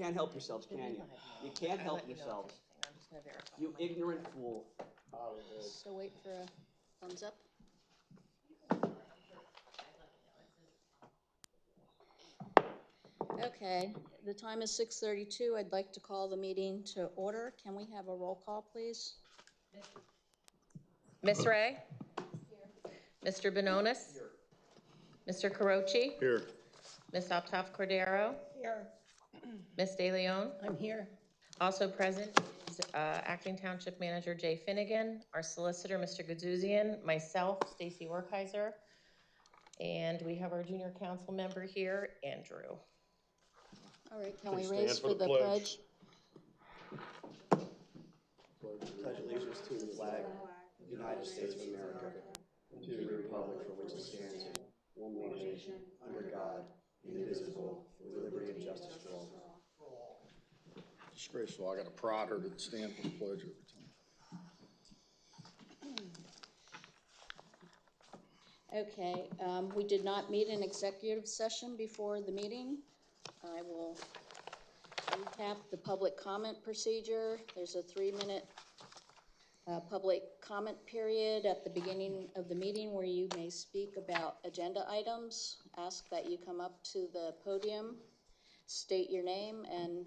can't help yourselves, can you? You can't help yourselves. I'm just gonna verify. You ignorant fool. So wait for a thumbs up. Okay, the time is 6:32. I'd like to call the meeting to order. Can we have a roll call, please? Ms. Ray? Mr. Bononis? Mr. Carochi? Here. Ms. Optoff Cordero? Here. Ms. De Leon? I'm here. Also present is Acting Township Manager Jay Finnegan, our solicitor, Mr. Gadzouzian, myself, Stacy Werkheiser, and we have our junior council member here, Andrew. All right, can Please we raise stand for for the the pledge. Pledge allegiance to the flag of the United States of America, and to the republic for which it stands, one nation, under God, indivisible, with liberty and justice for all. Disgraceful. I got to prod her to stand for the pledge every time. Okay, we did not meet in executive session before the meeting. I will recap the public comment procedure. There's a 3-minute public comment period at the beginning of the meeting where you may speak about agenda items. Ask that you come up to the podium, state your name, and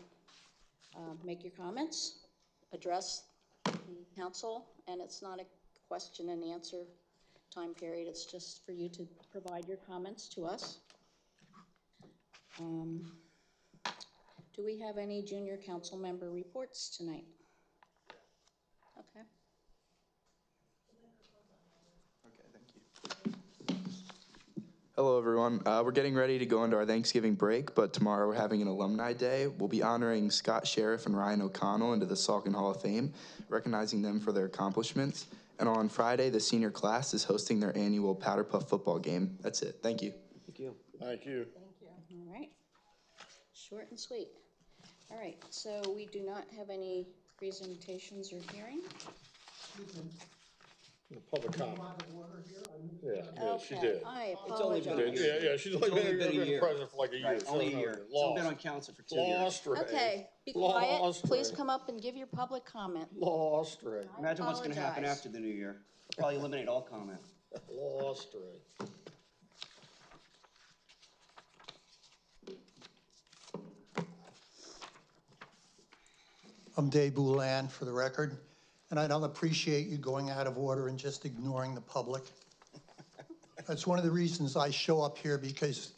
make your comments, address the council, and it's not a question and answer time period. It's just for you to provide your comments to us. Do we have any junior council member reports tonight? Okay. Okay, thank you. Hello, everyone. We're getting ready to go into our Thanksgiving break, but tomorrow we're having an alumni day. We'll be honoring Scott Sheriff and Ryan O'Connell into the Saucon Hall of Fame, recognizing them for their accomplishments. And on Friday, the senior class is hosting their annual Powder Puff football game. That's it. Thank you. Thank you. Thank you. All right. Short and sweet. All right, so we do not have any presentations or hearing. The public comment. Yeah, she Okay, did. I It's only been a apologize. year. Yeah, she's It's only been a year. president for like a year. Right, only a so year. Lost. Someone been on council for 2 years. Lost, Ray. Okay, be quiet. Lost, Please Ray. come up and give your public comment. Lost, Ray. Imagine what's going to happen Apologize. after the new year. Probably eliminate all comment. Lost, Ray. I'm Dave Boulan, for the record, and I don't appreciate you going out of order and just ignoring the public. That's one of the reasons I show up here, because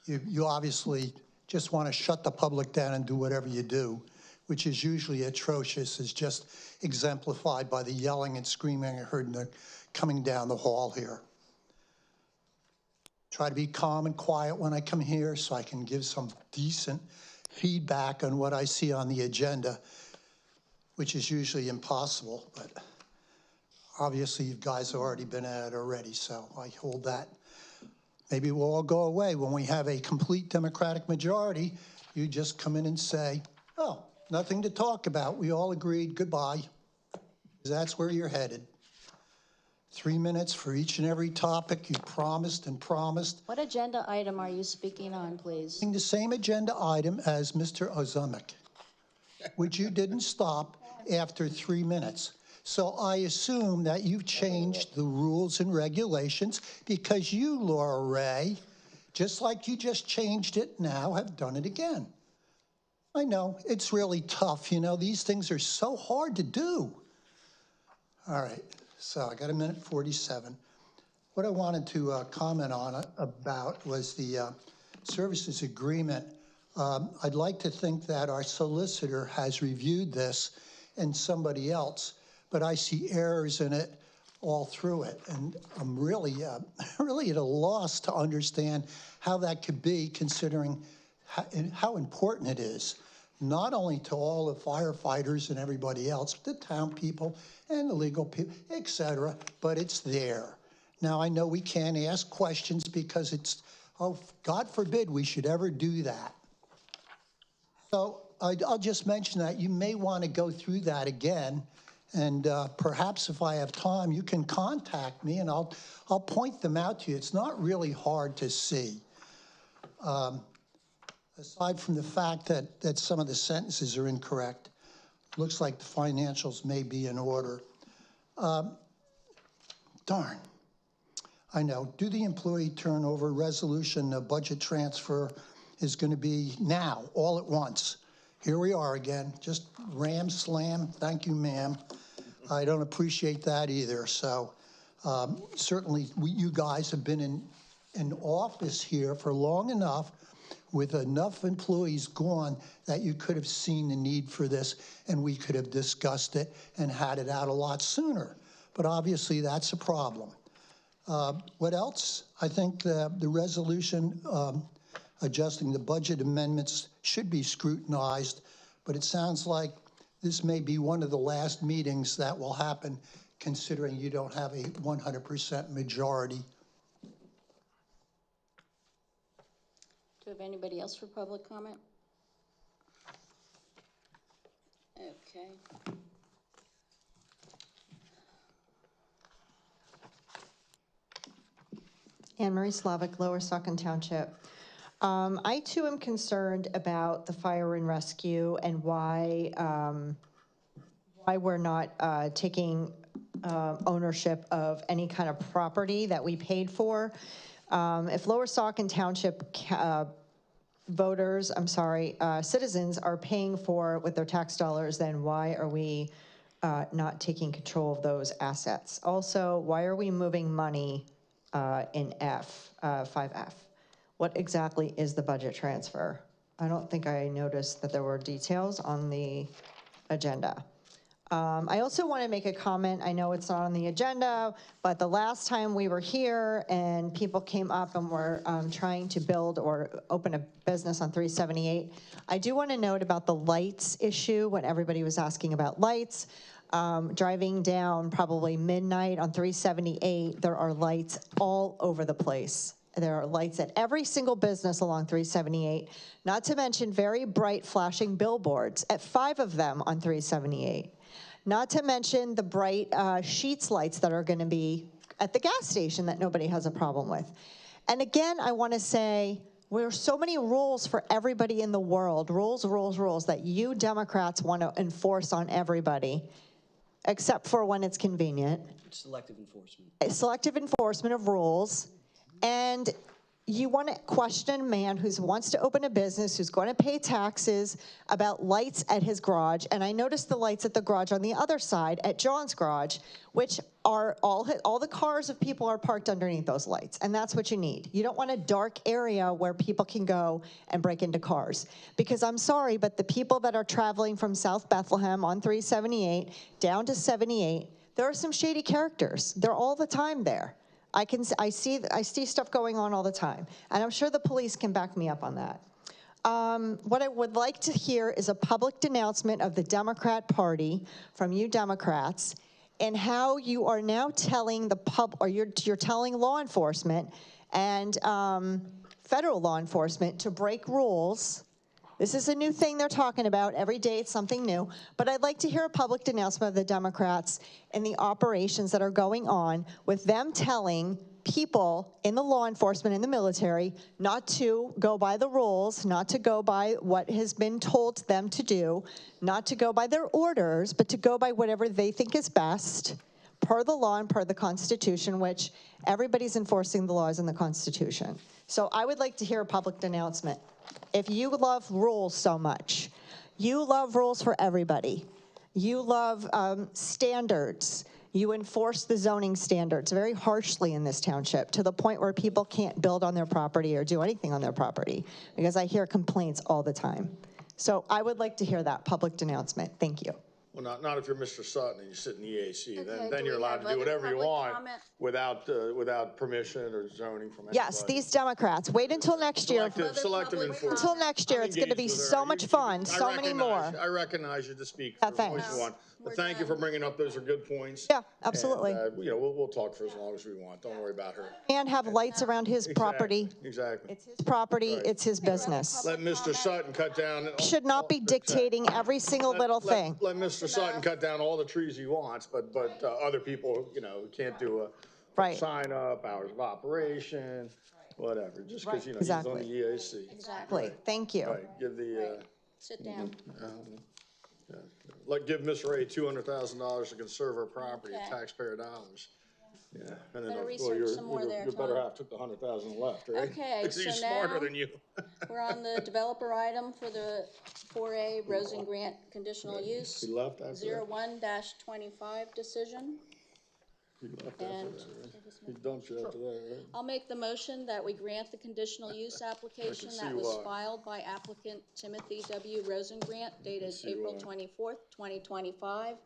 you obviously just want to shut the public down and do whatever you do, which is usually atrocious, is just exemplified by the yelling and screaming I heard coming down the hall here. Try to be calm and quiet when I come here so I can give some decent feedback on what I see on the agenda, which is usually impossible, but obviously you guys have already been at it already, so I hold that. Maybe we'll all go away. When we have a complete Democratic majority, you just come in and say, oh, nothing to talk about. We all agreed, goodbye. That's where you're headed. 3 minutes for each and every topic you promised and promised. What agenda item are you speaking on, please? The same agenda item as Mr. Ozumek, which you didn't stop after 3 minutes. So I assume that you've changed the rules and regulations because you, Laura Ray, just like you just changed it now, have done it again. I know, it's really tough. You know, these things are so hard to do. All right, so I got 1:47. What I wanted to comment on about was the services agreement. I'd like to think that our solicitor has reviewed this and somebody else, but I see errors in it all through it. And I'm really, really at a loss to understand how that could be, considering how important it is, not only to all the firefighters and everybody else, but the town people and the legal people, et cetera, but it's there. Now, I know we can't ask questions because it's, oh, God forbid we should ever do that. So I'll just mention that you may want to go through that again, and perhaps if I have time, you can contact me and I'll point them out to you. It's not really hard to see. Aside from the fact that some of the sentences are incorrect, looks like the financials may be in order. Darn. I know. Do the employee turnover resolution, budget transfer is going to be now, all at once. Here we are again, just ram slam. Thank you, ma'am. I don't appreciate that either. So certainly you guys have been in office here for long enough with enough employees gone that you could have seen the need for this and we could have discussed it and had it out a lot sooner. But obviously that's a problem. What else? I think the resolution adjusting the budget amendments should be scrutinized, but it sounds like this may be one of the last meetings that will happen considering you don't have a 100% majority. Do you have anybody else for public comment? Okay. Anne Marie Slavic, Lower Saucon Township. I too am concerned about the fire and rescue and why we're not taking ownership of any kind of property that we paid for. If Lower Saucon Township citizens are paying for with their tax dollars, then why are we not taking control of those assets? Also, why are we moving money in 5F? What exactly is the budget transfer? I don't think I noticed that there were details on the agenda. I also want to make a comment. I know it's not on the agenda, but the last time we were here and people came up and were trying to build or open a business on 378, I do want to note about the lights issue when everybody was asking about lights. Driving down probably midnight on 378, there are lights all over the place. There are lights at every single business along 378, not to mention very bright flashing billboards at 5 of them on 378. Not to mention the bright sheets lights that are going to be at the gas station that nobody has a problem with. And again, I want to say, there are so many rules for everybody in the world, rules that you Democrats want to enforce on everybody, except for when it's convenient. Selective enforcement. Selective enforcement of rules. And you want to question a man who wants to open a business, who's going to pay taxes, about lights at his garage. And I noticed the lights at the garage on the other side at John's garage, which are all the cars of people are parked underneath those lights. And that's what you need. You don't want a dark area where people can go and break into cars. Because I'm sorry, but the people that are traveling from South Bethlehem on 378 down to 78, there are some shady characters. They're all the time there. I see stuff going on all the time, and I'm sure the police can back me up on that. What I would like to hear is a public denouncement of the Democrat Party from you Democrats, and how you are now telling you're telling law enforcement and federal law enforcement to break rules. This is a new thing they're talking about. Every day it's something new. But I'd like to hear a public denouncement of the Democrats and the operations that are going on with them telling people in the law enforcement and the military not to go by the rules, not to go by what has been told them to do, not to go by their orders, but to go by whatever they think is best per the law and per the Constitution, which everybody's enforcing the laws in the Constitution. So I would like to hear a public denouncement. If you love rules so much, you love rules for everybody, you love standards, you enforce the zoning standards very harshly in this township to the point where people can't build on their property or do anything on their property, because I hear complaints all the time. So I would like to hear that public denouncement. Thank you. Well, not if you're Mr. Sutton and you sit in the EAC. Okay, Then do you're we allowed have to do other whatever you public want comment? without permission or zoning from anybody. Yes, these Democrats, wait until next year. Selective public enforcement. Until next year, I'm it's going to be engaged with her. so much fun, I so many more. I recognize you to speak Yeah, for thanks. what you want. We're But thank you done. for bringing up, those are good points. Yeah, absolutely. And, we'll talk for as long as we want. Don't worry about her. And have lights around his property. Exactly. It's his property, Right. it's his business. Let Mr. Sutton cut down. Should not be dictating every single little thing. Let Mr. Sutton cut down all the trees he wants, but other people, can't do a Right. sign up, hours of operation, whatever, just because, Right. you know, he's on the Exactly. EAC. Exactly. Thank you. Right, give the, Sit down. like, give Miss Ray $200,000 to conserve her property at Okay. taxpayer dollars. Yeah. And then, Better well, research some more there, your better Tom. half took the 100,000 left, right? Okay, Because he's so smarter now- than you. We're on the developer item for the 4A Rosen Grant conditional use. He left after that? 01-25 decision. He left after And- that, right? He dumped you after that, right? I'll make the motion that we grant the conditional use application see that was why. filed by applicant Timothy W. Rosengrant dated see April why. 24th, 2025,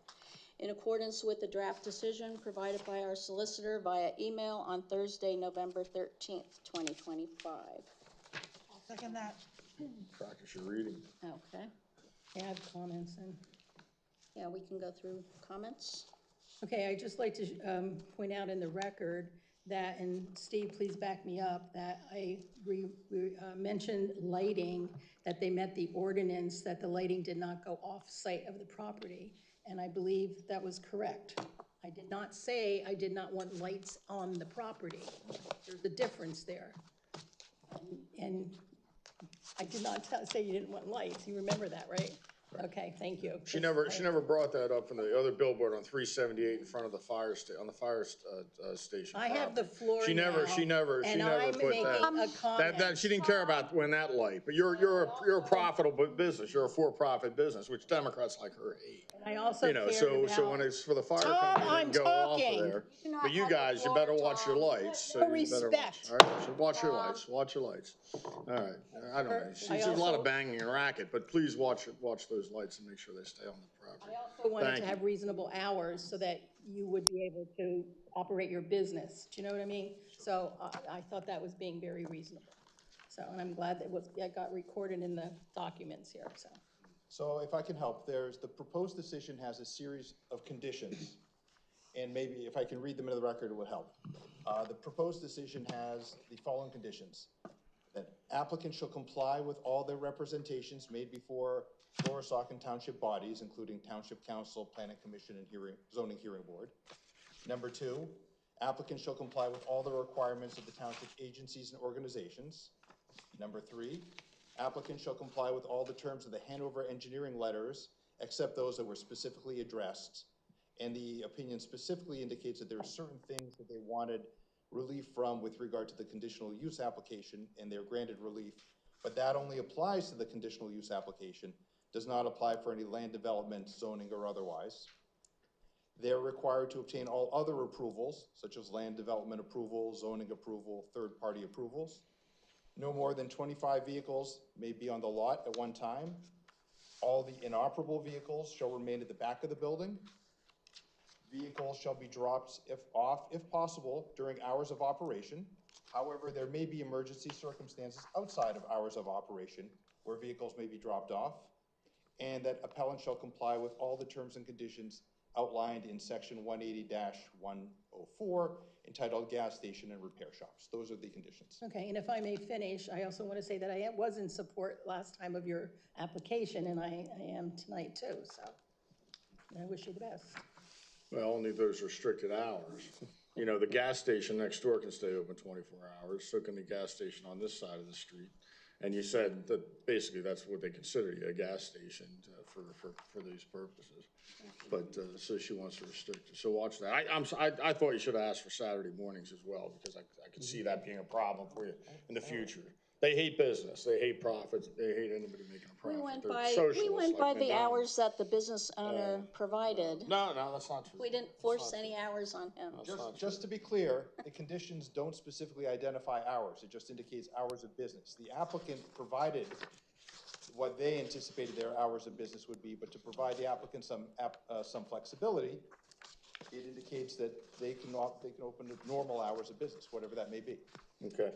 in accordance with the draft decision provided by our solicitor via email on Thursday, November 13th, 2025. Second that. Practice your reading. Okay, Add comments and, yeah, we can go through comments. okay, I'd just like to point out in the record that, and Steve, please back me up, that I mentioned lighting, that they met the ordinance, that the lighting did not go off-site of the property, and I believe that was correct. I did not say I did not want lights on the property. There's a difference there. And I did not say you didn't want lights. You remember that, right? Okay, thank you. She never brought that up from the other billboard on 378 in front of the fire station. I have the property. floor She never and I'm put making that. a comment. That she didn't care about when that light, but you're a profitable business. You're a for-profit business, which Democrats like her hate. I also You know, cared so about- when it's for the fire Tom, company, I'm they can go off talking. of there. do not But you have the guys, you floor, better watch your Tom. lights. So No you better respect. All right, so watch your lights. Watch your lights. All right. I don't know. There's a lot also- of banging and racket, but please watch those lights and make sure they stay on the property. I also wanted Thank to you. have reasonable hours so that you would be able to operate your business. Do you know what I mean? So I thought that was being very reasonable. So, and I'm glad that got recorded in the documents here, so. So if I can help, the proposed decision has a series of conditions, and maybe if I can read them into the record, it would help. The proposed decision has the following conditions: that applicant shall comply with all their representations made before Lower Saucon Township bodies, including Township Council, Planning Commission, and Zoning Hearing Board. Number two, applicant shall comply with all the requirements of the township agencies and organizations. Number three, applicant shall comply with all the terms of the Hanover engineering letters, except those that were specifically addressed. And the opinion specifically indicates that there are certain things that they wanted relief from with regard to the conditional use application, and they're granted relief. But that only applies to the conditional use application, does not apply for any land development, zoning, or otherwise. They're required to obtain all other approvals, such as land development approval, zoning approval, third-party approvals. No more than 25 vehicles may be on the lot at one time. All the inoperable vehicles shall remain at the back of the building. Vehicles shall be dropped off, if possible, during hours of operation. However, there may be emergency circumstances outside of hours of operation where vehicles may be dropped off. And that appellant shall comply with all the terms and conditions outlined in section 180-104, entitled Gas Station and Repair Shops. Those are the conditions. Okay, and if I may finish, I also want to say that I was in support last time of your application, and I am tonight too, so I wish you the best. Well, only those restricted hours. You know, the gas station next door can stay open 24 hours, so can the gas station on this side of the street. And you said that basically that's what they consider a gas station for these purposes. But, so she wants to restrict it. So watch that. I thought you should have asked for Saturday mornings as well, because I could see that being a problem for you in the future. They hate business, they hate profits, they hate anybody making a We profit. went They're by, socialists like the McDonald's. hours that the business owner provided. No, that's not true. We didn't force any hours on him. Just to be clear, the conditions don't specifically identify hours. It just indicates hours of business. The applicant provided what they anticipated their hours of business would be, but to provide the applicant some flexibility, it indicates that they can open at normal hours of business, whatever that may be. Okay.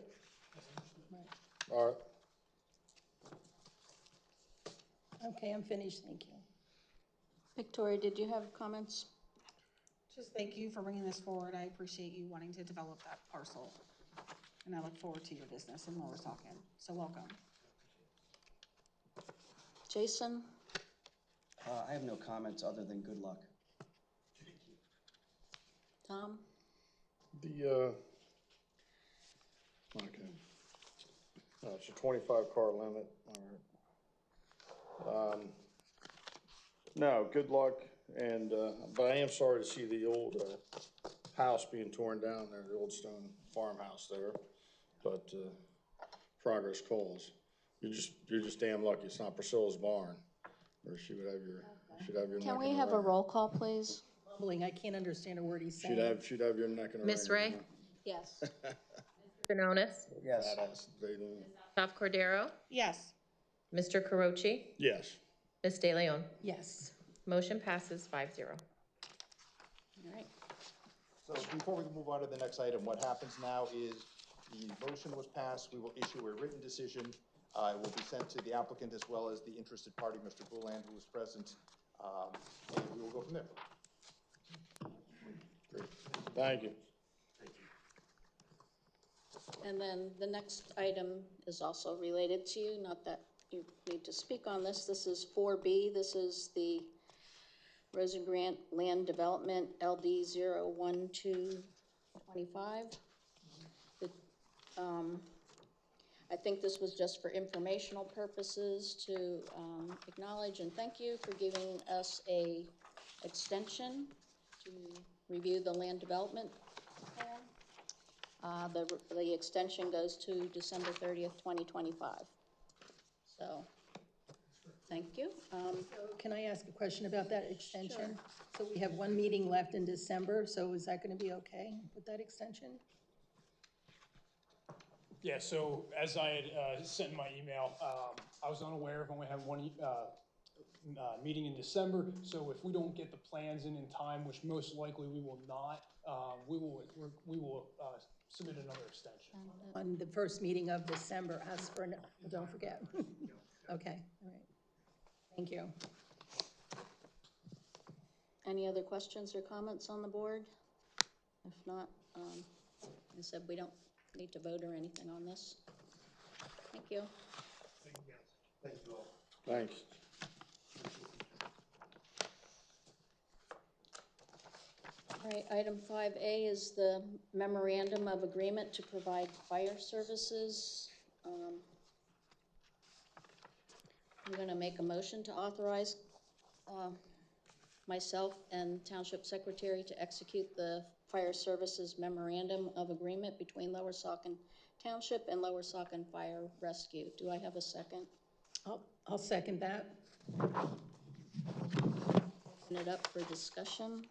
All right. Okay, I'm finished, thank you. Victoria, did you have comments? Just thank you for bringing this forward. I appreciate you wanting to develop that parcel. And I look forward to your business in Lower Saucon. So welcome. Jason? I have no comments other than good luck. Tom? Okay. It's a 25-car limit, all right. No, good luck, and, but I am sorry to see the old, house being torn down there, the old stone farmhouse there, but, progress calls. You're just damn lucky it's not Priscilla's barn, or she would have your neck Can in we a have a wring. roll call, please? Mumbling, I can't understand a word he's She'd saying. have your neck in a ring. Miss Ray? Yes. Janonis? Yes. Badass, they do. South Cordero? Yes. Mr. Carochi? Yes. Ms. De Leon? Yes. Motion passes 5-0. All right. So before we move on to the next item, what happens now is the motion was passed, we will issue a written decision. It will be sent to the applicant as well as the interested party, Mr. Bouland, who was present, and we will go from there. Great. Thank you. And then the next item is also related to you, not that you need to speak on this. This is 4B. This is the Rosen Grant Land Development LD 01225. I think this was just for informational purposes to acknowledge and thank you for giving us a extension to review the land development plan. The extension goes to December 30th, 2025. So, thank you. Can I ask a question about that extension? So we have one meeting left in December, so is that gonna be okay with that extension? Yeah, so as I had sent in my email, I was unaware of only having one meeting in December. So if we don't get the plans in time, which most likely we will not, we will submit another extension. On the first meeting of December, ask for, don't forget. Okay, all right. Thank you. Any other questions or comments on the board? If not, I said we don't need to vote or anything on this. Thank you. Thank you all. Thanks. All right, item 5A is the memorandum of agreement to provide fire services. I'm gonna make a motion to authorize myself and Township Secretary to execute the Fire Services Memorandum of Agreement between Lower Saucon Township and Lower Saucon Fire Rescue. Do I have a second? I'll second that. Open it up for discussion.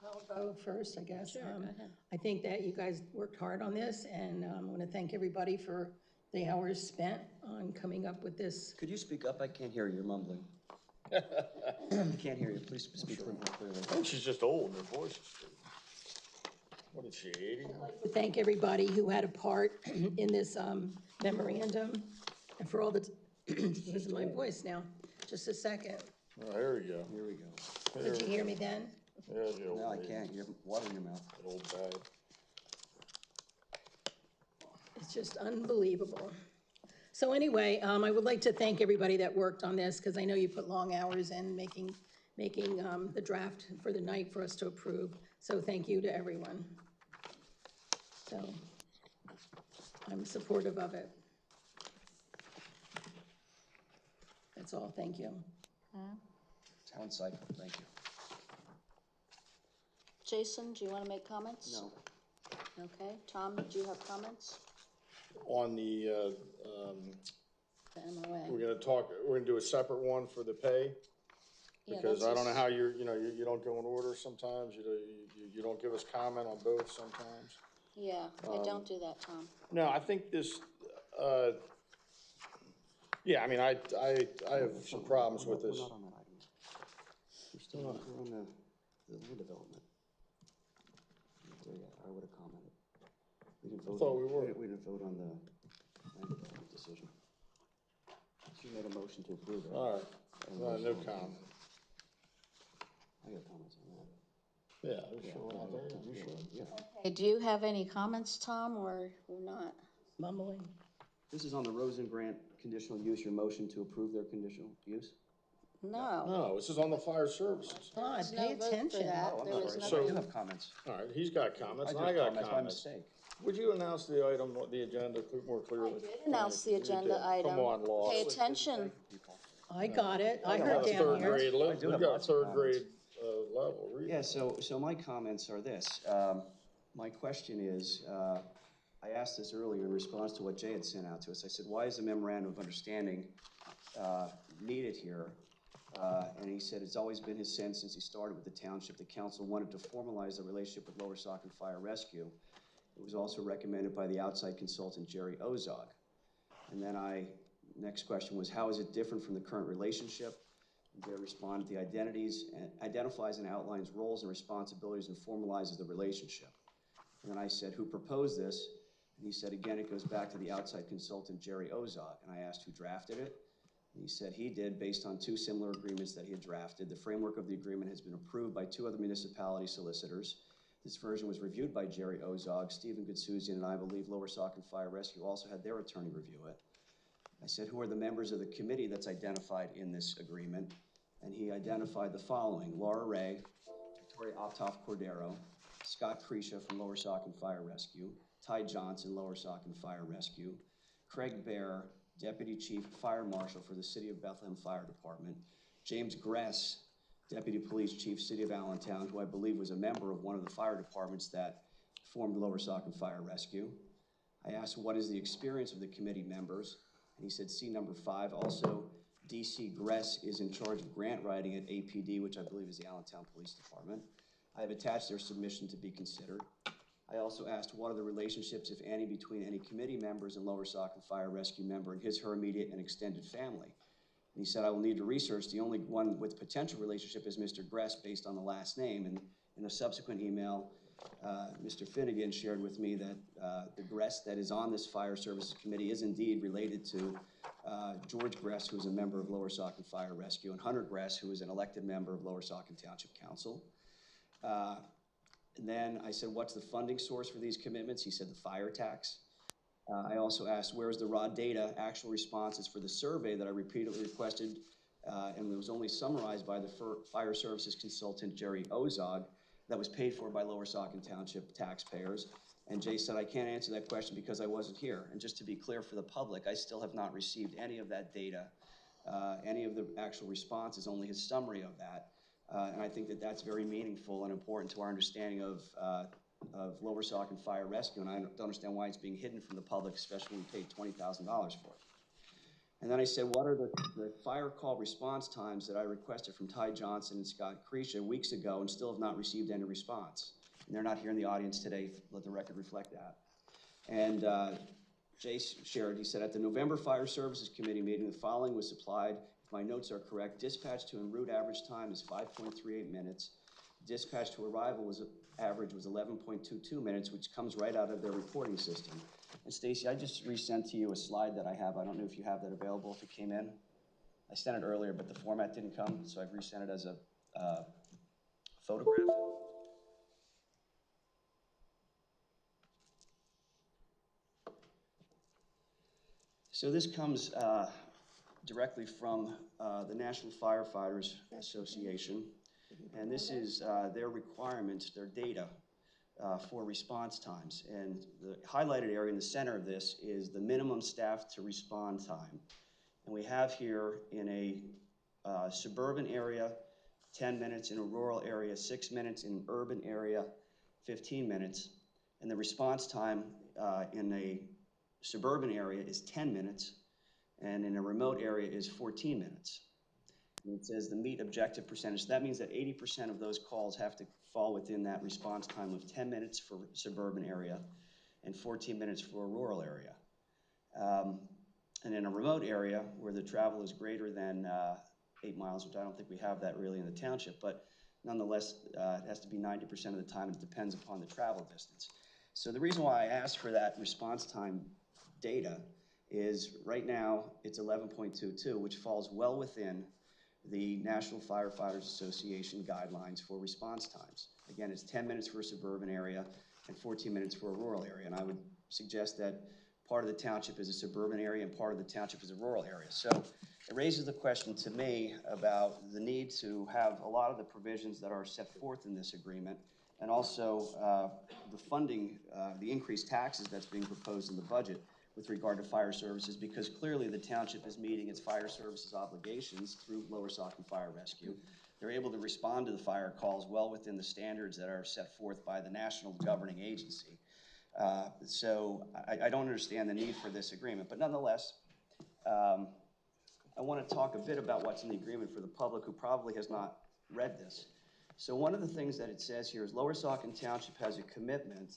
I'll go first, I guess. Sure, go ahead. I think that you guys worked hard on this, and I want to thank everybody for the hours spent on coming up with this. Could you speak up? I can't hear you. You're mumbling. I can't hear you. Please speak a little more clearly. I think she's just old, her voice is, what is she, 80 now? Thank everybody who had a part in this memorandum, and for all the, losing my voice now, just a secing. Oh, there we go. Here we go. Did you hear me then? There's the old No, I lady. can't. You have water in your mouth. That old bag. It's just unbelievable. So anyway, I would like to thank everybody that worked on this, because I know you put long hours in making the draft for the night for us to approve. So thank you to everyone. So I'm supportive of it. That's all, thank you. Town site, thank you. Jason, do you want to make comments? No. Okay. Tom, do you have comments? On the, The MOA. we're gonna do a separate one for the pay? Yeah, Because that's I don't know just- how you don't go in order sometimes, you don't give us comment on both sometimes. Yeah, I don't do that, Tom. No, I think this, yeah, I mean, I have some problems with this. We're not on that item. We're still on the land development. There you go. I would have commented. We didn't vote. thought we were. We didn't vote on the land development decision. She made a motion to approve it. All right, no comment. I got comments on that. Yeah, you sure we're not there? You sure? Yeah. Okay, do you have any comments, Tom, or not? Mumbling. This is on the Rosen Grant conditional use, your motion to approve their conditional use? No. No, this is on the fire services. God, There's pay no vote for attention. that. Oh, I'm There was sorry. nothing. I do have comments. All right, he's got comments, and do I have got comments. My comments. mistake. Would you announce the item, the agenda more clearly? Announce the You agenda did. item. Come on, Law. Pay attention. I got it. I You heard got a down third here. grade I level. do You have got lots of third comments. grade level. Read Yeah, it. so my comments are this. My question is, I asked this earlier in response to what Jay had sent out to us. I said, why is a memorandum of understanding needed here? And he said it's always been his sense since he started with the township. The council wanted to formalize the relationship with Lower Saucon Fire Rescue. It was also recommended by the outside consultant, Jerry Ozog. And then next question was, how is it different from the current relationship? They responded, the identifies and outlines roles and responsibilities and formalizes the relationship. And then I said, who proposed this? And he said, again, it goes back to the outside consultant, Jerry Ozog. And I asked who drafted it. And he said he did based on 2 similar agreements that he had drafted. The framework of the agreement has been approved by 2 other municipality solicitors. This version was reviewed by Jerry Ozog. Stephen Gutsuzian and I believe Lower Saucon Fire Rescue also had their attorney review it. I said, who are the members of the committee that's identified in this agreement? And he identified the following: Laura Ray, Victoria Optoff Cordero, Scott Crecia from Lower Saucon Fire Rescue, Ty Johnson, Lower Saucon Fire Rescue, Craig Bear, Deputy Chief Fire Marshal for the City of Bethlehem Fire Department, James Gress, Deputy Police Chief, City of Allentown, who I believe was a member of one of the fire departments that formed Lower Saucon Fire Rescue. I asked, what is the experience of the committee members? And he said, see number 5. Also, DC Gress is in charge of grant writing at APD, which I believe is the Allentown Police Department. I have attached their submission to be considered. I also asked, what are the relationships, if any, between any committee members and Lower Saucon Fire Rescue member and her immediate and extended family? And he said, I will need to research. The only one with potential relationship is Mr. Gress based on the last name. And in a subsequent email, Mr. Finnegan shared with me that the Gress that is on this fire services committee is indeed related to George Gress, who is a member of Lower Saucon Fire Rescue, and Hunter Gress, who is an elected member of Lower Saucon Township Council. And then I said, what's the funding source for these commitments? He said the fire tax. I also asked, where's the raw data, actual responses for the survey that I repeatedly requested, and it was only summarized by the fire services consultant, Jerry Ozog, that was paid for by Lower Saucon Township taxpayers. And Jay said, I can't answer that question because I wasn't here. And just to be clear for the public, I still have not received any of that data, any of the actual responses, only his summary of that. And I think that that's very meaningful and important to our understanding of Lower Saucon Fire Rescue, and I don't understand why it's being hidden from the public, especially when we paid $20,000 for it. And then I said, what are the fire call response times that I requested from Ty Johnson and Scott Crecia weeks ago and still have not received any response? And they're not here in the audience today, let the record reflect that. And Jay shared, he said, at the November Fire Services Committee meeting, the following was supplied, if my notes are correct. Dispatch to en route average time is 5.38 minutes. Dispatch to arrival average was 11.22 minutes, which comes right out of their reporting system. And Stacy, I just resent to you a slide that I have. I don't know if you have that available, if it came in. I sent it earlier, but the format didn't come, so I've resent it as a photograph. So this comes directly from the National Firefighters Association, and this is their requirements, their data for response times. And the highlighted area in the center of this is the minimum staff to respond time. And we have here in a suburban area, 10 minutes, in a rural area, 6 minutes, in an urban area, 15 minutes. And the response time in a suburban area is 10 minutes, and in a remote area is 14 minutes. And it says the meet objective percentage. That means that 80% of those calls have to fall within that response time of 10 minutes for suburban area and 14 minutes for a rural area. And in a remote area where the travel is greater than 8 miles, which I don't think we have that really in the township, but nonetheless, it has to be 90% of the time. It depends upon the travel distance. So the reason why I asked for that response time data is right now it's 11.22, which falls well within the National Firefighters Association guidelines for response times. Again, it's 10 minutes for a suburban area and 14 minutes for a rural area. And I would suggest that part of the township is a suburban area and part of the township is a rural area. So it raises the question to me about the need to have a lot of the provisions that are set forth in this agreement, and also the funding, the increased taxes that's being proposed in the budget with regard to fire services, because clearly the township is meeting its fire services obligations through Lower Saucon Fire Rescue. They're able to respond to the fire calls well within the standards that are set forth by the national governing agency. So I don't understand the need for this agreement, but nonetheless, I want to talk a bit about what's in the agreement for the public who probably has not read this. So one of the things that it says here is Lower Saucon Township has a commitment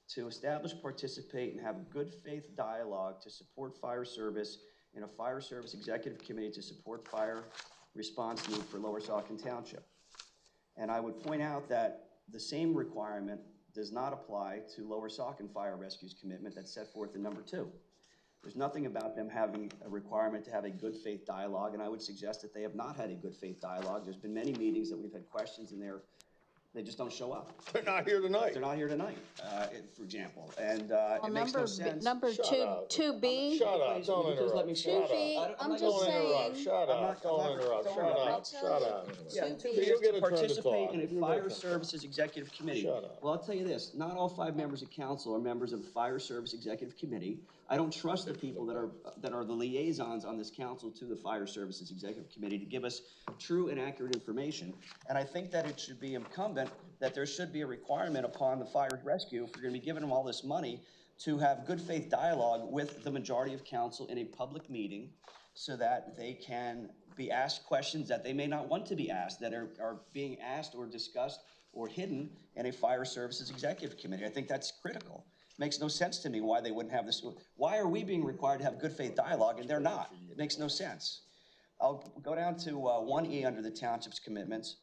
to establish, participate, and have a good faith dialogue to support fire service in a fire service executive committee to support fire response need for Lower Saucon Township. And I would point out that the same requirement does not apply to Lower Saucon Fire Rescue's commitment that's set forth in number 2. There's nothing about them having a requirement to have a good faith dialogue, and I would suggest that they have not had a good faith dialogue. There's been many meetings that we've had questions in there. They just don't show up. They're not here tonight. They're not here tonight, for example, and it makes no sense. Number Shut two, up. 2B. Shut up, don't Please let me interrupt. finish. Shut 2B, up. I'm not just gonna Don't interrupt, saying. shut I'm up, not- don't interrupt, don't shut interrupt. up, I'll tell shut you. up. Yeah, 2B. 2B You're is to getting a turn to participate talk. in a You're fire getting a turn. services executive committee. Shut up. Well, I'll tell you this, not all 5 members of council are members of the fire service executive committee. I don't trust the people that are the liaisons on this council to the fire services executive committee to give us true and accurate information. And I think that it should be incumbent that there should be a requirement upon the fire rescue, if you're gonna be giving them all this money, to have good faith dialogue with the majority of council in a public meeting so that they can be asked questions that they may not want to be asked, that are being asked or discussed or hidden in a fire services executive committee. I think that's critical. Makes no sense to me why they wouldn't have this. Why are we being required to have good faith dialogue and they're not? It makes no sense. I'll go down to 1E under the township's commitments.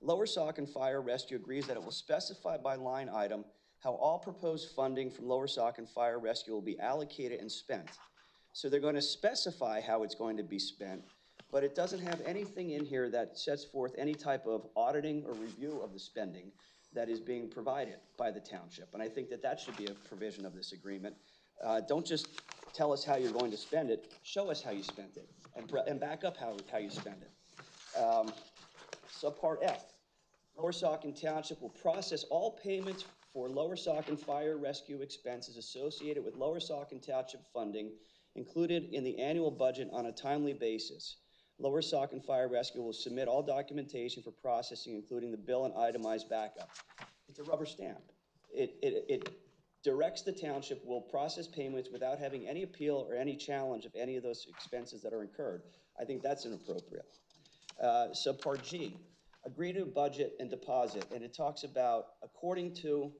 Lower Saucon Fire Rescue agrees that it will specify by line item how all proposed funding from Lower Saucon Fire Rescue will be allocated and spent. So they're going to specify how it's going to be spent, but it doesn't have anything in here that sets forth any type of auditing or review of the spending that is being provided by the township. And I think that that should be a provision of this agreement. Don't just tell us how you're going to spend it, show us how you spent it, and back up how you spend it. Subpart F, Lower Saucon Township will process all payments for Lower Saucon Fire Rescue expenses associated with Lower Saucon Township funding included in the annual budget on a timely basis. Lower Saucon Fire Rescue will submit all documentation for processing, including the bill and itemized backup. It's a rubber stamp. It directs the township will process payments without having any appeal or any challenge of any of those expenses that are incurred. I think that's inappropriate. Subpart G, agree to budget and deposit, and it talks about, according to,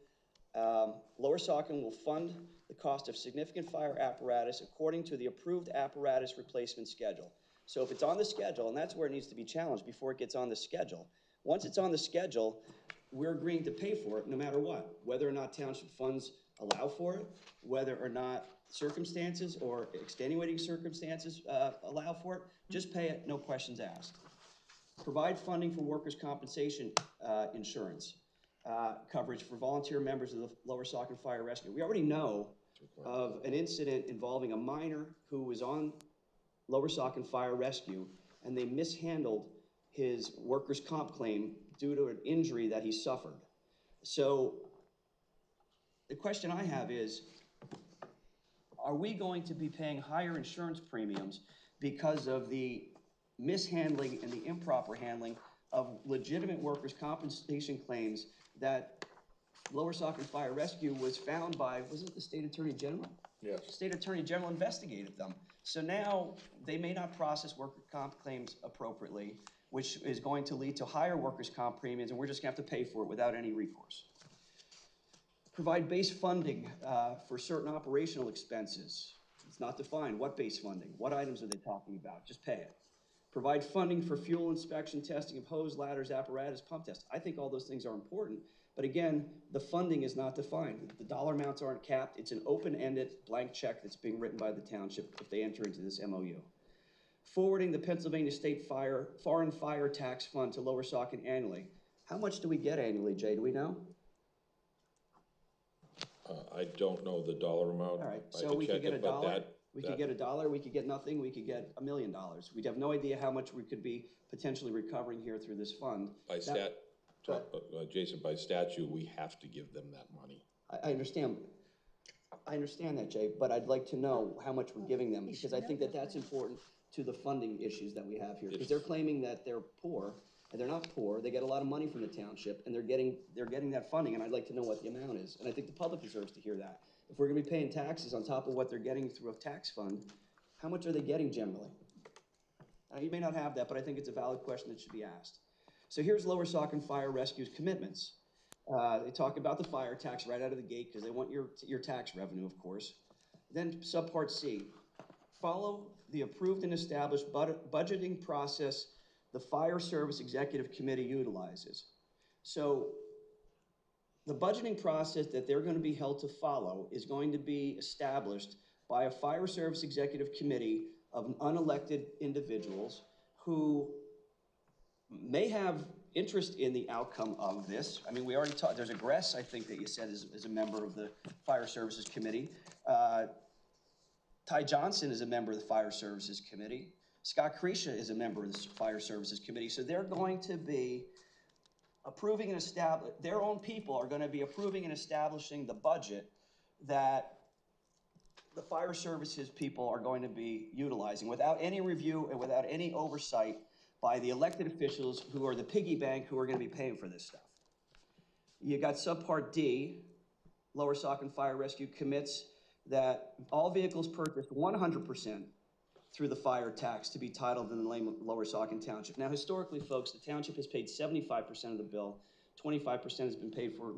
Lower Saucon will fund the cost of significant fire apparatus according to the approved apparatus replacement schedule. So if it's on the schedule, and that's where it needs to be challenged before it gets on the schedule, once it's on the schedule, we're agreeing to pay for it no matter what, whether or not township funds allow for it, whether or not circumstances or extenuating circumstances allow for it, just pay it, no questions asked. Provide funding for workers' compensation insurance coverage for volunteer members of the Lower Saucon Fire Rescue. We already know of an incident involving a minor who was on Lower Saucon Fire Rescue, and they mishandled his workers' comp claim due to an injury that he suffered. So the question I have is, are we going to be paying higher insurance premiums because of the mishandling and the improper handling of legitimate workers' compensation claims that Lower Saucon Fire Rescue was found by, wasn't it the State Attorney General? Yes. The State Attorney General investigated them. So now they may not process workers' comp claims appropriately, which is going to lead to higher workers' comp premiums, and we're just gonna have to pay for it without any recourse. Provide base funding for certain operational expenses. It's not defined. What base funding? What items are they talking about? Just pay it. Provide funding for fuel inspection, testing of hose, ladders, apparatus, pump tests. I think all those things are important, but again, the funding is not defined. The dollar amounts aren't capped. It's an open-ended blank check that's being written by the township if they enter into this MOU. Forwarding the Pennsylvania State Foreign Fire Tax Fund to Lower Saucon annually. How much do we get annually, Jay? Do we know? I don't know the dollar amount. All right, I so could we check could get it, a but dollar? that We could get $1, we could get nothing, we could get $1 million. We'd have no idea how much we could be potentially recovering here through this fund. By Jason, by statute, we have to give them that money. I understand. I understand that, Jay, but I'd like to know how much we're giving them, because I think that that's important to the funding issues that we have here. Because they're claiming that they're poor, and they're not poor. They get a lot of money from the township, and they're getting that funding, and I'd like to know what the amount is. And I think the public deserves to hear that. If we're gonna be paying taxes on top of what they're getting through a tax fund, how much are they getting generally? You may not have that, but I think it's a valid question that should be asked. So here's Lower Saucon Fire Rescue's commitments. They talk about the fire tax right out of the gate because they want your tax revenue, of course. Then subpart C, follow the approved and established budgeting process the Fire Service Executive Committee utilizes. So the budgeting process that they're going to be held to follow is going to be established by a Fire Service Executive Committee of unelected individuals who may have interest in the outcome of this. I mean, we already talked, there's a Gress, I think, that you said is a member of the Fire Services Committee. Ty Johnson is a member of the Fire Services Committee. Scott Cretia is a member of the Fire Services Committee. So they're going to be approving and their own people are going to be approving and establishing the budget that the fire services people are going to be utilizing without any review and without any oversight by the elected officials who are the piggy bank who are going to be paying for this stuff. You got subpart D, Lower Saucon Fire Rescue commits that all vehicles purchased 100% through the fire tax to be titled in the name of Lower Saucon Township. Now, historically, folks, the township has paid 75% of the bill. 25% has been paid for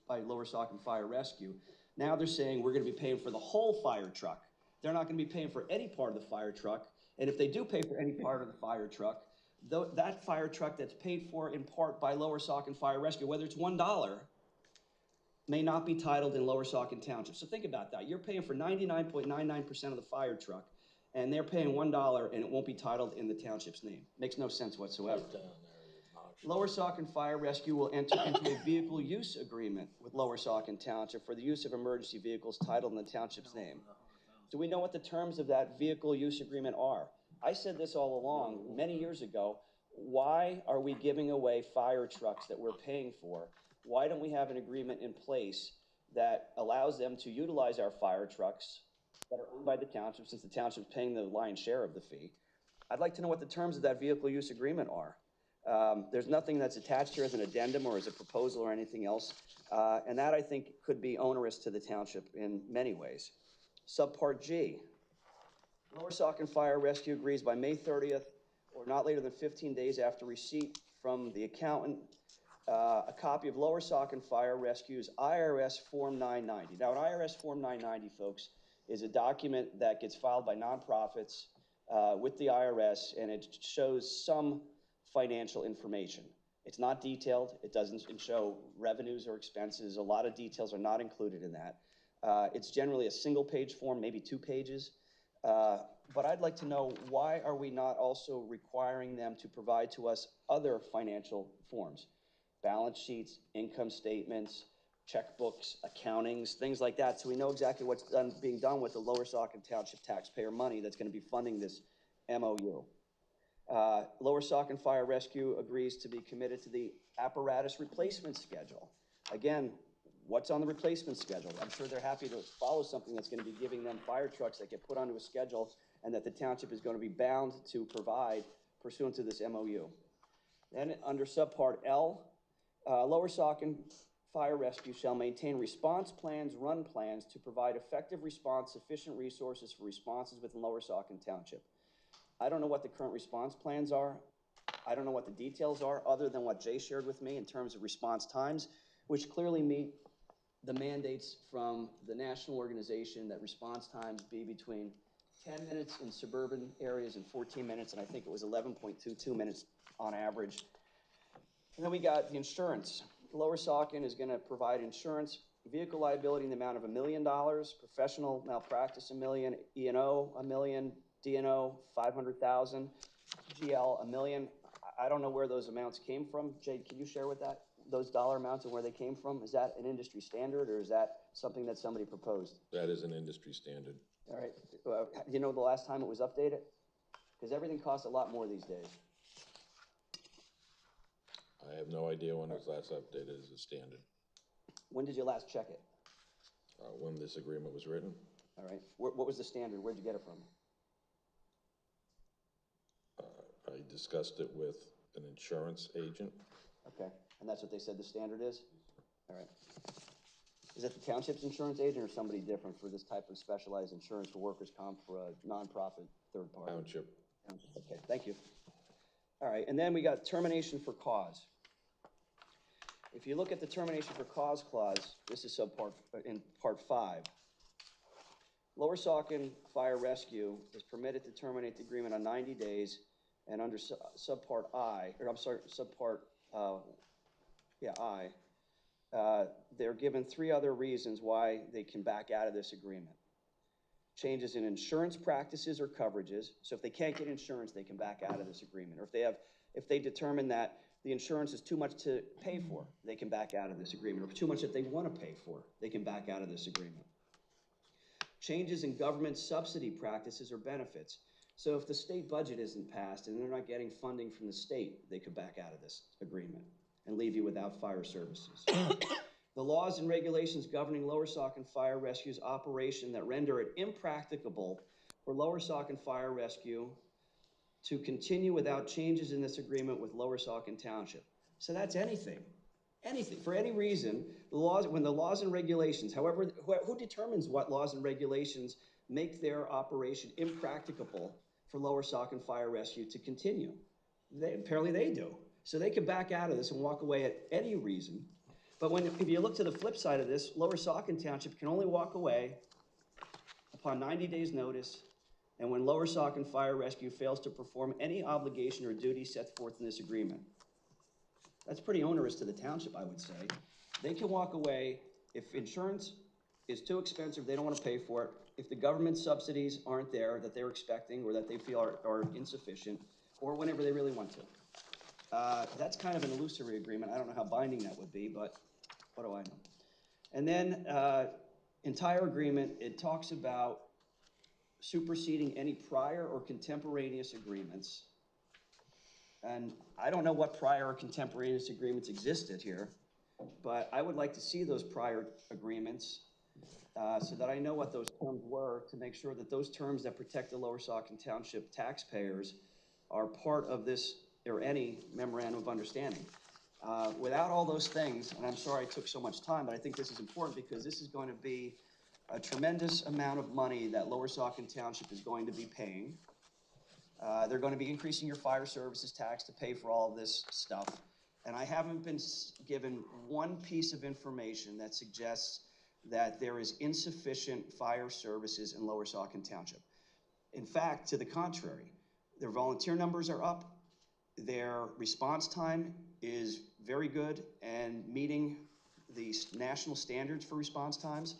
by Lower Saucon Fire Rescue. Now they're saying we're going to be paying for the whole fire truck. They're not going to be paying for any part of the fire truck. And if they do pay for any part of the fire truck, that fire truck that's paid for in part by Lower Saucon Fire Rescue, whether it's $1, may not be titled in Lower Saucon Township. So think about that. You're paying for 99.99% of the fire truck, and they're paying $1, and it won't be titled in the township's name. Makes no sense whatsoever. Lower Saucon Fire Rescue will enter into a vehicle use agreement with Lower Saucon Township for the use of emergency vehicles titled in the township's name. Do we know what the terms of that vehicle use agreement are? I said this all along, many years ago. Why are we giving away fire trucks that we're paying for? Why don't we have an agreement in place that allows them to utilize our fire trucks that are owned by the township, since the township is paying the lion's share of the fee? I'd like to know what the terms of that vehicle use agreement are. There's nothing that's attached here as an addendum or as a proposal or anything else, and that I think could be onerous to the township in many ways. Subpart G, Lower Saucon Fire Rescue agrees by May 30th or not later than 15 days after receipt from the accountant a copy of Lower Saucon Fire Rescue's IRS Form 990. Now, an IRS Form 990, folks, is a document that gets filed by nonprofits with the IRS, and it shows some financial information. It's not detailed. It doesn't show revenues or expenses. A lot of details are not included in that. It's generally a single-page form, maybe 2 pages. But I'd like to know, why are we not also requiring them to provide to us other financial forms? Balance sheets, income statements, checkbooks, accountings, things like that, so we know exactly what's being done with the Lower Saucon Township taxpayer money that's going to be funding this MOU. Lower Saucon Fire Rescue agrees to be committed to the apparatus replacement schedule. Again, what's on the replacement schedule? I'm sure they're happy to follow something that's going to be giving them fire trucks that get put onto a schedule and that the township is going to be bound to provide pursuant to this MOU. Then under subpart L, Lower Saucon Fire Rescue shall maintain response plans, run plans to provide effective response, sufficient resources for responses within Lower Saucon Township. I don't know what the current response plans are. I don't know what the details are, other than what Jay shared with me in terms of response times, which clearly meet the mandates from the national organization that response times be between 10 minutes in suburban areas and 14 minutes, and I think it was 11.22 minutes on average. And then we got the insurance. Lower Saucon is going to provide insurance, vehicle liability in the amount of $1 million, professional malpractice $1 million, E&O $1 million, D&O $500,000, GL $1 million. I don't know where those amounts came from. Jay, can you share with that, those dollar amounts and where they came from? Is that an industry standard, or is that something that somebody proposed? That is an industry standard. All right, do you know the last time it was updated? Because everything costs a lot more these days. I have no idea when it was last updated as a standard, When did you last check it? when this agreement was written. All right, what was the standard? Where'd you get it from? I discussed it with an insurance agent. Okay, and that's what they said the standard is? All right. Is that the township's insurance agent or somebody different for this type of specialized insurance for workers' comp for a nonprofit third party? Township. Okay, thank you. All right, and then we got termination for cause. If you look at the termination for cause clause, this is in part 5. Lower Saucon Fire Rescue is permitted to terminate the agreement on 90 days, and under subpart I, they're given 3 other reasons why they can back out of this agreement. Changes in insurance practices or coverages. So if they can't get insurance, they can back out of this agreement. Or if they determine that the insurance is too much to pay for, they can back out of this agreement. Or too much that they want to pay for, they can back out of this agreement. Changes in government subsidy practices or benefits. So if the state budget isn't passed and they're not getting funding from the state, they could back out of this agreement and leave you without fire services. The laws and regulations governing Lower Saucon Fire Rescue's operation that render it impracticable for Lower Saucon Fire Rescue to continue without changes in this agreement with Lower Saucon Township. So that's anything, for any reason, when the laws and regulations, however, who determines what laws and regulations make their operation impracticable for Lower Saucon Fire Rescue to continue? Apparently they do. So they can back out of this and walk away at any reason. But if you look to the flip side of this, Lower Saucon Township can only walk away upon 90 days' notice, and when Lower Saucon Fire Rescue fails to perform any obligation or duty set forth in this agreement. That's pretty onerous to the township, I would say. They can walk away if insurance is too expensive, they don't want to pay for it, if the government subsidies aren't there that they're expecting or that they feel are insufficient, or whenever they really want to. That's kind of an illusory agreement. I don't know how binding that would be, but what do I know? And then entire agreement, it talks about superseding any prior or contemporaneous agreements. And I don't know what prior or contemporaneous agreements existed here, but I would like to see those prior agreements so that I know what those terms were, to make sure that those terms that protect the Lower Saucon Township taxpayers are part of this or any memorandum of understanding. Without all those things, and I'm sorry I took so much time, but I think this is important because this is going to be a tremendous amount of money that Lower Saucon Township is going to be paying. They're going to be increasing your fire services tax to pay for all of this stuff. And I haven't been given one piece of information that suggests that there is insufficient fire services in Lower Saucon Township. In fact, to the contrary, their volunteer numbers are up. Their response time is very good and meeting the national standards for response times.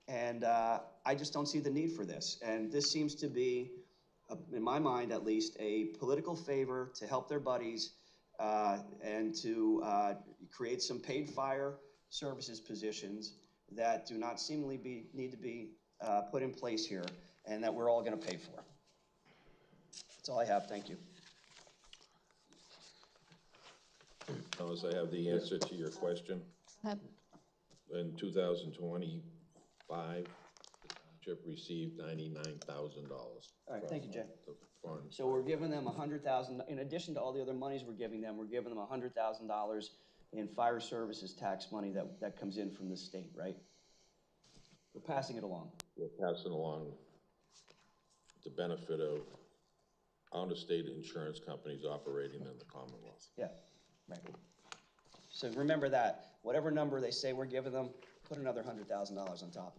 And I just don't see the need for this. And this seems to be, in my mind at least, a political favor to help their buddies and to create some paid fire services positions that do not seemingly need to be put in place here and that we're all going to pay for. That's all I have. Thank you. Thomas, I have the answer to your question. In 2025, the township received $99,000. All right, thank you, Jay. Fund. So we're giving them $100,000, in addition to all the other monies we're giving them $100,000 in fire services tax money that comes in from the state, right? We're passing it along. We're passing along the benefit of out-of-state insurance companies operating in the Commonwealth. Yeah, right. So remember that, whatever number they say we're giving them, put another $100,000 on top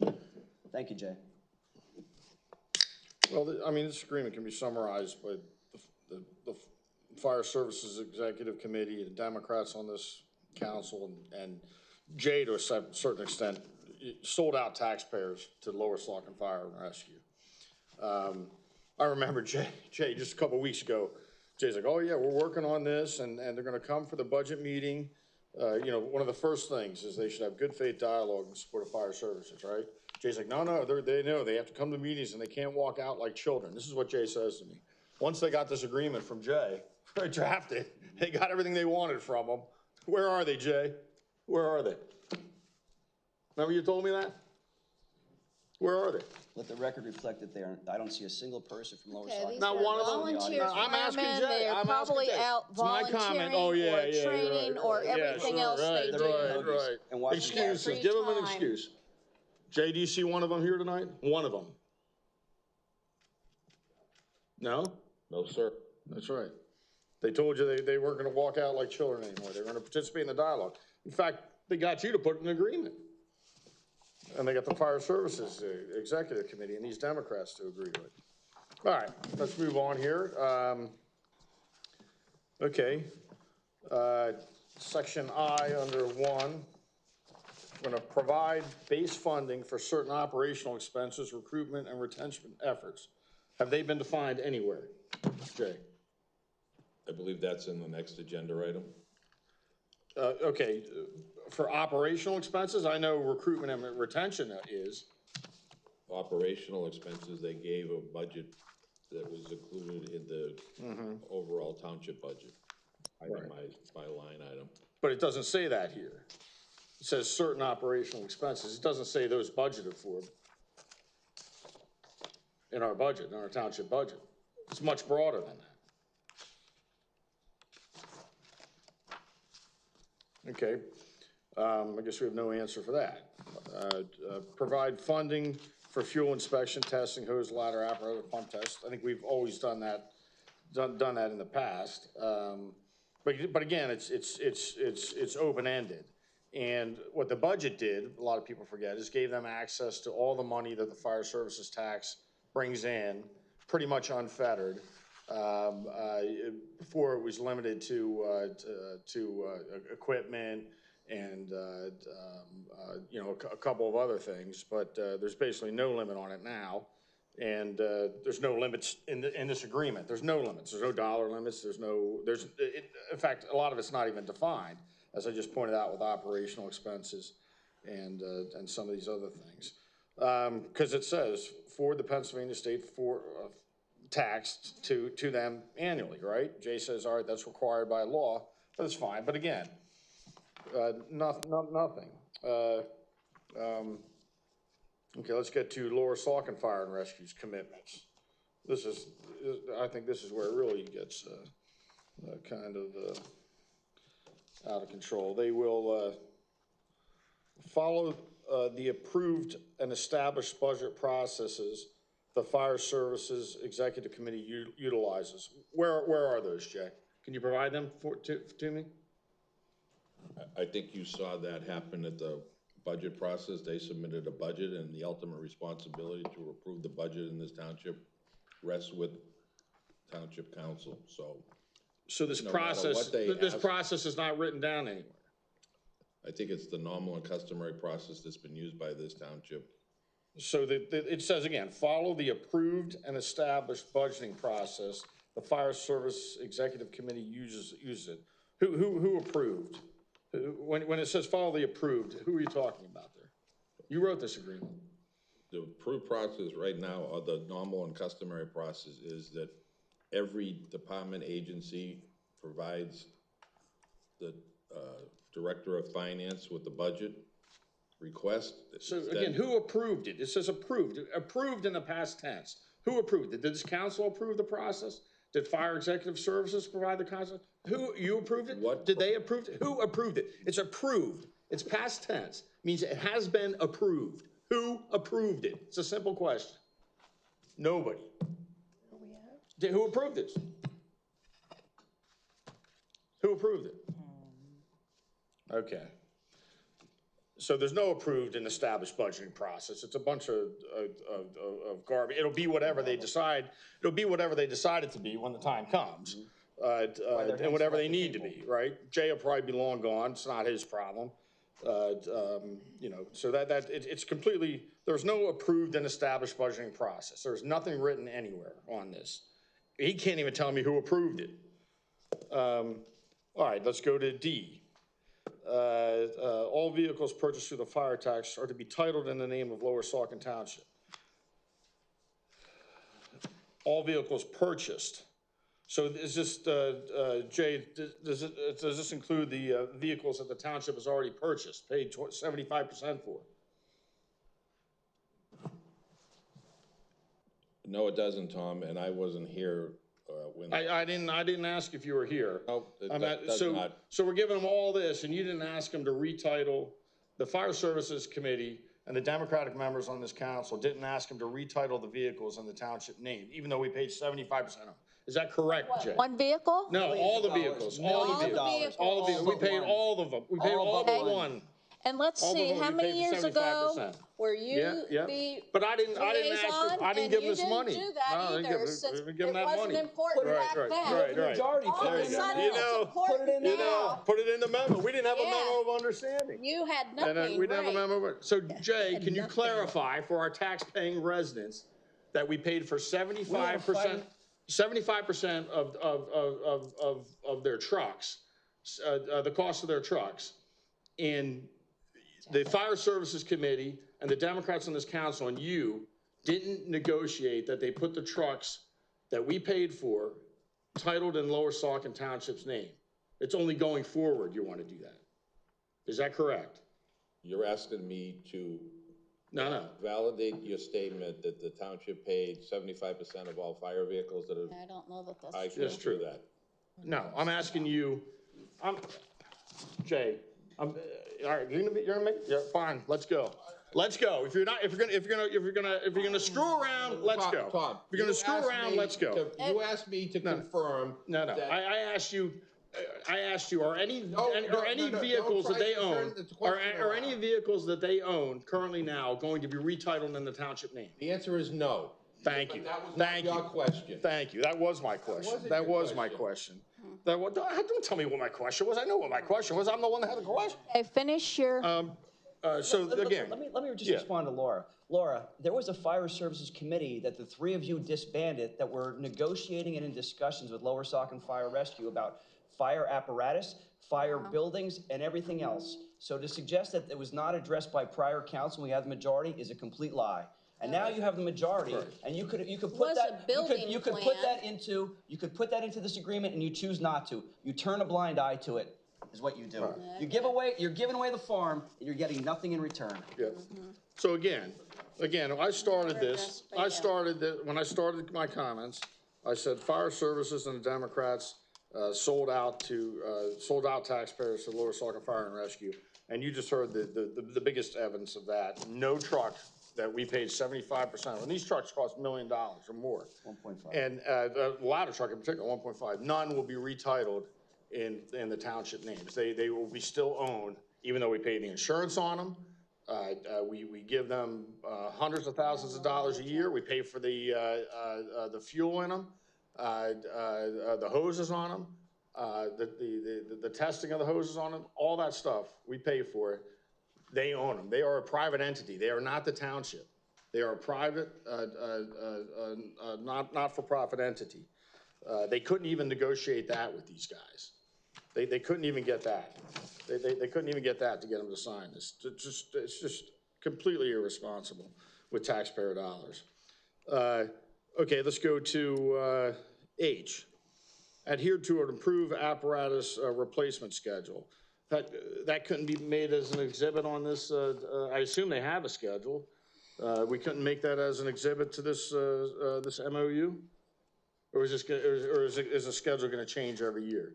of it. Thank you, Jay. Well, I mean, this agreement can be summarized by the Fire Services Executive Committee, the Democrats on this council, and Jay, to a certain extent, sold out taxpayers to Lower Saucon Fire and Rescue. I remember Jay just a couple of weeks ago, Jay's like, oh yeah, we're working on this, and they're gonna come for the budget meeting you know, one of the first things is they should have good faith dialogue in support of fire services, right? Jay's like, no, they know, they have to come to meetings and they can't walk out like children. This is what Jay says to me. Once they got this agreement from Jay, drafted, they got everything they wanted from him. Where are they, Jay? Where are they? Remember you told me that? Where are they? Let the record reflect that I don't see a single person from Lower Okay, Saucon. these Not are one of them? volunteers, I'm asking firemen, Jay. they're I'm asking probably Jay. out It's my comment. volunteering Oh, yeah, or yeah, training right, or right. Yeah, everything sure, else they right, do. Right. And watch Excuses. Free Give them an time. excuse. Jay, do you see one of them here tonight? One of them. No? No, sir. That's right. They told you they weren't going to walk out like children anymore. They were going to participate in the dialogue. In fact, they got you to put an agreement. And they got the Fire Services Executive Committee and these Democrats to agree to it. All right, let's move on here. Okay. Section I under 1. We're going to provide base funding for certain operational expenses, recruitment, and retention efforts. Have they been defined anywhere, Jay? I believe that's in the next agenda item. Okay, for operational expenses, I know recruitment and retention is. Operational expenses, they gave a budget that was included in the overall township budget, itemized by line item. But it doesn't say that here. It says certain operational expenses. It doesn't say those budgeted for in our budget, in our township budget. It's much broader than that. Okay, I guess we have no answer for that. Provide funding for fuel inspection, testing, hose, ladder, apparatus, pump test. I think we've always done that, done that in the past. But again, it's open-ended. And what the budget did, a lot of people forget, is gave them access to all the money that the fire services tax brings in, pretty much unfettered. Before it was limited to equipment and you know, a couple of other things, but there's basically no limit on it now, and there's no limits in this agreement. There's no limits. There's no dollar limits. In fact, a lot of it's not even defined, as I just pointed out with operational expenses and some of these other things, because it says for the Pennsylvania State taxed to them annually, right? Jay says, all right, that's required by law, but it's fine. But again, nothing. Okay, let's get to Lower Saucon Fire and Rescue's commitments. I think this is where it really gets kind of out of control. They will follow the approved and established budget processes the Fire Services Executive Committee utilizes. Where are those, Jay? Can you provide them to me? I think you saw that happen at the budget process. They submitted a budget, and the ultimate responsibility to approve the budget in this township rests with Township Council. So this no matter what they ask, process is not written down anywhere. I think it's the normal and customary process that's been used by this township. So it says again, follow the approved and established budgeting process. The Fire Service Executive Committee uses it. Who approved? When it says follow the approved, who are you talking about there? You wrote this agreement. The approved process right now, or the normal and customary process, is that every department agency provides the Director of Finance with the budget request. So again, who approved it? It says approved. Approved in the past tense. Who approved it? Did this council approve the process? Did Fire Executive Services provide the concept? You approved it? What? Did they approve it? Who approved it? It's approved. It's past tense. Means it has been approved. Who approved it? It's a simple question. Nobody. Who approved it? Who approved it? Okay. So there's no approved and established budgeting process. It's a bunch of garbage. It'll be whatever they decide. It'll be whatever they decide it to be when the time comes, and whatever they need to be. Right? Jay will probably be long gone. It's not his problem. You know, so it's completely. There's no approved and established budgeting process. There's nothing written anywhere on this. He can't even tell me who approved it. All right, let's go to D. all vehicles purchased through the fire tax are to be titled in the name of Lower Saucon Township. All vehicles purchased. So is this, Jay, does this include the vehicles that the township has already purchased, paid 75% for? No, it doesn't, Tom, and I wasn't here when. I didn't ask if you were here. Nope, it does not. So we're giving them all this, and you didn't ask them to retitle, the Fire Services Committee and the Democratic members on this council didn't ask them to retitle the vehicles in the township name, even though we paid 75% of them. Is that correct, Jay? One vehicle? No, all the vehicles, all the vehicles, all the vehicles. We paid all of them. We paid all but one. And let's All see, but one, how we many paid years 75%. ago were you Yeah. the But I didn't ask liaison? them, I didn't give them this money. And you didn't do that No, I didn't either, give- since we give them it that wasn't money. important back then. Right. All There of a you go. sudden, You it's know, important now. Put it in the memo. We didn't have a Yeah. memo of understanding. You had And nothing, we didn't have a right? memo. So Jay, can you clarify for our tax-paying residents that we paid for 75%, 75% of their trucks, the cost of their trucks, and the Fire Services Committee and the Democrats on this council and you didn't negotiate that they put the trucks that we paid for titled in Lower Saucon Township's name. It's only going forward you want to do that. Is that correct? You're asking me to No. validate your statement that the township paid 75% of all fire vehicles that have. I don't know that I that's true. can't do that. No, I'm asking you, Jay, all right, you're gonna make, yeah, fine, let's go. Let's go. If you're gonna screw around, let's go. Tom, If you're gonna screw around, let's go. You asked me to confirm. No. that- I asked you, are any No, vehicles don't that they try to own, turn the question are any around. vehicles that they own currently now going to be retitled in the township name? The answer is no. Thank But you. that was not Thank your you. question. Thank you. That was my question. wasn't That your was my question. question. Don't tell me what my question was. I know what my question was. I'm the one that had the question. Okay, finish your, So again. Let me just yeah. respond to Laura. Laura, there was a Fire Services Committee that the three of you disbanded that were negotiating and in discussions with Lower Saucon Fire Rescue about fire apparatus, fire buildings, and everything else. So to suggest that it was not addressed by prior council, we have the majority, is a complete lie. And now you have the majority, and you could put Was a that, building you could put plan. that put that into this agreement, and you choose not to. You turn a blind eye to it, is what you do. You're giving away the farm, and you're getting nothing in return. Yeah. So again, I started this, when I started my comments, I said Fire Services and the Democrats sold out taxpayers to Lower Saucon Fire and Rescue. And you just heard the biggest evidence of that. No truck that we paid 75%, and these trucks cost $1 million or more. 1.5. And a ladder truck in particular, 1.5. None will be retitled in the township names. They will be still owned, even though we pay the insurance on them. We give them hundreds of thousands of dollars a year. We pay for the fuel in them, the hoses on them, the testing of the hoses on them, all that stuff. We pay for it. They own them. They are a private entity. They are not the township. They are a private, not-for-profit entity. They couldn't even negotiate that with these guys. They couldn't even get that. They couldn't even get that to get them to sign this. It's just completely irresponsible with taxpayer dollars. Okay, let's go to H. Adhere to an approved apparatus replacement schedule. That couldn't be made as an exhibit on this. I assume they have a schedule. We couldn't make that as an exhibit to this this MOU, or is the schedule going to change every year?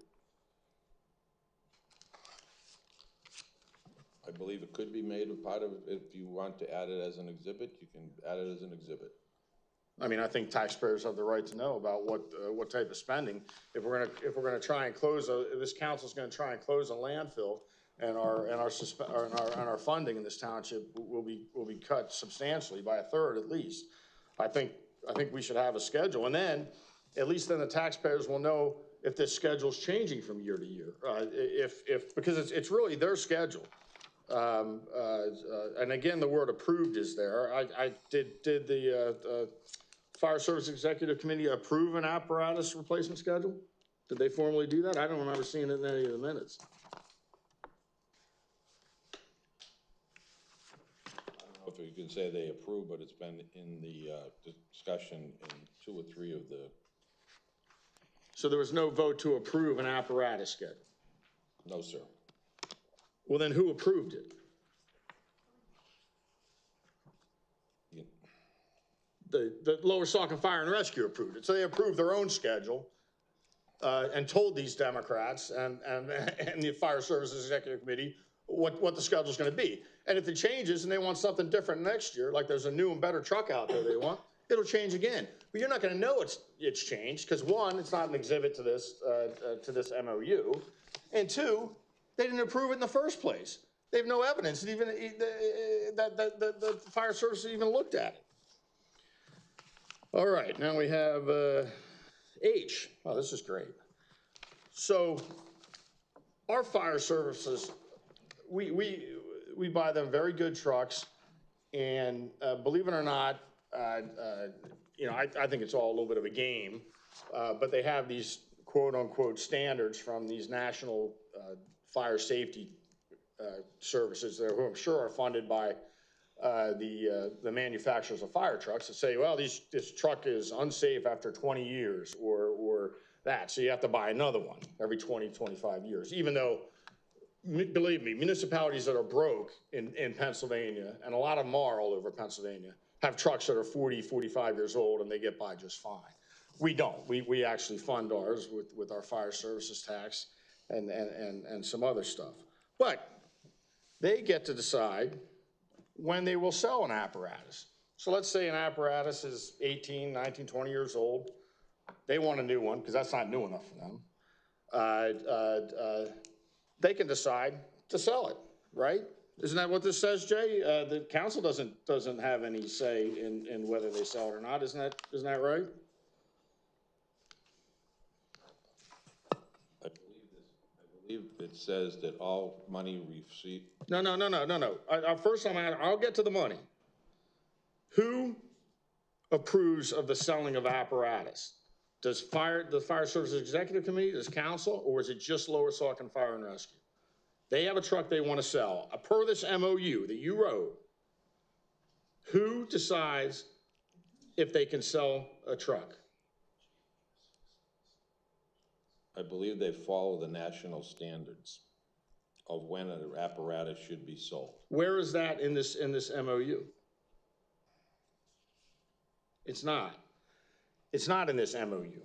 I believe it could be made a part of, if you want to add it as an exhibit, you can add it as an exhibit. I mean, I think taxpayers have the right to know about what type of spending. If we're gonna try and close this council's gonna try and close a landfill, and our funding in this township will be cut substantially by a third at least. I think we should have a schedule, and then at least then the taxpayers will know if this schedule's changing from year to year. Because it's really their schedule. And again, the word approved is there. Did the Fire Service Executive Committee approve an apparatus replacement schedule? Did they formally do that? I don't remember seeing it in any of the minutes. you can say they approve, but it's been in the discussion in 2 or 3 of the. So there was no vote to approve an apparatus schedule? No, sir. Well, then who approved it? The Lower Saucon Fire and Rescue approved it. So they approved their own schedule and told these Democrats and the Fire Services Executive Committee what the schedule's going to be. And if it changes and they want something different next year, like there's a new and better truck out there they want, it'll change again. But you're not going to know it's changed because, one, it's not an exhibit to this MOU, and two, they didn't approve it in the first place. They have no evidence that even that the Fire Service even looked at it. All right, now we have H. Oh, this is great. So our fire services, we buy them very good trucks, and believe it or not, you know, I think it's all a little bit of a game, but they have these quote unquote standards from these national fire safety services there, who I'm sure are funded by the manufacturers of fire trucks, that say, well, this truck is unsafe after 20 years or that. So you have to buy another one every 20, 25 years, even though, believe me, municipalities that are broke in Pennsylvania, and a lot of them are all over Pennsylvania, have trucks that are 40, 45 years old and they get by just fine. We don't. We actually fund ours with our fire services tax and some other stuff. But they get to decide when they will sell an apparatus. So let's say an apparatus is 18, 19, 20 years old. They want a new one because that's not new enough for them. They can decide to sell it, right? Isn't that what this says, Jay? The council doesn't have any say in whether they sell it or not. Isn't that right? I believe it says that all money received. No. First, I'll get to the money. Who approves of the selling of apparatus? Does the Fire Services Executive Committee, does council, or is it just Lower Saucon Fire and Rescue? They have a truck they want to sell. Per this MOU that you wrote, who decides if they can sell a truck? I believe they follow the national standards of when an apparatus should be sold. Where is that in this MOU? It's not. It's not in this MOU.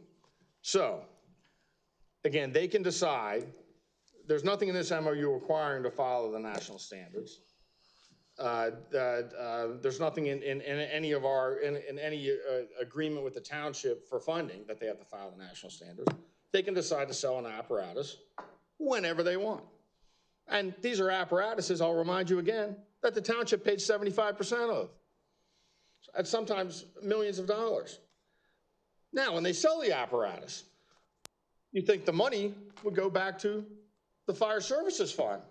So, again, they can decide. There's nothing in this MOU requiring to follow the national standards. There's nothing in any of in any agreement with the township for funding that they have to follow the national standards. They can decide to sell an apparatus whenever they want. And these are apparatuses, I'll remind you again, that the township paid 75% of. At sometimes millions of dollars. Now, when they sell the apparatus, you think the money would go back to the Fire Services Fund,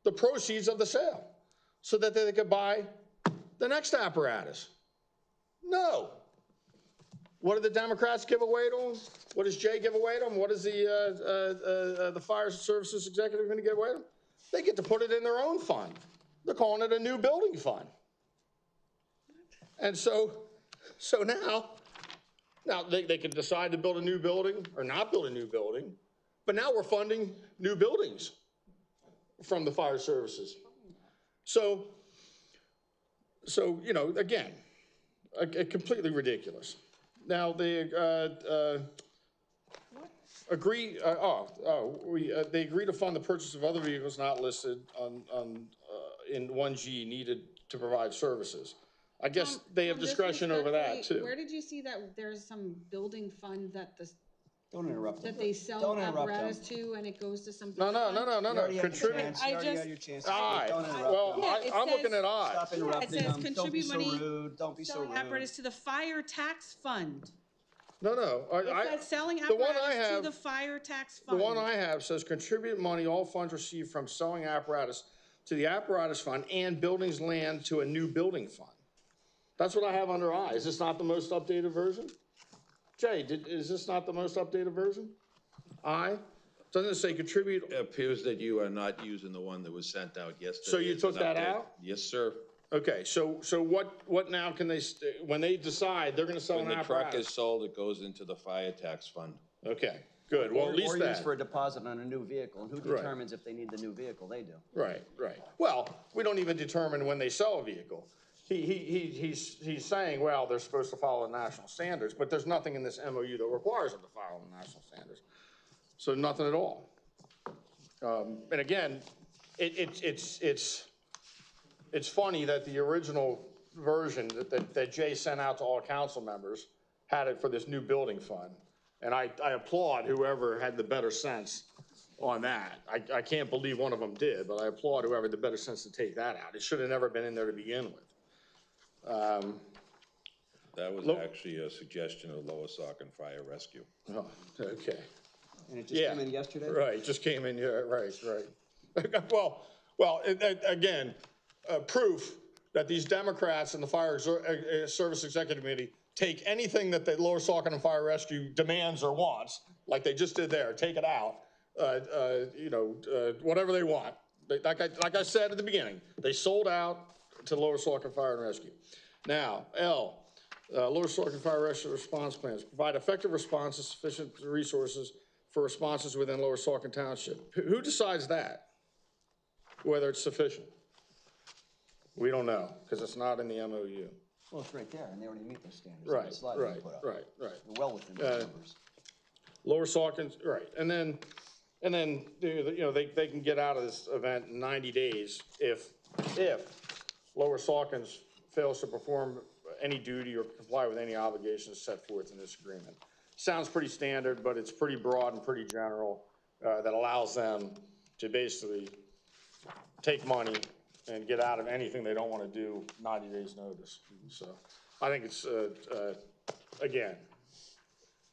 the proceeds of the sale, so that they could buy the next apparatus. No. What do the Democrats give away to them? What does Jay give away to them? What is the Fire Services Executive going to give away to them? They get to put it in their own fund. They're calling it a new building fund. And so now they can decide to build a new building or not build a new building, but now we're funding new buildings from the fire services. So you know, again, completely ridiculous. Now they agree. They agree to fund the purchase of other vehicles not listed in 1G needed to provide services. I guess they have discretion over that too. Where did you see that there's some building fund that Don't interrupt them. that they sell Don't interrupt apparatus them. to and it goes to some? No. You already had your Contribute. chance. You already had your chance. Aye. Don't interrupt Well, them. Yeah, it I'm looking says- at aye. Stop interrupting says them. Don't be contribute so money, rude. Don't be so Selling rude. apparatus to the fire tax fund. No. It says selling the one I apparatus to have- the fire tax The fund. one I have says contribute money, all funds received from selling apparatus to the apparatus fund and buildings land to a new building fund. That's what I have under I. Is this not the most updated version? Jay, is this not the most updated version? I? Doesn't it say contribute? It appears that you are not using the one that was sent out yesterday. So you as took an that update. out? Yes, sir. Okay, so what now can they, when they decide they're gonna sell When an the truck apparatus? is sold, it goes into the fire tax fund. Okay, good, well, at least Or that. used for a deposit on a new vehicle, and who Right. determines if they need the new vehicle? They do. Right. Well, we don't even determine when they sell a vehicle. He's saying, well, they're supposed to follow national standards, but there's nothing in this MOU that requires them to follow the national standards. So nothing at all. And again, it's funny that the original version that Jay sent out to all council members had it for this new building fund. And I applaud whoever had the better sense on that. I can't believe one of them did, but I applaud whoever had the better sense to take that out. It should have never been in there to begin with. That was actually a suggestion of Lower Saucon Fire Rescue. Oh, okay. And it just came in yesterday? Right, just came in, yeah, right. Well, again, proof that these Democrats in the Fire Service Executive Committee take anything that the Lower Saucon and Fire Rescue demands or wants, like they just did there, take it out, whatever they want. Like I said at the beginning, they sold out to Lower Saucon Fire and Rescue. Now, Lower Saucon Fire Rescue response plans provide effective responses, sufficient resources for responses within Lower Saucon Township. Who decides that? Whether it's sufficient? We don't know, because it's not in the MOU. Well, it's right there, and they already meet those standards. Right. They're well within the numbers. Lower Saucon's, right, and then, they can get out of this event in 90 days if Lower Saucon's fails to perform any duty or comply with any obligations set forth in this agreement. Sounds pretty standard, but it's pretty broad and pretty general, that allows them to basically take money and get out of anything they don't want to do 90 days notice. So I think it's, again,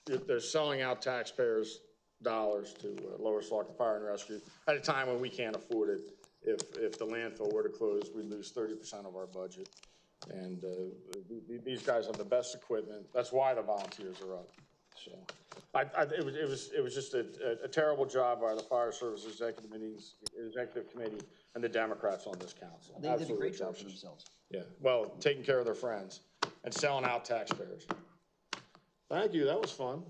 they're selling out taxpayers' dollars to Lower Saucon Fire and Rescue at a time when we can't afford it. If the landfill were to close, we'd lose 30% of our budget. And these guys have the best equipment. That's why the volunteers are up. So it was just a terrible job by the Fire Service Executive Committee and the Democrats on this council. They did a great job for themselves. Yeah, well, taking care of their friends and selling out taxpayers. Thank you, that was fun.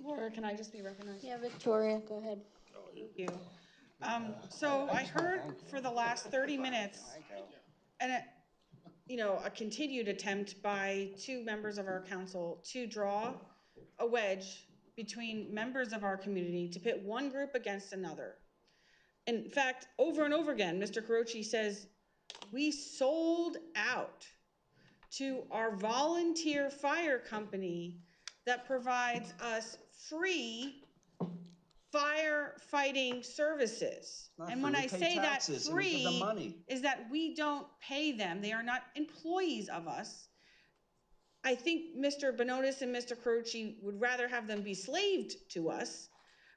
Laura, can I just be recognized? Yeah, Victoria, go ahead. Thank you. So I heard for the last 30 minutes, and a continued attempt by two members of our council to draw a wedge between members of our community to pit one group against another. In fact, over and over again, Mr. Carochi says, we sold out to our volunteer fire company that provides us free firefighting services. And when I say that free is that we don't pay them. They are not employees of us. I think Mr. Bonotis and Mr. Carochi would rather have them be slaved to us,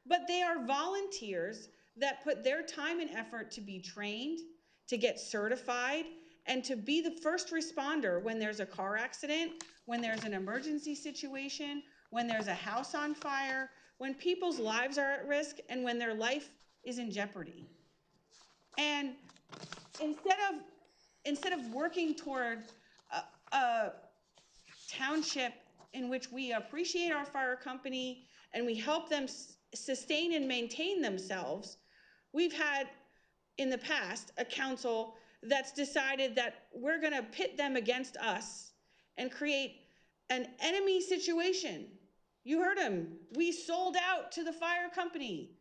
but they are volunteers that put their time and effort to be trained, to get certified, and to be the first responder when there's a car accident, when there's an emergency situation, when there's a house on fire, when people's lives are at risk, and when their life is in jeopardy. And instead of working toward a township in which we appreciate our fire company and we help them sustain and maintain themselves, we've had in the past a council that's decided that we're going to pit them against us and create an enemy situation. You heard him. We sold out to the fire company.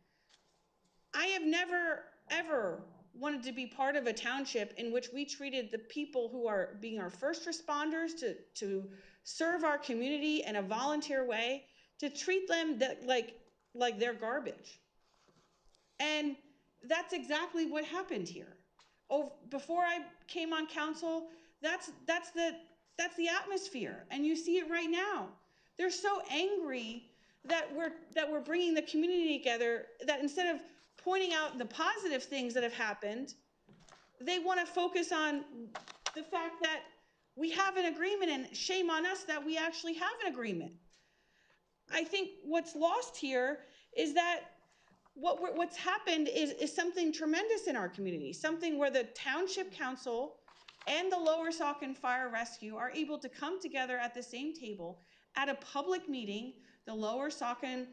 I have never, ever wanted to be part of a township in which we treated the people who are being our first responders to serve our community in a volunteer way, to treat them like they're garbage. And that's exactly what happened here. Oh, before I came on council, that's the atmosphere, and you see it right now. They're so angry that we're bringing the community together that instead of pointing out the positive things that have happened, they want to focus on the fact that we have an agreement, and shame on us that we actually have an agreement. I think what's lost here is that what's happened is something tremendous in our community, something where the Township Council and the Lower Saucon Fire Rescue are able to come together at the same table at a public meeting, the Lower Saucon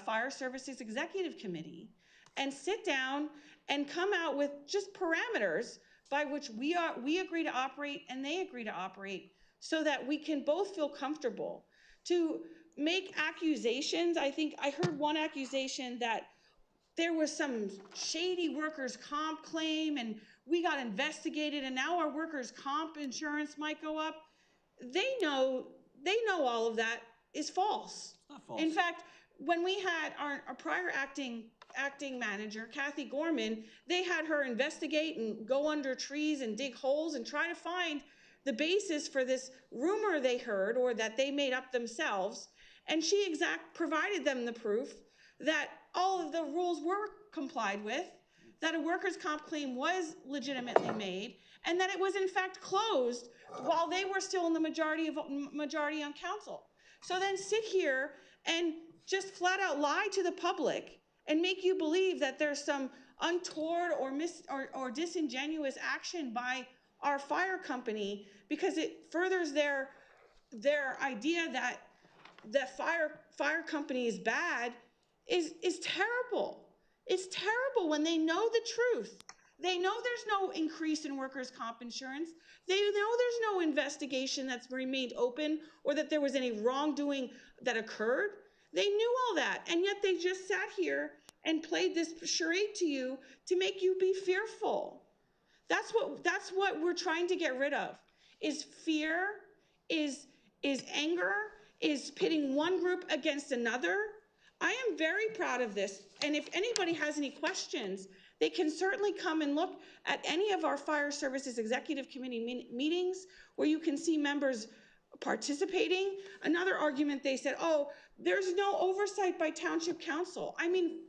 Fire Services Executive Committee, and sit down and come out with just parameters by which we agree to operate and they agree to operate, so that we can both feel comfortable. To make accusations, I think I heard one accusation that there was some shady workers' comp claim and we got investigated and now our workers' comp insurance might go up. They know all of that is false. It's not false. In fact, when we had our prior acting manager, Kathy Gorman, they had her investigate and go under trees and dig holes and try to find the basis for this rumor they heard or that they made up themselves. And she provided them the proof that all of the rules were complied with, that a workers' comp claim was legitimately made, and that it was in fact closed while they were still in the majority on council. So then sit here and just flat out lie to the public and make you believe that there's some untoward or disingenuous action by our fire company because it furthers their idea that the fire company is bad is terrible. It's terrible when they know the truth. They know there's no increase in workers' comp insurance. They know there's no investigation that's remained open or that there was any wrongdoing that occurred. They knew all that, and yet they just sat here and played this charade to you to make you be fearful. That's what we're trying to get rid of, is fear, is anger, is pitting one group against another. I am very proud of this, and if anybody has any questions, they can certainly come and look at any of our Fire Services Executive Committee meetings where you can see members participating. Another argument they said, oh, there's no oversight by Township Council. I mean,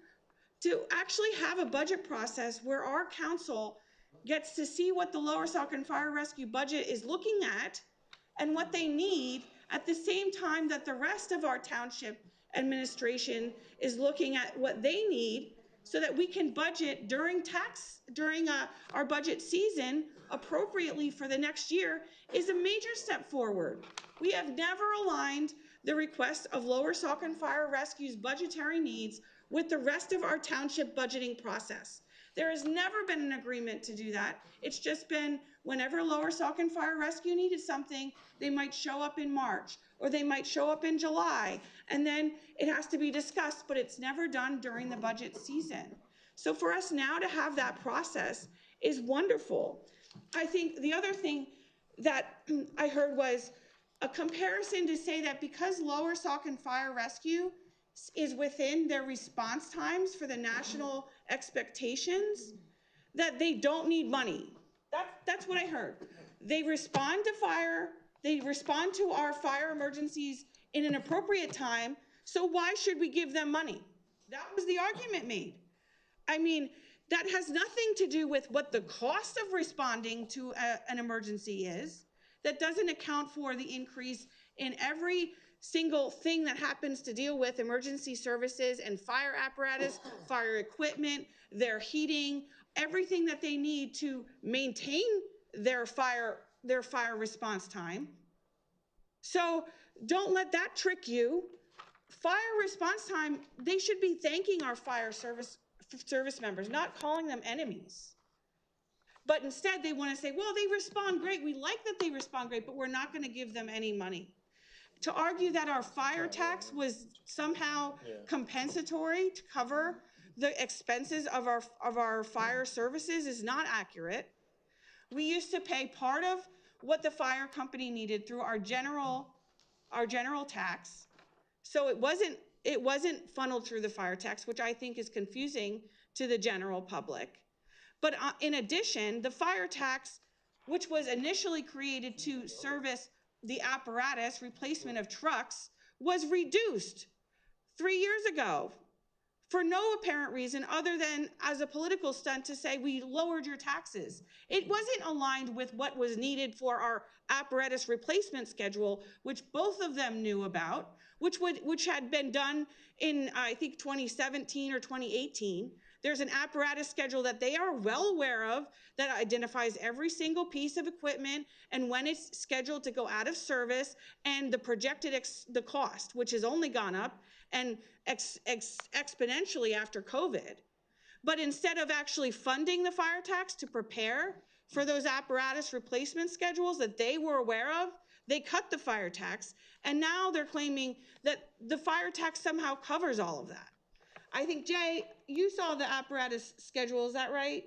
to actually have a budget process where our council gets to see what the Lower Saucon Fire Rescue budget is looking at and what they need at the same time that the rest of our township administration is looking at what they need, so that we can budget during our budget season appropriately for the next year, is a major step forward. We have never aligned the request of Lower Saucon Fire Rescue's budgetary needs with the rest of our township budgeting process. There has never been an agreement to do that. It's just been whenever Lower Saucon Fire Rescue needed something, they might show up in March or they might show up in July, and then it has to be discussed, but it's never done during the budget season. So for us now to have that process is wonderful. I think the other thing that I heard was a comparison to say that because Lower Saucon Fire Rescue is within their response times for the national expectations, that they don't need money. That's what I heard. They respond to our fire emergencies in an appropriate time, so why should we give them money? That was the argument made. I mean, that has nothing to do with what the cost of responding to an emergency is. That doesn't account for the increase in every single thing that happens to deal with emergency services and fire apparatus, fire equipment, their heating, everything that they need to maintain their fire response time. So don't let that trick you. Fire response time, they should be thanking our fire service members, not calling them enemies. But instead they want to say, well, they respond great. We like that they respond great, but we're not going to give them any money. To argue that our fire tax was somehow compensatory to cover the expenses of our fire services is not accurate. We used to pay part of what the fire company needed through our general tax. So it wasn't funneled through the fire tax, which I think is confusing to the general public. But in addition, the fire tax, which was initially created to service the apparatus replacement of trucks, was reduced 3 years ago for no apparent reason other than as a political stunt to say we lowered your taxes. It wasn't aligned with what was needed for our apparatus replacement schedule, which both of them knew about, which had been done in, I think, 2017 or 2018. There's an apparatus schedule that they are well aware of that identifies every single piece of equipment and when it's scheduled to go out of service and the projected the cost, which has only gone up and exponentially after COVID. But instead of actually funding the fire tax to prepare for those apparatus replacement schedules that they were aware of, they cut the fire tax, and now they're claiming that the fire tax somehow covers all of that. I think, Jay, you saw the apparatus schedule, is that right?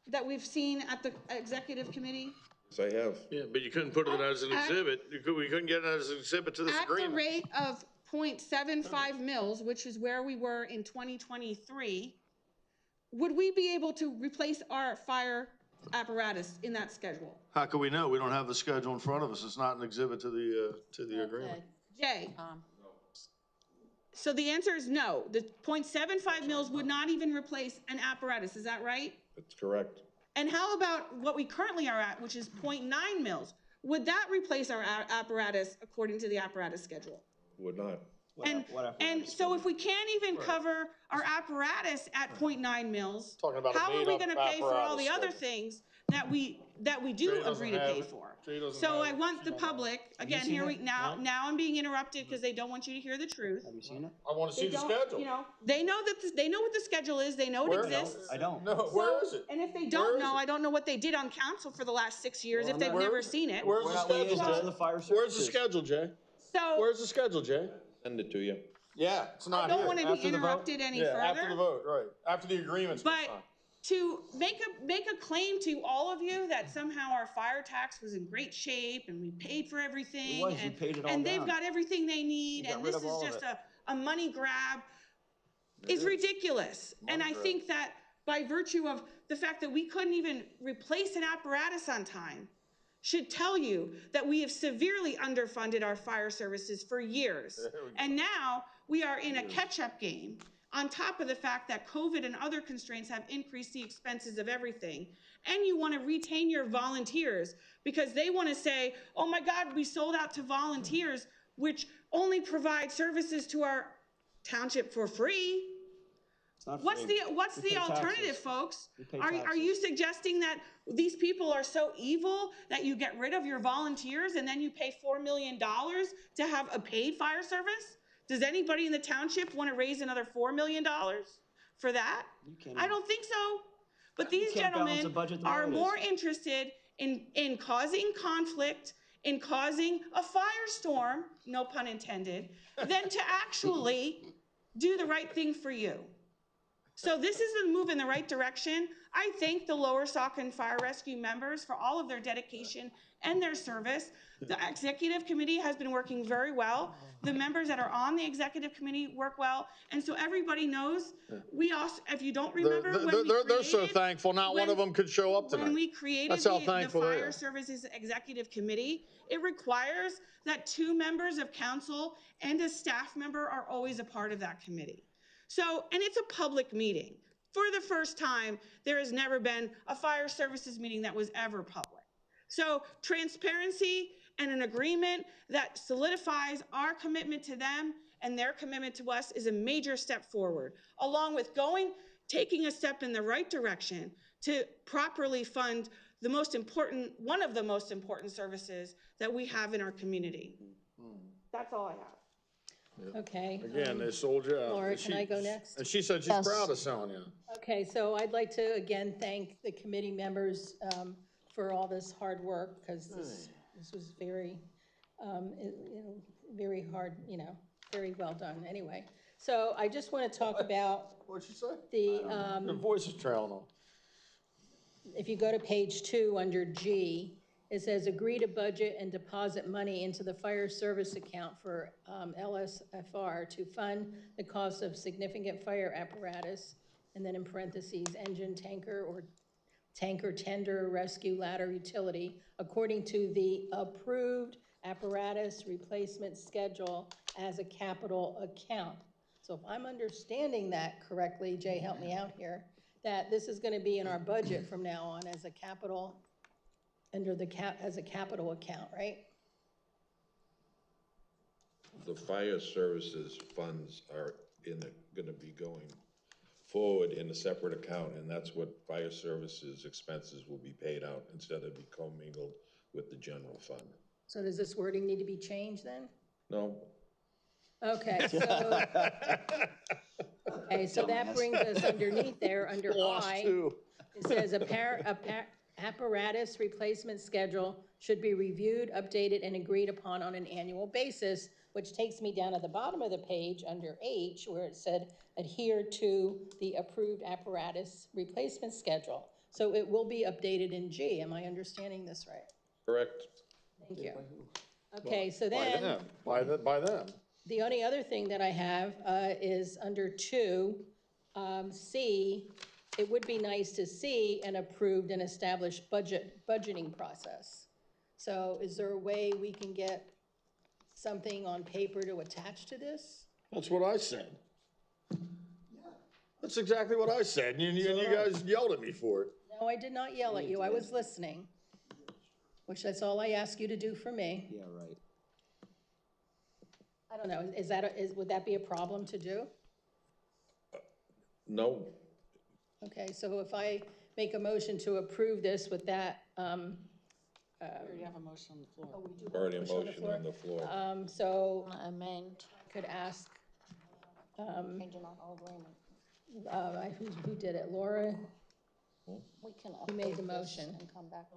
That we've seen at the executive committee? Yes, I have. Yeah, but you couldn't put it as an exhibit. We couldn't get it as an exhibit to this agreement. At the rate of 0.75 mils, which is where we were in 2023, would we be able to replace our fire apparatus in that schedule? How can we know? We don't have the schedule in front of us. It's not an exhibit to the agreement. Jay? So the answer is no. The 0.75 mils would not even replace an apparatus, is that right? That's correct. And how about what we currently are at, which is 0.9 mils? Would that replace our apparatus according to the apparatus schedule? Would not. And so if we can't even cover our apparatus at 0.9 mils, Talking about how are we gonna pay for all the apparatus other things that we do agree to pay for? So I want the public, again, now I'm being interrupted because they don't want you to hear the truth. Have you seen it? I want to see They the don't, schedule. you know, they know what the schedule is, they know it Where? exists. I don't. No, where is it? And if they Where don't is know, it? I don't know what they did on council for the last 6 years, Well, if they've where never is it? seen it. Where's We're the not schedule, liaisons Jay? to the fire Where's the services. schedule, Jay? So Where's the schedule, Jay? Send it to you. Yeah, it's I not don't here. want to After be the vote? interrupted any Yeah, further. after the vote, right. After the agreement's been But signed. to make a claim to all of you that somehow our fire tax was in great shape and we paid for everything. It was, you paid it all and they've down. got everything they need, got and rid this of is all of just it. a money grab, is ridiculous. And I grab. think that by virtue of the fact that we couldn't even replace an apparatus on time, should tell you that we have severely underfunded our fire services for years. And now we are in a catch-up game on top of the fact that COVID and other constraints have increased the expenses of everything. And you want to retain your volunteers because they want to say, oh my God, we sold out to volunteers, which only provide services to our township for free. It's not What's free. the We pay alternative, taxes. folks? We pay Are taxes. you suggesting that these people are so evil that you get rid of your volunteers and then you pay $4 million to have a paid fire service? Does anybody in the township want to raise another $4 million for that? You can't I don't think so. But these can't balance gentlemen a budget the way are it is. more interested in causing conflict, in causing a firestorm, no pun intended, than to actually do the right thing for you. So this is a move in the right direction. I thank the Lower Saucon Fire Rescue members for all of their dedication and their service. The executive committee has been working very well. The members that are on the executive committee work well. And so everybody knows, we also, if you don't remember, They're so thankful not one of them could show up tonight. when we created That's how the thankful they Fire are. Services Executive Committee, it requires that 2 members of council and a staff member are always a part of that committee. So, and it's a public meeting. For the first time, there has never been a fire services meeting that was ever public. So transparency and an agreement that solidifies our commitment to them and their commitment to us is a major step forward, along with taking a step in the right direction to properly fund one of the most important services that we have in our community. That's all I have. Okay. Again, they sold you out. Laura, And can I go next? And she said she's Yes. proud of selling you. Okay, so I'd like to again thank the committee members for all this hard work, because this was very, very hard, very well done, anyway. So I just want to talk about What'd she say? the, Your voice is trailing off. if you go to page 2 under G, it says agree to budget and deposit money into the fire service account for LSFR to fund the cost of significant fire apparatus, and then in parentheses, engine, tanker, or tanker, tender, rescue, ladder, utility, according to the approved apparatus replacement schedule as a capital account. So if I'm understanding that correctly, Jay, help me out here, that this is gonna be in our budget from now on as a capital, under the as a capital account, right? The fire services funds are gonna be going forward in a separate account, and that's what fire services expenses will be paid out instead of be commingled with the general fund. So does this wording need to be changed then? No, Okay, so, okay, so that brings us underneath there, under I. It says apparatus replacement schedule should be reviewed, updated, and agreed upon on an annual basis, which takes me down at the bottom of the page under H, where it said adhere to the approved apparatus replacement schedule. So it will be updated in G. Am I understanding this right? correct? Thank you. Okay, so then. By them. The only other thing that I have is under 2, C, it would be nice to see an approved and established budgeting process. So is there a way we can get something on paper to attach to this? That's what I said. That's exactly what I said, and you guys yelled at me for it. No, I did not yell at you, I was listening, which that's all I ask you to do for me. Yeah, right. I don't know, would that be a problem to do? No, Okay, so if I make a motion to approve this with that, We already have a motion on the floor. already a motion on the floor. so Amend, could ask, changing our whole agreement. who did it, Laura? We can Who made the update this motion? and come back.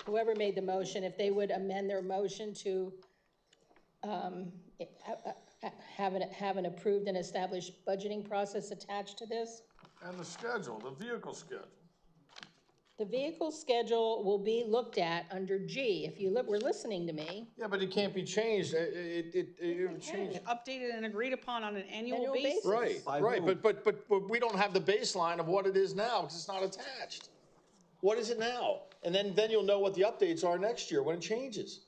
Whoever made the motion, if they would amend their motion to have an approved and established budgeting process attached to this. And the schedule, the vehicle schedule. The vehicle schedule will be looked at under G. If you were listening to me. Yeah, but it can't be changed. It changed. Updated and agreed upon on an annual Annual basis. basis. Right, but we don't have the baseline of what it is now, because it's not attached. What is it now? And then you'll know what the updates are next year when it changes.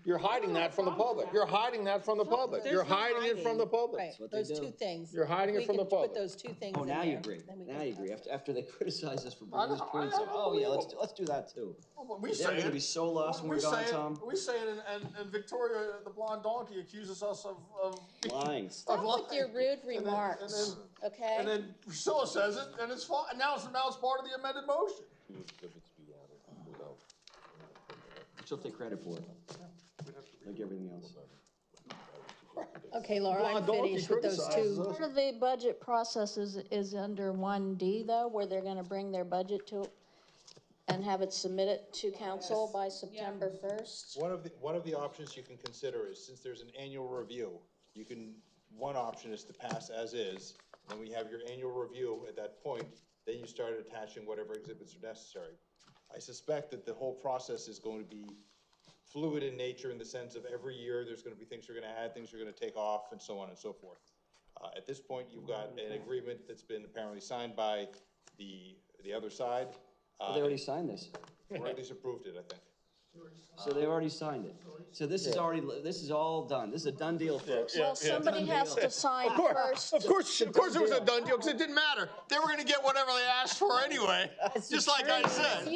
You're hiding that from the public. You're hiding that from the public. You're hiding it from the public. Right, what they those do. 2 things. You're hiding it from the We can public. put those 2 things Oh, in now there, you agree. then we Now can- you agree. After they criticize us for bringing those points up. Oh, yeah, let's do that too. We They're gonna be so lost when we're gone, Tom. We say it, and Victoria, the blonde donkey, accuses us of Lying. Stop with your rude remarks, okay? And then Priscilla says it, and it's fine. Now it's part of the amended motion. She'll take credit for it. Like everything else. Okay, Laura, I'm Blonde donkey finished with those criticizes 2. us. Part of the budget process is under 1D though, where they're gonna bring their budget to, and have it submitted to council by September 1st. One of the options you can consider is, since there's an annual review, one option is to pass as is. When we have your annual review at that point, then you start attaching whatever exhibits are necessary. I suspect that the whole process is going to be fluid in nature, in the sense of every year there's going to be things you're going to add, things you're going to take off, and so on and so forth. At this point, you've got an agreement that's been apparently signed by the other side. They already signed this. Or at least approved it, I think. So they already signed it. So this is all done. This is a done deal, folks. Well, somebody has to sign first. Of course it was a done deal, because it didn't matter. They were gonna get whatever they asked for anyway. Just like I said,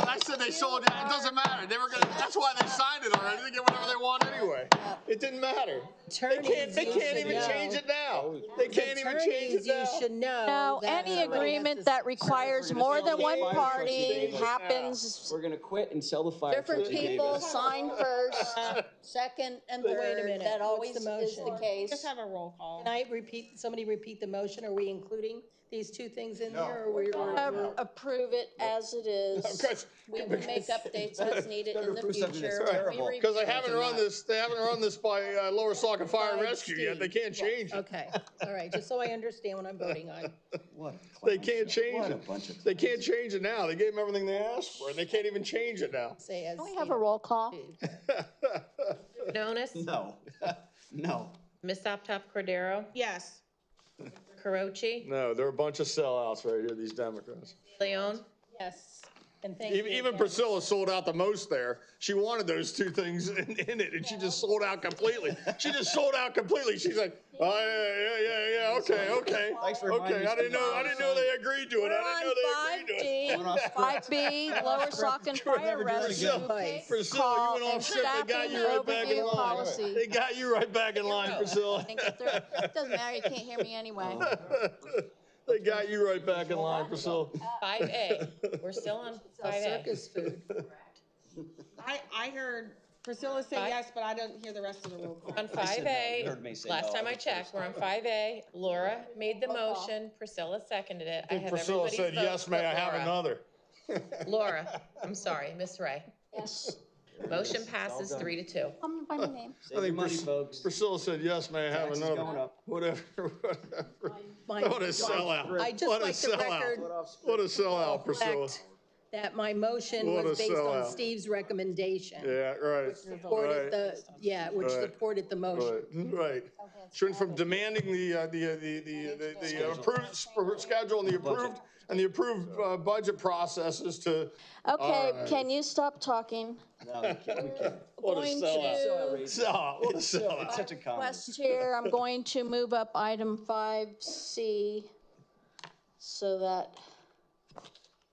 I said they sold it, it doesn't matter. That's why they signed it already, they get whatever they want anyway. It didn't matter. They can't even change it now. They can't even change it now. You should know. No, that any somebody has agreement to that requires more than one Fire party trucks, happens, We're gonna quit and sell the fire different trucks you gave people us. sign first, second and Wait a third. minute, That what's always the is the motion? case. Just have a roll call. Can I somebody repeat the motion? Are we including these 2 things in there? Or we're Approve it as it is. We will make updates as needed in the approve something that's future. terrible. We Because they review haven't it. run this by Lower Saucon Fire and By Rescue yet, Steve. they can't change it. Okay, all right, just so I understand what I'm voting on. What a They clown can't show. change What a it. bunch of They can't change it now. They gave them everything they asked for, and they can't even change it now. Say as Can we have a roll call? Jonas, No. No. Ms. Optop Cordero, Yes. Carochi, No, they're a bunch of sellouts right here, these Democrats. Leon, Yes. And thank you Even again. Priscilla sold out the most there. She wanted those two things in it, and she just sold out completely. She just sold out completely. She's like, oh, yeah, okay. Thanks for reminding Okay, me, I didn't Steve. know they agreed to it. I didn't know they agreed to it. 5B, Lower Saucon Fire Rescue Priscilla, you Call went and off script. They got Staffing you right back in Overview line. Policy. They got you right back in line, Priscilla. Can't get through. It doesn't matter, you can't hear me anyway. They got you right back in line, Priscilla. 5A, we're still on 5A. Circus food. I heard Priscilla say Five? yes, but I didn't hear the rest of the roll call. On I said no. You heard 5A, me say last no. time I checked, we're on 5A. Laura made the motion, Priscilla seconded it. I have Priscilla everybody's said, vote yes, may I but have Laura. another? Laura, I'm sorry, Miss Ray. Yes. Motion passes 3-2. I'm by my name. Save your money, folks. Priscilla said, yes, may I have Taxes another? going up. Whatever. My- What a sellout. I just What a like the sellout. record What a sellout, Priscilla. reflect that my motion What a was based on sellout. Steve's recommendation. Yeah, right. Supported the, which Right. supported the motion. Right. She went from demanding the approved schedule and the approved budget processes to. Okay, can you stop talking? No, we can't. What a Going sellout. to Sellout, what a It's sellout. such a compliment. request here, I'm going to move up item 5C so that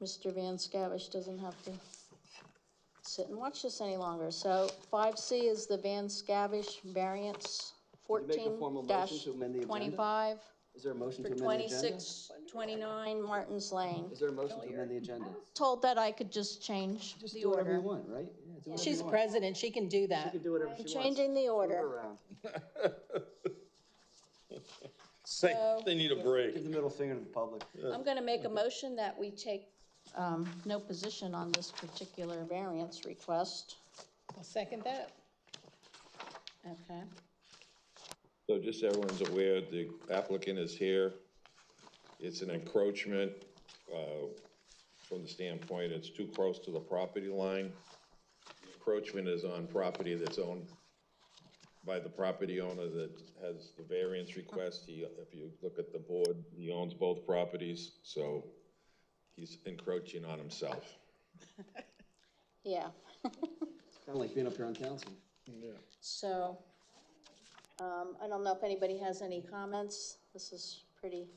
Mr. Van Scavish doesn't have to sit and watch this any longer. So 5C is the Van Scavish variance you make a formal motion to amend the agenda? 14-25 Is there a motion for to amend the agenda? 2629 Martins Lane. Is there a motion to amend the agenda? Told that I could just change Just the do whatever you order. want, right? Yeah, do whatever She's you want. president, she can do She that. can do whatever she I'm wants. changing the Move order. around. So They need a break. Give the middle finger to the public. I'm going to make a motion that we take no position on this particular variance request. I'll second that. Okay. So just so everyone's aware, the applicant is here. It's an encroachment, from the standpoint, it's too close to the property line. Encroachment is on property that's owned by the property owner that has the variance request. If you look at the board, he owns both properties, so he's encroaching on himself. Yeah. It's kind of like being up here on council. So, I don't know if anybody has any comments. This is pretty,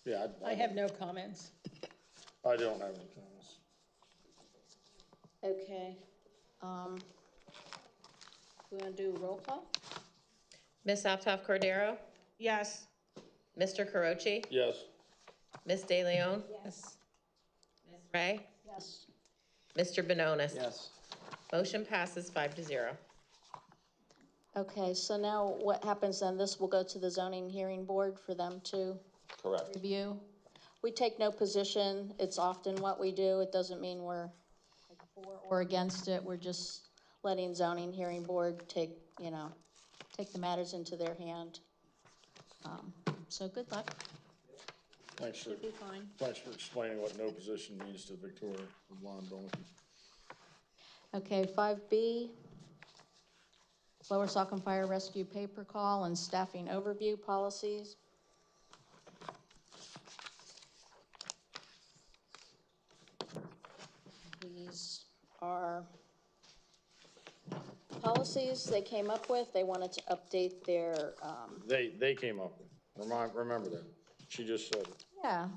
Yeah, I have no comments. I don't have any comments. okay. We want to do roll call? Ms. Aptoff Cordero? Yes. Mr. Carochi? Yes. Ms. De Leon? Yes. Ms. Ray? Yes. Mr. Benonis? Yes. Motion passes 5-0. Okay, so now what happens then? This will go to the zoning hearing board for them to Correct. review. We take no position. It's often what we do. It doesn't mean we're for or against it. We're just letting zoning hearing board take the matters into their hand. So good luck. Thanks for, Should be fine. thanks for explaining what no position means to Victoria from Blonde Donkey. Okay, 5B, Lower Saucon Fire Rescue Paper Call and Staffing Overview Policies. These are policies they came up with. They wanted to update their, They came up with, remember that. She just said yeah,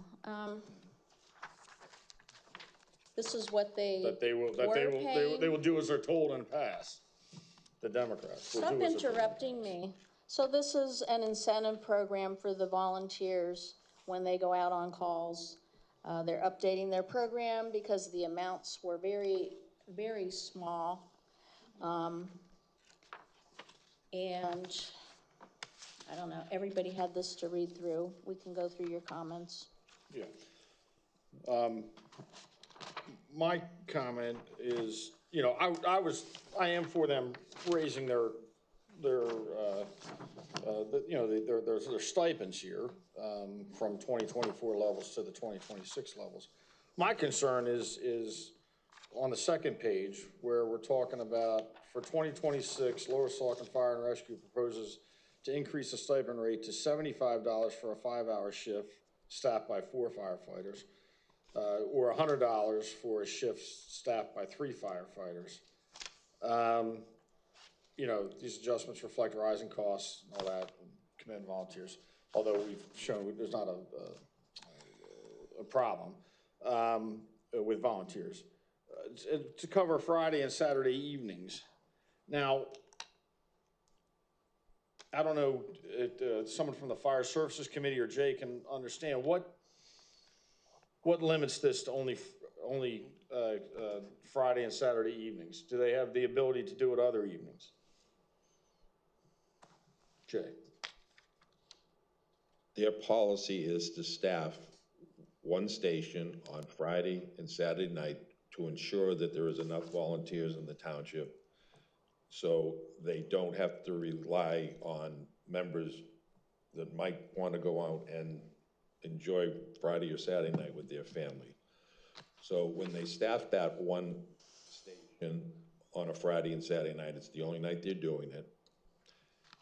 this is what they that they will do as they're told and pass. The Democrats will Stop do as they're told. interrupting me. So this is an incentive program for the volunteers when they go out on calls. They're updating their program because the amounts were very, very small. And I don't know, everybody had this to read through. We can go through your comments. Yeah. My comment is, I am for them raising their stipends here, from 2024 levels to the 2026 levels. My concern is on the second page where we're talking about for 2026, Lower Saucon Fire and Rescue proposes to increase the stipend rate to $75 for a 5-hour shift staffed by 4 firefighters, or $100 for a shift staffed by 3 firefighters. You know, these adjustments reflect rising costs and all that, and commend volunteers, although we've shown there's not a problem with volunteers. To cover Friday and Saturday evenings. Now, I don't know if someone from the Fire Services Committee or Jay can understand what limits this to only Friday and Saturday evenings. Do they have the ability to do it other evenings? Jay. Their policy is to staff one station on Friday and Saturday night to ensure that there is enough volunteers in the township so they don't have to rely on members that might want to go out and enjoy Friday or Saturday night with their family. So when they staff that one station on a Friday and Saturday night, it's the only night they're doing it.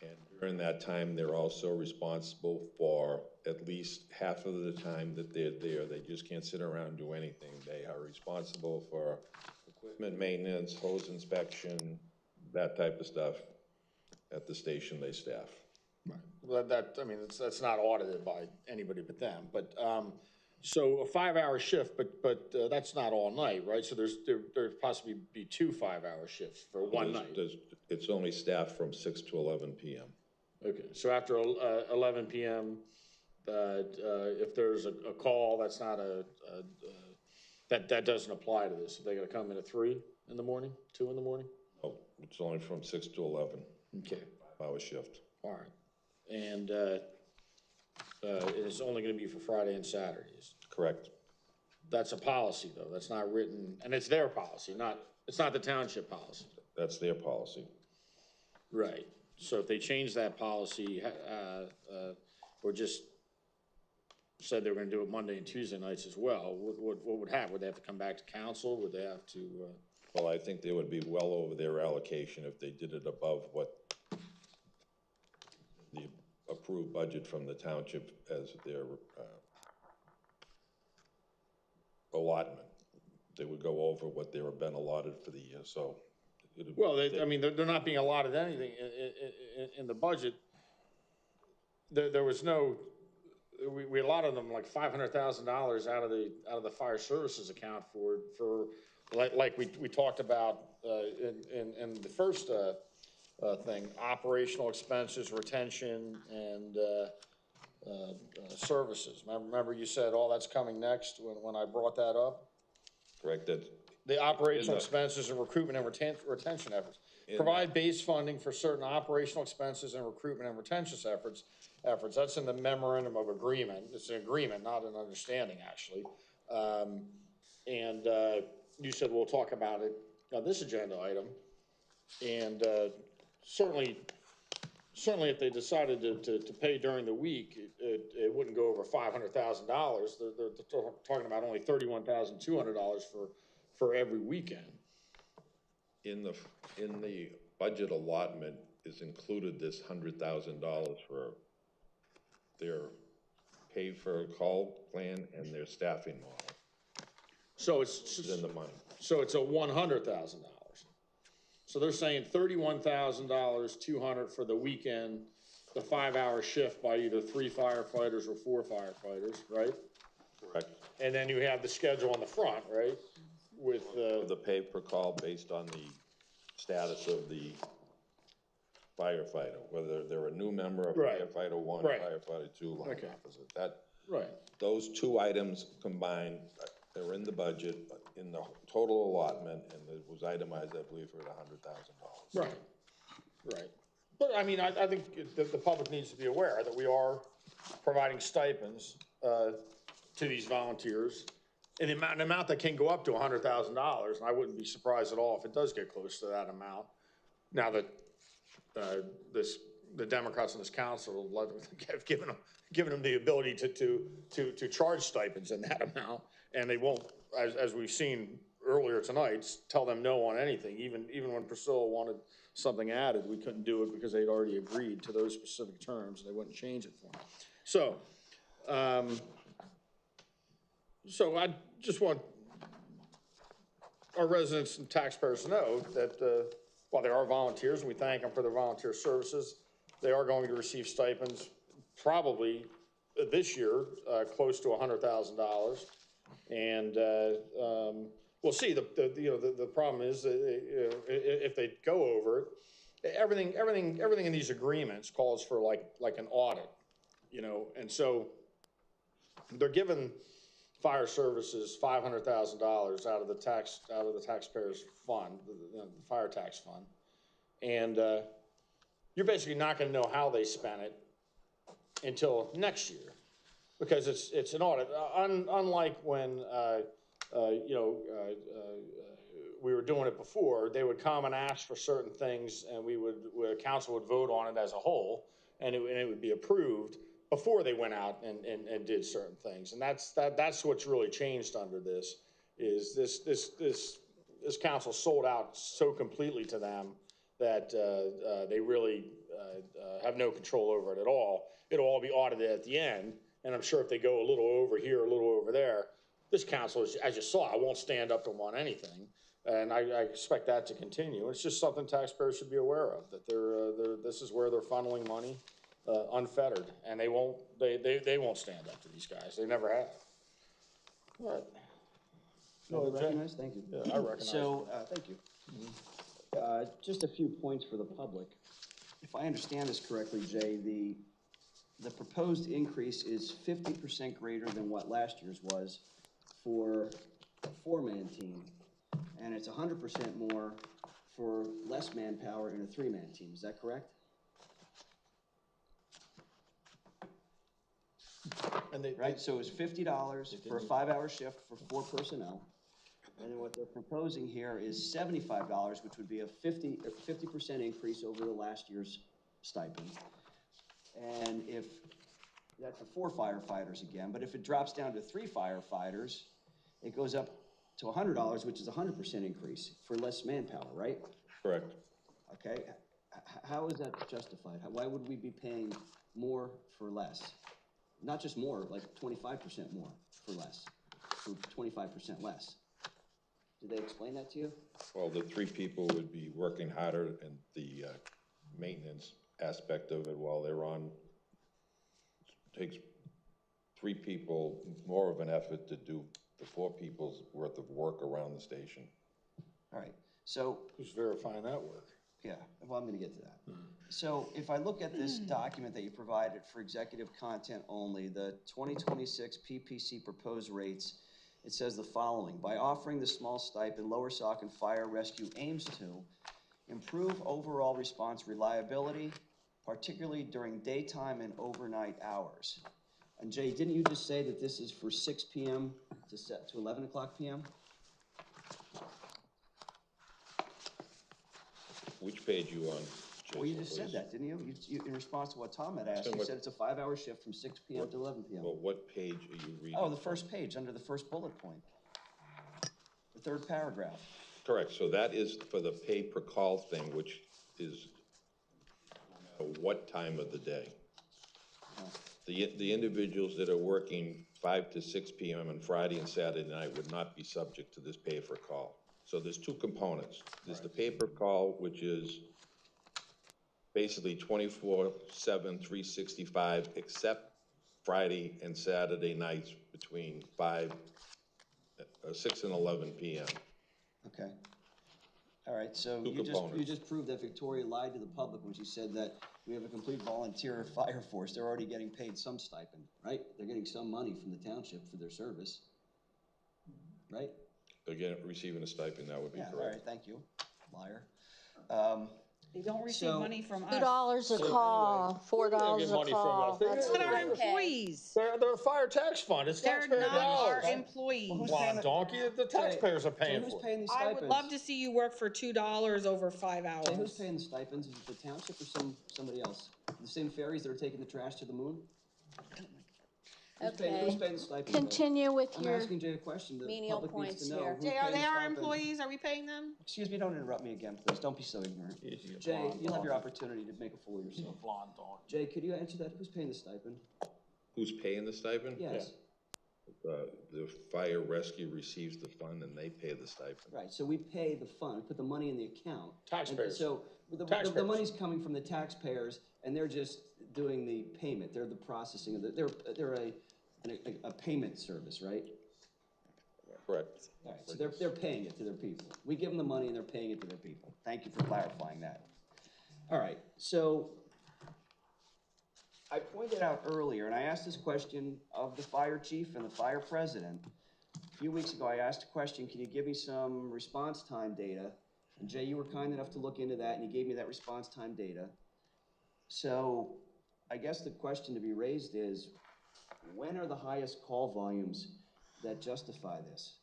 And during that time, they're also responsible for at least half of the time that they're there. They just can't sit around and do anything. They are responsible for equipment maintenance, hose inspection, that type of stuff at the station they staff. Well, I mean, that's not audited by anybody but them. But so a 5-hour shift, but that's not all night, right? So there possibly be 2 5-hour shifts for one night. It's only staffed from 6 to 11 p.m. Okay, so after 11 p.m., if there's a call, that's not that doesn't apply to this. They got to come in at 3 in the morning, 2 in the morning. Oh, it's only from 6 to 11. Okay, 5-hour shift. all right, and it's only going to be for Friday and Saturdays. Correct. That's a policy, though. That's not written, and it's their policy, it's not the township policy. That's their policy. Right. So if they change that policy, or just said they were going to do it Monday and Tuesday nights as well, what would happen? Would they have to come back to council? Would they have to? Well, I think they would be well over their allocation if they did it above what the approved budget from the township as their allotment. They would go over what they were been allotted for the year, so. Well, I mean, they're not being allotted anything in the budget. There was no, we allotted them like $500,000 out of the fire services account for like we talked about in the first thing, operational expenses, retention, and services. Remember you said all that's coming next when I brought that up? Correct. The operational expenses and recruitment and retention efforts. Provide base funding for certain operational expenses and recruitment and retention efforts. That's in the memorandum of agreement. It's an agreement, not an understanding, actually. And you said we'll talk about it on this agenda item. And certainly if they decided to pay during the week, it wouldn't go over $500,000. They're talking about only $31,200 for every weekend. In the budget allotment is included this $100,000 for their pay for a call plan and their staffing model. So it's in the money. So it's a $100,000. So they're saying $31,200 for the weekend, the 5-hour shift by either 3 firefighters or 4 firefighters, right? Correct. And then you have the schedule on the front, right? With the pay per call based on the status of the firefighter, whether they're a new member of firefighter 1, firefighter 2, line opposite. That those 2 items combined, they're in the budget, in the total allotment, and it was itemized, I believe, for $100,000. Right. But I mean, I think the public needs to be aware that we are providing stipends to these volunteers. And the amount that can go up to $100,000, and I wouldn't be surprised at all if it does get close to that amount. Now that the Democrats in this council have given them the ability to charge stipends in that amount, and they won't, as we've seen earlier tonight, tell them no on anything. Even when Priscilla wanted something added, we couldn't do it because they'd already agreed to those specific terms. They wouldn't change it for them. So. So I just want our residents and taxpayers to know that, while they are volunteers, and we thank them for their volunteer services, they are going to receive stipends probably this year, close to $100,000. And, we'll see. The problem is, if they go over it, everything in these agreements calls for like an audit, and so they're giving fire services $500,000 out of the taxpayers' fund, the fire tax fund, and you're basically not going to know how they spent it until next year, because it's an audit. Unlike when we were doing it before, they would come and ask for certain things, and council would vote on it as a whole, and it would be approved before they went out and did certain things. And that's what's really changed under this, is this council sold out so completely to them that they really have no control over it at all. It'll all be audited at the end, and I'm sure if they go a little over here, a little over there, this council, as you saw, won't stand up to them on anything. And I expect that to continue. It's just something taxpayers should be aware of, that this is where they're funneling money unfettered, and they won't stand up to these guys. They never have. But, No, recognize? Thank you. Yeah, I recognize. So, thank you. Just a few points for the public. If I understand this correctly, Jay, the proposed increase is 50% greater than what last year's was for a four-man team, and it's 100% more for less manpower in a three-man team. Is that correct? Right, so it's $50 for a 5-hour shift for 4 personnel. And then what they're proposing here is $75, which would be a 50% increase over the last year's stipend. And if, that's for 4 firefighters again, but if it drops down to 3 firefighters, it goes up to $100, which is a 100% increase for less manpower, right? Correct. Okay, how is that justified? Why would we be paying more for less? Not just more, like 25% more for less, for 25% less. Did they explain that to you? Well, the 3 people would be working harder, and the maintenance aspect of it while they're on takes 3 people more of an effort to do the 4 people's worth of work around the station. All right, so. Who's verifying that work? Yeah, well, I'm gonna get to that. So if I look at this document that you provided for executive content only, the 2026 PPC proposed rates, it says the following: by offering the small stipend, Lower Saucon Fire Rescue aims to improve overall response reliability, particularly during daytime and overnight hours. And Jay, didn't you just say that this is for 6 p.m. to 11 o'clock p.m.? Which page you on? Well, you just said that, didn't you? You? In response to what Tom had asked, you said it's a 5-hour shift from 6 p.m. to 11 p.m. Well, what page are you reading? Oh, the first page, under the first bullet point. The 3rd paragraph. Correct, so that is for the pay per call thing, which is no matter what time of the day. The individuals that are working 5 to 6 p.m. on Friday and Saturday night would not be subject to this pay per call. So there's 2 components. There's the pay per call, which is basically 24/7, 365, except Friday and Saturday nights between 6 and 11 p.m. Okay. All right, so you just proved that Victoria lied to the public when she said that we have a complete volunteer fire force. They're already getting paid some stipend, right? They're getting some money from the township for their service, right? Again, receiving a stipend, that would be correct. All right, thank you, liar. They don't receive money from us. $2 a call, $4 a call. That's not our employees. They're a fire tax fund. It's They're taxpayer not our dollars. employees. Blind donkey, the taxpayers are paying Who's for it. paying these I stipends? would love to see you work for $2 over 5 hours. Jay, who's paying the stipends? Is it the township or somebody else? The same ferries that are taking the trash to the moon? Who's paying the stipend? Continue with I'm your asking Jay a question. The menial public needs points to know. here. Who's Jay, are paying they the our stipend? employees? Are we paying them? Excuse me, don't interrupt me again, please. Don't be so ignorant. Jay, you'll have your opportunity to make a fool of yourself. Blonde dog. Jay, could you answer that? Who's paying the stipend? Who's paying the stipend? Yes. The fire rescue receives the fund and they pay the stipend. Right, so we pay the fund, put the money in the account. Taxpayers. And so the Taxpayers. money's coming from the taxpayers, and they're just doing the payment. They're the processing of they're a payment service, right? Correct. All right, so they're paying it to their people. We give them the money and they're paying it to their people. Thank you for clarifying that. All right, so I pointed out earlier, and I asked this question of the fire chief and the fire president. A few weeks ago, I asked a question, can you give me some response time data? And Jay, you were kind enough to look into that, and you gave me that response time data. So I guess the question to be raised is, when are the highest call volumes that justify this?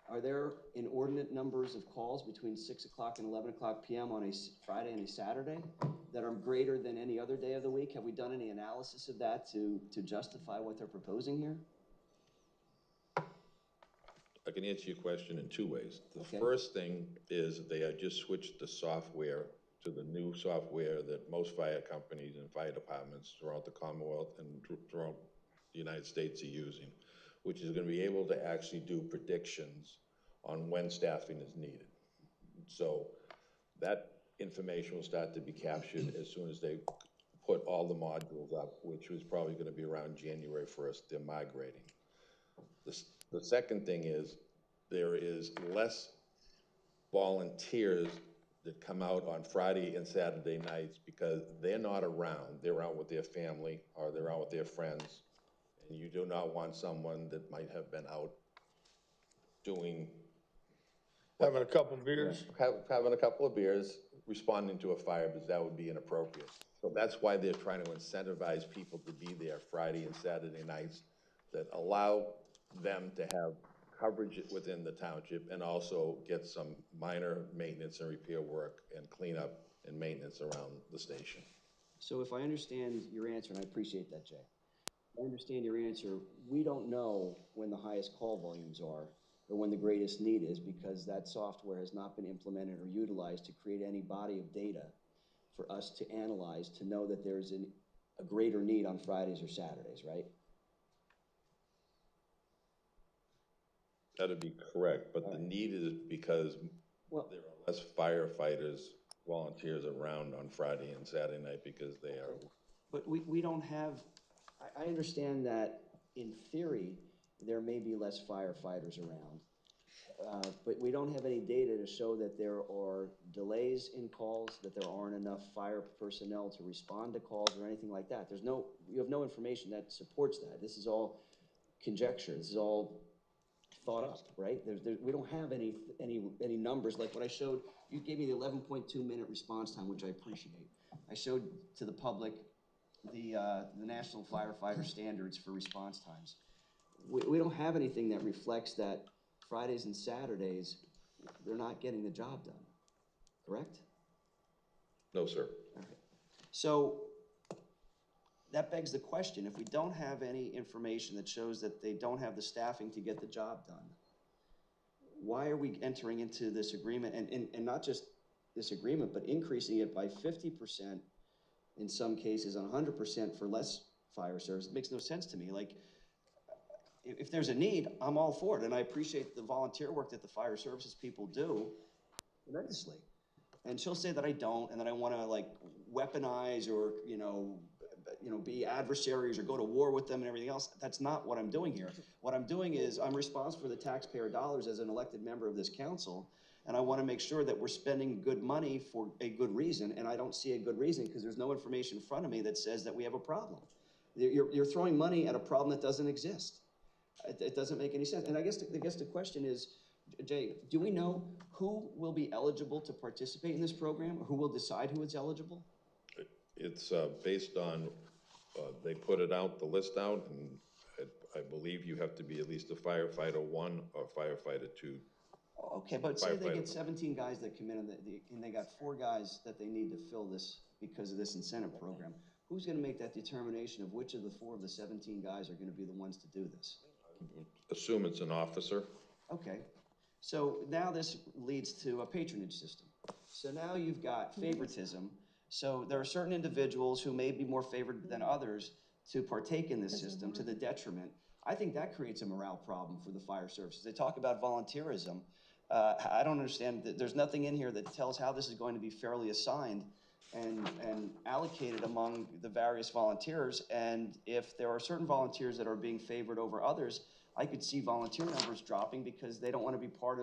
Are there inordinate numbers of calls between 6 o'clock and 11 o'clock p.m. on a Friday and a Saturday that are greater than any other day of the week? Have we done any analysis of that to justify what they're proposing here? I can answer your question in two ways. The Okay. first thing is they had just switched the software to the new software that most fire companies and fire departments throughout the Commonwealth and throughout the United States are using, which is going to be able to actually do predictions on when staffing is needed. So that information will start to be captured as soon as they put all the modules up, which was probably going to be around January 1st. They're migrating. The second thing is there is less volunteers that come out on Friday and Saturday nights because they're not around. They're out with their family or they're out with their friends. And you do not want someone that might have been out doing, Having a couple beers. having a couple of beers, responding to a fire, because that would be inappropriate. So that's why they're trying to incentivize people to be there Friday and Saturday nights that allow them to have coverage within the township and also get some minor maintenance and repair work and cleanup and maintenance around the station. So if I understand your answer, and I appreciate that, Jay. If I understand your answer, we don't know when the highest call volumes are or when the greatest need is because that software has not been implemented or utilized to create any body of data for us to analyze to know that there's a greater need on Fridays or Saturdays, right? That'd be correct, but the need is because there are less firefighters, volunteers around on Friday and Saturday night because they are. But we don't have, I understand that in theory, there may be less firefighters around, but we don't have any data to show that there are delays in calls, that there aren't enough fire personnel to respond to calls or anything like that. You have no information that supports that. This is all conjecture. This is all thought up, right? We don't have any numbers like what I showed. You gave me the 11.2 minute response time, which I appreciate. I showed to the public the National Firefighter Standards for response times. We don't have anything that reflects that Fridays and Saturdays, they're not getting the job done, correct? No, sir. All right. So that begs the question, if we don't have any information that shows that they don't have the staffing to get the job done, why are we entering into this agreement, and not just this agreement, but increasing it by 50% in some cases, on 100% for less fire service? It makes no sense to me. Like, if there's a need, I'm all for it, and I appreciate the volunteer work that the fire services people do tremendously. And she'll say that I don't, and that I want to like weaponize or be adversaries or go to war with them and everything else. That's not what I'm doing here. What I'm doing is I'm responsible for the taxpayer dollars as an elected member of this council, and I want to make sure that we're spending good money for a good reason, and I don't see a good reason because there's no information in front of me that says that we have a problem. You're throwing money at a problem that doesn't exist. It doesn't make any sense. And I guess the question is, Jay, do we know who will be eligible to participate in this program, or who will decide who is eligible? It's based on, they put it out, the list out, and I believe you have to be at least a firefighter 1 or firefighter 2. Okay, but say they get 17 guys that come in and they got 4 guys that they need to fill this because of this incentive program. Who's going to make that determination of which of the 4 of the 17 guys are going to be the ones to do this? Assume it's an officer. Okay, so now this leads to a patronage system. So now you've got favoritism. So there are certain individuals who may be more favored than others to partake in this system to the detriment I think that creates a morale problem for the fire services. They talk about volunteerism. I don't understand, there's nothing in here that tells how this is going to be fairly assigned and allocated among the various volunteers. And if there are certain volunteers that are being favored over others, I could see volunteer numbers dropping because they don't want to be part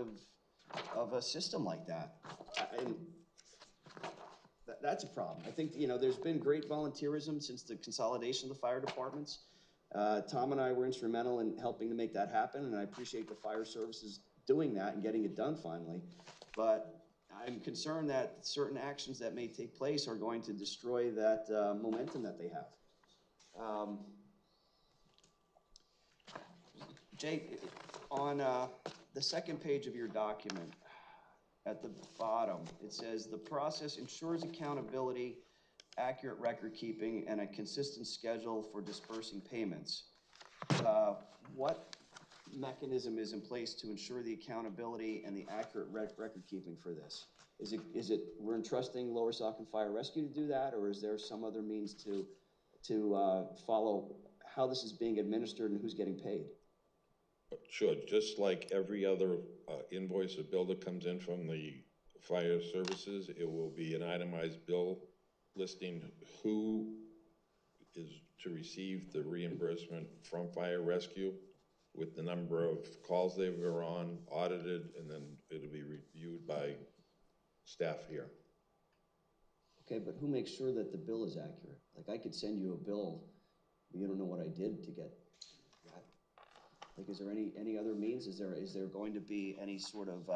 of a system like that. And that's a problem. I think, there's been great volunteerism since the consolidation of the fire departments. Tom and I were instrumental in helping to make that happen, and I appreciate the fire services doing that and getting it done finally. But I'm concerned that certain actions that may take place are going to destroy that momentum that they have. Jake, on the second page of your document, at the bottom, it says, "The process ensures accountability, accurate record keeping, and a consistent schedule for dispersing payments." What mechanism is in place to ensure the accountability and the accurate record keeping for this? Is it we're entrusting Lower Saucon Fire Rescue to do that, or is there some other means to follow how this is being administered and who's getting paid? Sure, just like every other invoice or bill that comes in from the fire services, it will be an itemized bill listing who is to receive the reimbursement from fire rescue with the number of calls they were on, audited, and then it'll be reviewed by staff here. Okay, but who makes sure that the bill is accurate? Like, I could send you a bill, but you don't know what I did to get that. Like, is there any other means? Is there going to be any sort of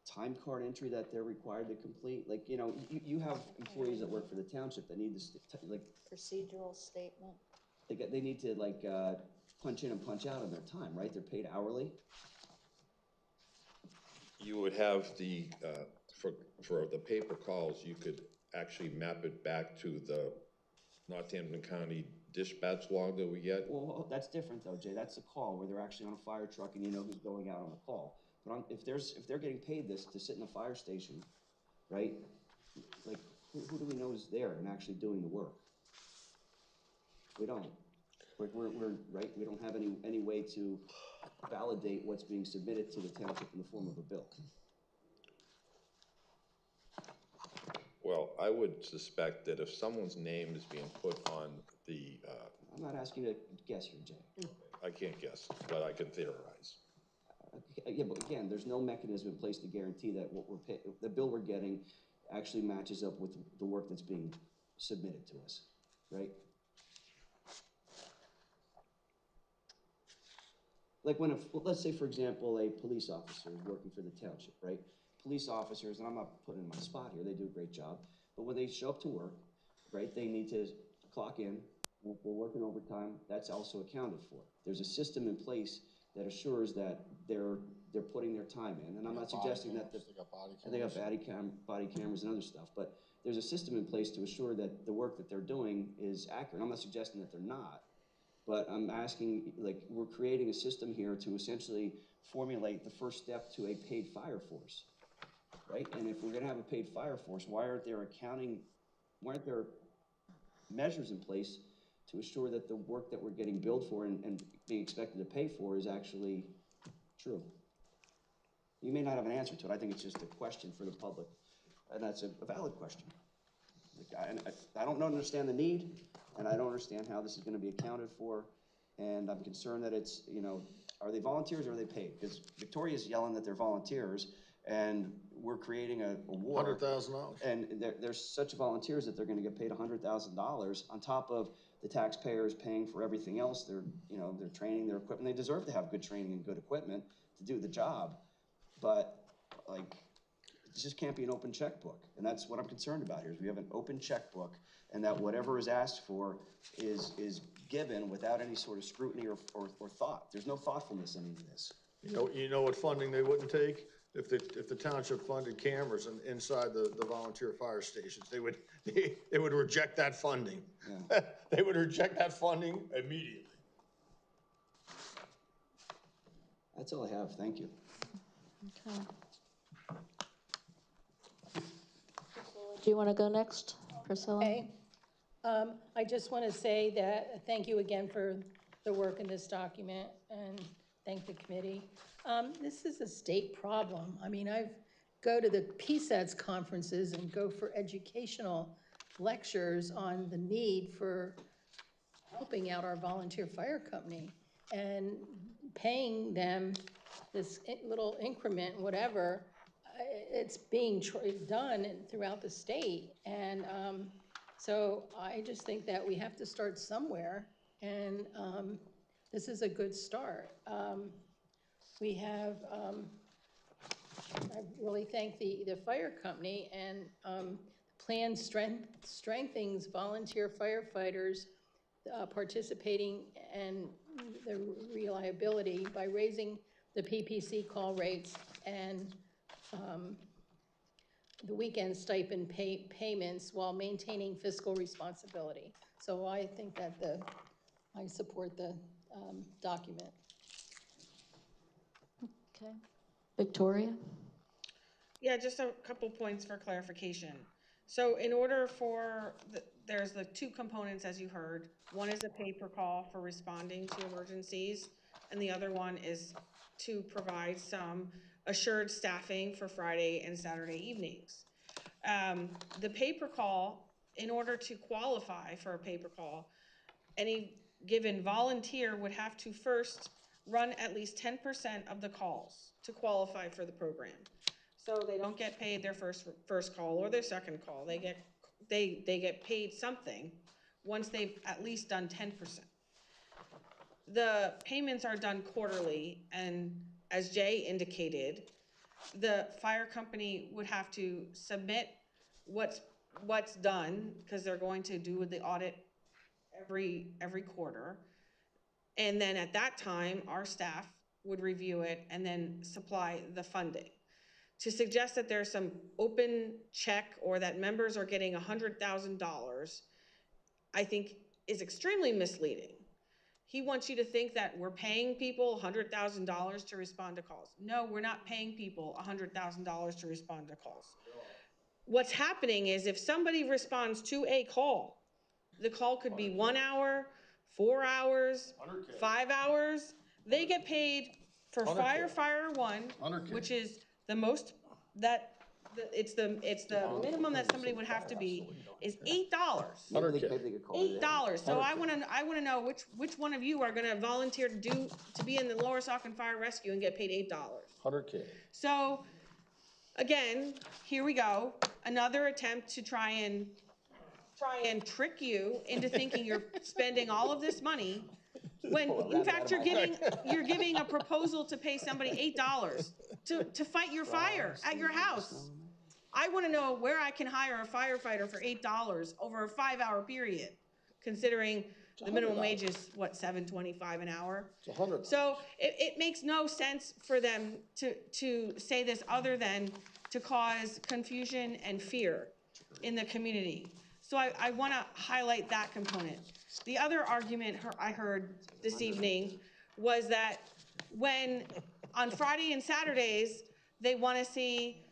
time card entry that they're required to complete? Like, you have employees that work for the township that need to, like... Procedural statement. They need to, like, punch in and punch out on their time, right? They're paid hourly? You would have the, for the paper calls, you could actually map it back to the Northampton County dispatch log that we get. Well, that's different though, Jay. That's a call where they're actually on a fire truck and you know who's going out on the call. But if they're getting paid this to sit in a fire station, right? Like, who do we know is there and actually doing the work? We don't. We're right. We don't have any way to validate what's being submitted to the township in the form of a bill. Well, I would suspect that if someone's name is being put on the... I'm not asking you to guess here, Jay. I can't guess, but I can theorize. Yeah, but again, there's no mechanism in place to guarantee that the bill we're getting actually matches up with the work that's being submitted to us, right? Like let's say, for example, a police officer is working for the township, right? Police officers, and I'm not putting in my spot here, they do a great job, but when they show up to work, right, they need to clock in. If they're working overtime, that's also accounted for. There's a system in place that assures that they're putting their time in, and I'm not suggesting that they got body cameras and other stuff, but there's a system in place to assure that the work that they're doing is accurate. I'm not suggesting that they're not, but I'm asking, like, we're creating a system here to essentially formulate the first step to a paid fire force, right? And if we're gonna have a paid fire force, why aren't there measures in place to assure that the work that we're getting billed for and being expected to pay for is actually true? You may not have an answer to it. I think it's just a question for the public, and that's a valid question. I don't understand the need, and I don't understand how this is going to be accounted for, and I'm concerned that it's, are they volunteers or are they paid? Because Victoria's yelling that they're volunteers, and we're creating a war. $100,000. And there's such volunteers that they're going to get paid $100,000 on top of the taxpayers paying for everything else. Their training, their equipment. They deserve to have good training and good equipment to do the job, but like, it just can't be an open checkbook. And that's what I'm concerned about here, is we have an open checkbook and that whatever is asked for is given without any sort of scrutiny or thought. There's no thoughtfulness in any of this. You know what funding they wouldn't take? If the township funded cameras inside the volunteer fire stations, they would reject that funding. Yeah. They would reject that funding immediately. That's all I have. Thank you. Okay. Do you want to go next, Priscilla? Okay. I just want to say that thank you again for the work in this document and thank the committee. This is a state problem. I mean, I go to the PSATS conferences and go for educational lectures on the need for helping out our volunteer fire company and paying them this little increment, whatever, it's being done throughout the state. And so I just think that we have to start somewhere, and this is a good start. We have, I really thank the fire company, and plan strengthens volunteer firefighters participating and the reliability by raising the PPC call rates and the weekend stipend payments while maintaining fiscal responsibility. So I think that I support the document. Okay. Victoria? Yeah, just a couple points for clarification. So in order for, there's the two components, as you heard. One is a pay-per-call for responding to emergencies, and the other one is to provide some assured staffing for Friday and Saturday evenings. The pay-per-call, in order to qualify for a pay-per-call, any given volunteer would have to first run at least 10% of the calls to qualify for the program. So they don't get paid their first call or their second call. They get paid something once they've at least done 10%. The payments are done quarterly, and as Jay indicated, the fire company would have to submit what's done, because they're going to do the audit every quarter. And then at that time, our staff would review it and then supply the funding. To suggest that there's some open check or that members are getting $100,000, I think is extremely misleading. He wants you to think that we're paying people $100,000 to respond to calls. No, we're not paying people $100,000 to respond to calls. What's happening is if somebody responds to a call, the call could be 1 hour, 4 hours, 5 hours. They get paid for firefighter one, which is the most it's the minimum that somebody would have to be is $8. $8. So I want to know which one of you are going to volunteer to be in the Lower Saucon Fire Rescue and get paid $8. 100K. So again, here we go, another attempt to try and trick you into thinking you're spending all of this money when in fact you're giving a proposal to pay somebody $8 to fight your fire at your house. I want to know where I can hire a firefighter for $8 over a 5-hour period, considering the minimum wage is what, $7.25 an hour? It's $100. So it makes no sense for them to say this other than to cause confusion and fear in the community. So I want to highlight that component. The other argument I heard this evening was that when on Friday and Saturdays, they want to see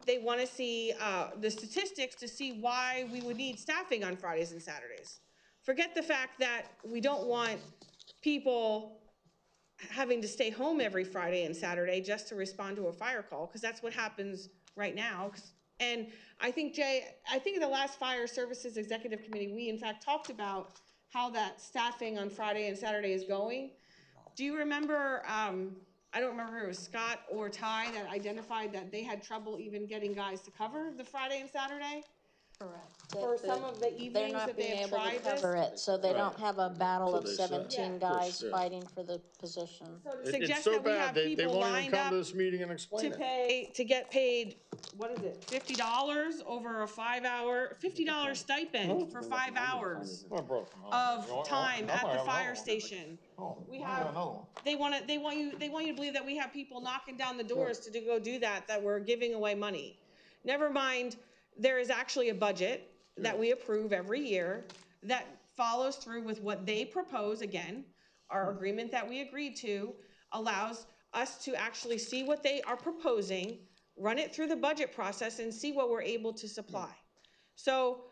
the statistics to see why we would need staffing on Fridays and Saturdays. Forget the fact that we don't want people having to stay home every Friday and Saturday just to respond to a fire call, because that's what happens right now. And I think, Jay, in the last Fire Services Executive Committee, we in fact talked about how that staffing on Friday and Saturday is going. Do you remember, I don't remember if it was Scott or Ty that identified that they had trouble even getting guys to cover the Friday and Saturday? Correct. For some of the evenings that they have tried this? They're not being able to cover it, so they don't have a battle of That's what they said. 17 Yeah. guys Yeah. fighting for the position. So to It's suggest so that we bad, have they people won't even lined come up to this meeting and explain it. to get paid, what is it, $50 over a 5-hour, $50 stipend for 5 hours of time at the fire station. We have, they want you to believe that we have people knocking down the doors to go do that we're giving away money. Never mind, there is actually a budget that we approve every year that follows through with what they propose. Again, our agreement that we agreed to allows us to actually see what they are proposing, run it through the budget process, and see what we're able to supply. So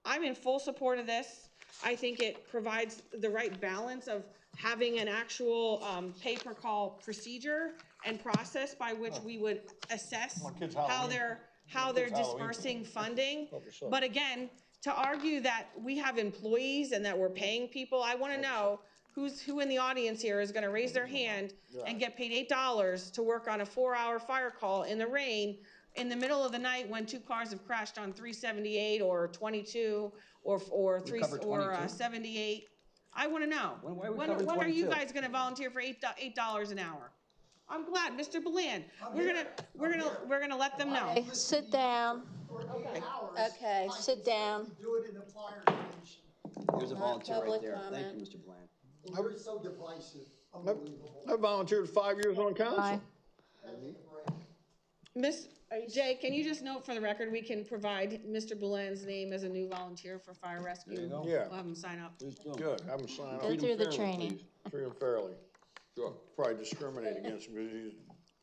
I'm in full support of this. I think it provides the right balance of having an actual pay-per-call procedure and process by which we would assess kids' how Halloween. they're dispersing funding. But again, to argue that we have employees and that we're paying people, I want to know who in the audience here is going to raise their hand and get paid $8 to work on a 4-hour fire call in the rain in the middle of the night when 2 cars have crashed on 378 or 22 or 78. I want to know. Why are we covering When are you 22? guys going to volunteer for $8 an hour? I'm glad, Mr. Belan. We're gonna let them know. Okay, sit down. Okay, sit down. Do it in a fire station. There's a volunteer right public there. Thank comment. you, Mr. Bland. You're so divisive, unbelievable. I volunteered 5 years on council. Bye. Miss Jay, can you just note for the record, we can provide Mr. Belan's name as a new volunteer for fire rescue? There you go. Yeah. We'll have him sign up. Good, have him sign up. Go through the training. Treat him fairly. Sure. Probably discriminate against him because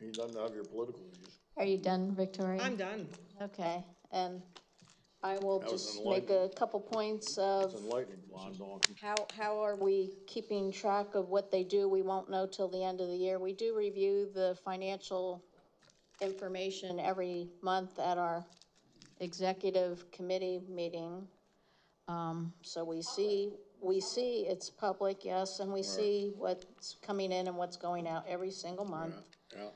he doesn't have your political views. Are you done, Victoria? I'm done. Okay, and I will That was just make a couple points of It's enlightening, blonde donkey. how are we keeping track of what they do? We won't know till the end of the year. We do review the financial information every month at our executive committee meeting. So we see it's public, yes, and we see what's coming in and what's going out every single month. Yeah.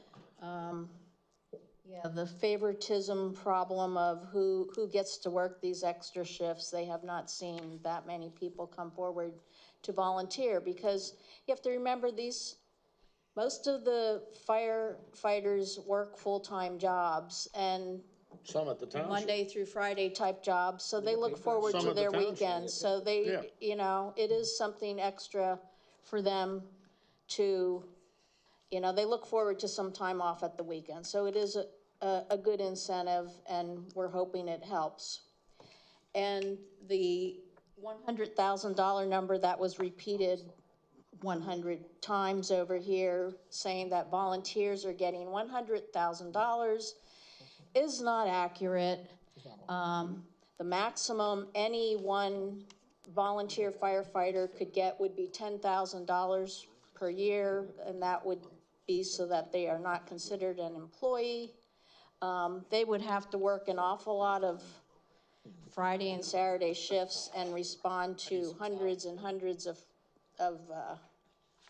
Yeah, the favoritism problem of who gets to work these extra shifts, they have not seen that many people come forward to volunteer, because you have to remember most of the firefighters work full-time jobs and Some at the township. Monday through Friday type jobs, so they look forward Some to at the their township. weekends. So they, Yeah. you know, it is something extra for them to, you know, they look forward to some time off at the weekend. So it is a good incentive, and we're hoping it helps. And the $100,000 number that was repeated 100 times over here, saying that volunteers are getting $100,000 is not accurate. The maximum any one volunteer firefighter could get would be $10,000 per year, and that would be so that they are not considered an employee. They would have to work an awful lot of Friday and Saturday shifts and respond to hundreds and hundreds of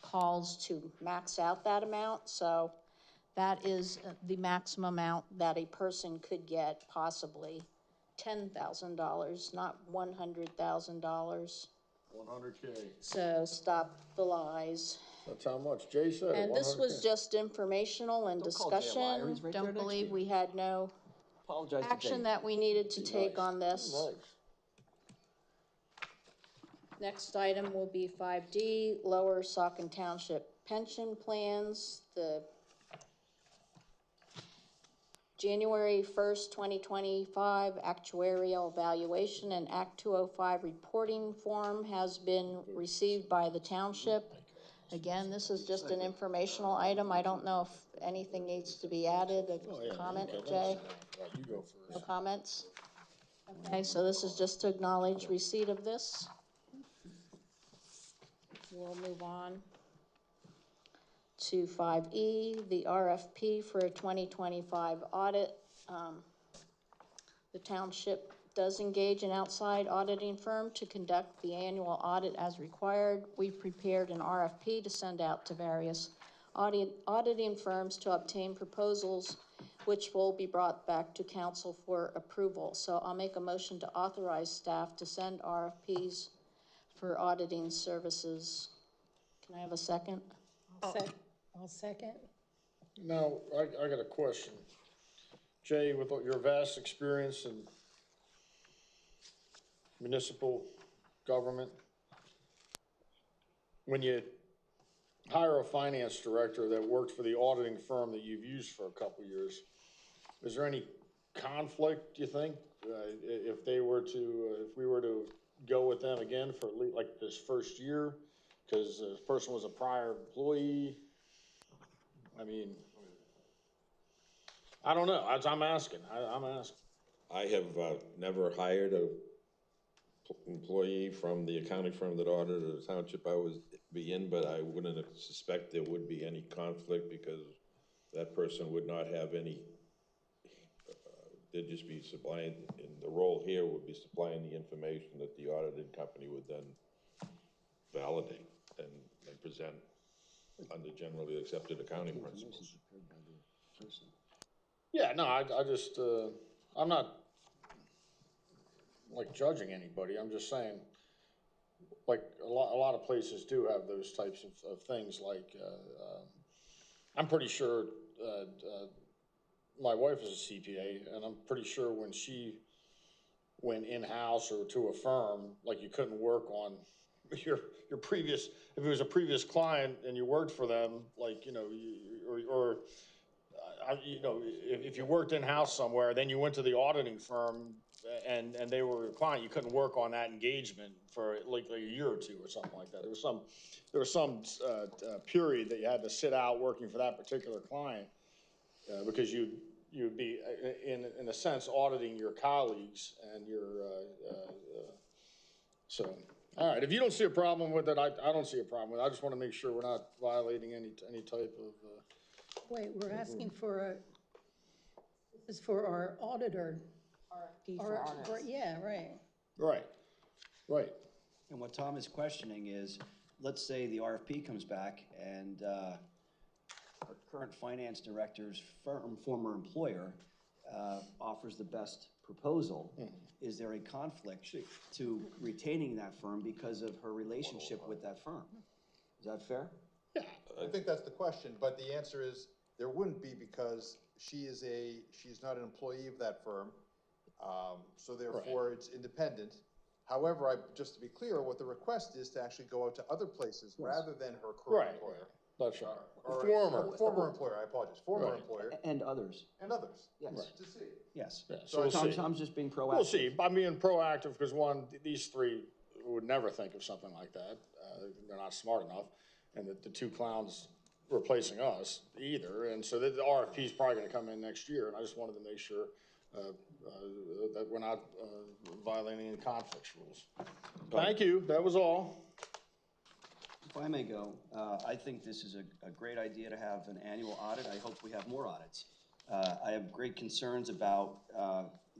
calls to max out that amount. So that is the maximum amount that a person could get, possibly $10,000, not $100,000. 100K. So stop the lies. That's how much Jay said. And this was 100K. just informational and Don't call Jay a liar. discussion. He's right there Don't next to believe you. we had no Apologize to Jay. action that we needed to take on this. Nice. Next item will be 5D, Lower Saucon Township pension plans. The January 1st, 2025 actuarial evaluation and Act 205 reporting form has been received by the township. Again, this is just an informational item. I don't know if anything needs to be added. A comment, Jay? You go No first. comments? Okay, so this is just to acknowledge receipt of this. We'll move on to 5E, the RFP for a 2025 audit. The township does engage an outside auditing firm to conduct the annual audit as required. We've prepared an RFP to send out to various auditing firms to obtain proposals, which will be brought back to council for approval. So I'll make a motion to authorize staff to send RFPs for auditing services. Can I have a second? I'll second. Now, I got a question. Jay, with your vast experience in municipal government, when you hire a finance director that worked for the auditing firm that you've used for a couple years, is there any conflict, you think, if we were to go with them again for at least like this first year, because the person was a prior employee? I mean, I don't know. I'm asking. I'm asking. I have never hired a employee from the accounting firm that audited the township I was be in, but I wouldn't suspect there would be any conflict because that person would not have any, they'd just be supplying, in the role here would be supplying the information that the audited company would then validate and present under generally accepted accounting principles. Yeah, no, I just, I'm not like judging anybody. I'm just saying, like a lot of places do have those types of things. Like, I'm pretty sure my wife is a CPA, and I'm pretty sure when she went in-house or to a firm, like you couldn't work on your previous, if it was a previous client and you worked for them, like, you know, if you worked in-house somewhere, then you went to the auditing firm and they were a client, you couldn't work on that engagement for like a year or two or something like that. There was some period that you had to sit out working for that particular client because you'd be in a sense auditing your colleagues and your so. All right, if you don't see a problem with it, I don't see a problem with it. I just want to make sure we're not violating any type of. Wait, we're asking for this is for our auditor. RFP for audits. Yeah, right. Right. And what Tom is questioning is, let's say the RFP comes back and our current finance director's former employer offers the best proposal. Is there a conflict to retaining that firm because of her relationship with that firm? Is that fair? Yeah, I think that's the question, but the answer is there wouldn't be because she's not an employee of that firm, so therefore it's independent. However, just to be clear, what the request is to actually go out to other places rather than her current employer. That's right. Former employer, I apologize, former employer. And others. And others. Yes. To see. Yes. Yeah, so we'll see. Tom's just being proactive. We'll see. I'm being proactive because one, these three would never think of something like that. They're not smart enough. And the two clowns replacing us either. And so the RFP is probably going to come in next year. And I just wanted to make sure that we're not violating any conflicts rules. Thank you. That was all. If I may go, I think this is a great idea to have an annual audit. I hope we have more audits. I have great concerns about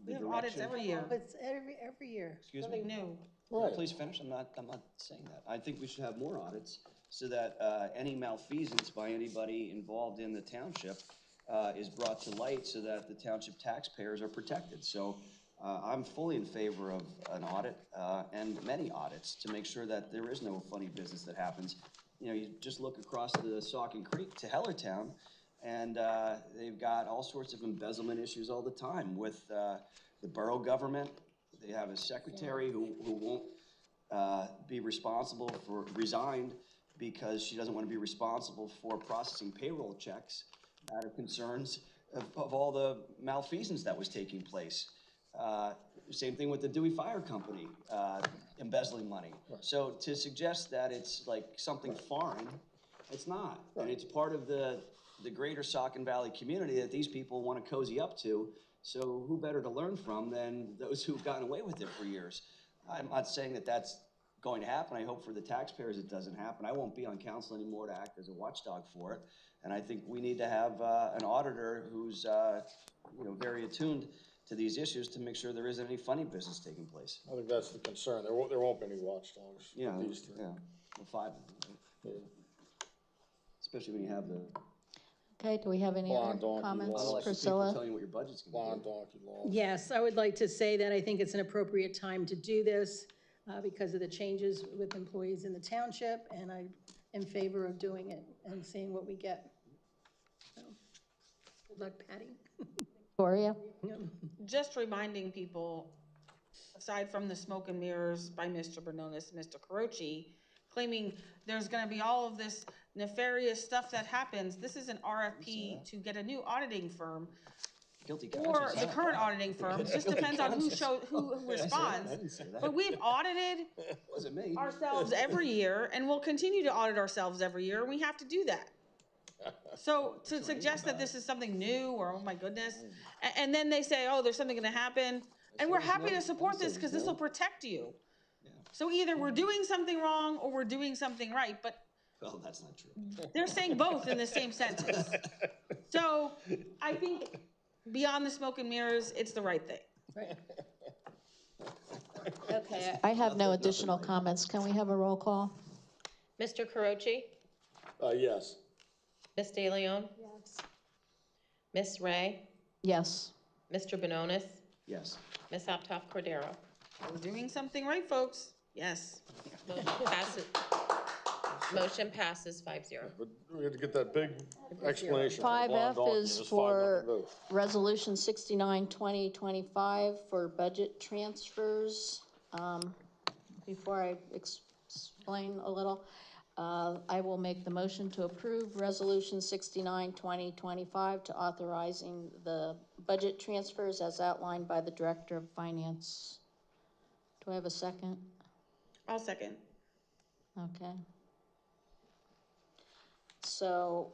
We the have audits direction. every year. It's every year. Excuse me? Nothing new. Right. Please finish. I'm not saying that. I think we should have more audits so that any malfeasance by anybody involved in the township is brought to light so that the township taxpayers are protected. So I'm fully in favor of an audit and many audits to make sure that there is no funny business that happens. You know, you just look across the Saucon Creek to Hellertown, and they've got all sorts of embezzlement issues all the time with the borough government. They have a secretary who won't be responsible for, resigned because she doesn't want to be responsible for processing payroll checks out of concerns of all the malfeasance that was taking place. Same thing with the Dewey Fire Company, embezzling money. So to suggest that it's like something foreign, it's not. And it's part of the greater Saucon Valley community that these people want to cozy up to. So who better to learn from than those who've gotten away with it for years? I'm not saying that that's going to happen. I hope for the taxpayers it doesn't happen. I won't be on council anymore to act as a watchdog for it. And I think we need to have an auditor who's very attuned to these issues to make sure there isn't any funny business taking place. I think that's the concern. There won't be any watchdogs. Yeah, with these three. yeah, well, 5 of them, right? Especially when you have the Okay, do we have any Blonde other donkey comments? laws. unelected people Priscilla? telling you what your budget's gonna Blonde be. donkey laws. Yes, I would like to say that I think it's an appropriate time to do this because of the changes with employees in the township, and I'm in favor of doing it and seeing what we get. So, good luck, Patty. Victoria? Just reminding people, aside from the smoke and mirrors by Mr. Bernonis, Mr. Carochi, claiming there's gonna be all of this nefarious stuff that happens, this is an RFP to get a new auditing firm Guilty or conscience. the current auditing firm, just depends on who responds. I didn't say that. But we've audited Wasn't me. ourselves every year, and we'll continue to audit ourselves every year, and we have to do that. So to suggest that this is something new, or oh my goodness, and then they say, oh, there's something gonna happen, and we're happy to support this, because this will protect you. So either we're doing something wrong or we're doing something right, but Well, that's not true. they're saying both in the same sentence. So I think beyond the smoke and mirrors, it's the right thing. Right. Okay, I have no additional comments. Can we have a roll call? Mr. Carochi? Yes. Ms. De Leon? Yes. Ms. Ray? Yes. Mr. Bononis? Yes. Ms. Uptoff Cordero? We're doing something right, folks. Yes. Motion passes 5-0. But we had to get that big explanation. 5F is for Resolution 69, 2025 for budget transfers. Before I explain a little, I will make the motion to approve Resolution 69, 2025 to authorizing the budget transfers as outlined by the Director of Finance. Do I have a second? I'll second. Okay. So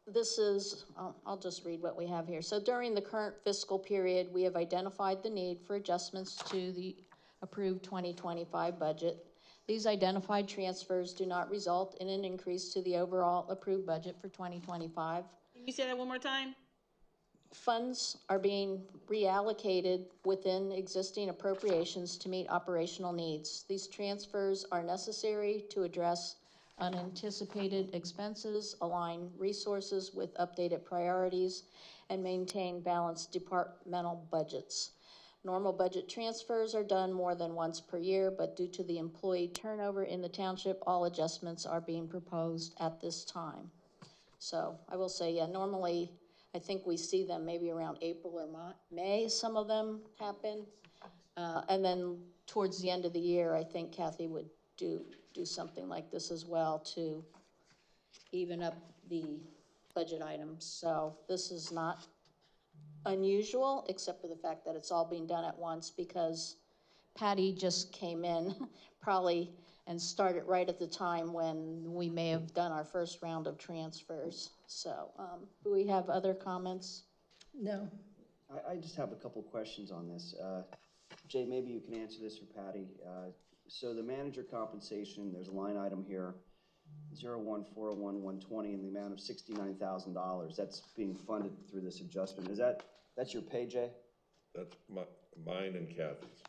this is, I'll just read what we have here. So during the current fiscal period, we have identified the need for adjustments to the approved 2025 budget. These identified transfers do not result in an increase to the overall approved budget for 2025. Can you say that one more time? Funds are being reallocated within existing appropriations to meet operational needs. These transfers are necessary to address unanticipated expenses, align resources with updated priorities, and maintain balanced departmental budgets. Normal budget transfers are done more than once per year, but due to the employee turnover in the township, all adjustments are being proposed at this time. So I will say, yeah, normally I think we see them maybe around April or May, some of them happen. And then towards the end of the year, I think Kathy would do something like this as well to even up the budget items. So this is not unusual, except for the fact that it's all being done at once because Patty just came in probably and started right at the time when we may have done our first round of transfers. So do we have other comments? No. I just have a couple questions on this. Jay, maybe you can answer this for Patty. So the manager compensation, there's a line item here, 01401-120 in the amount of $69,000. That's being funded through this adjustment. That's your pay, Jay? That's mine and Kathy's,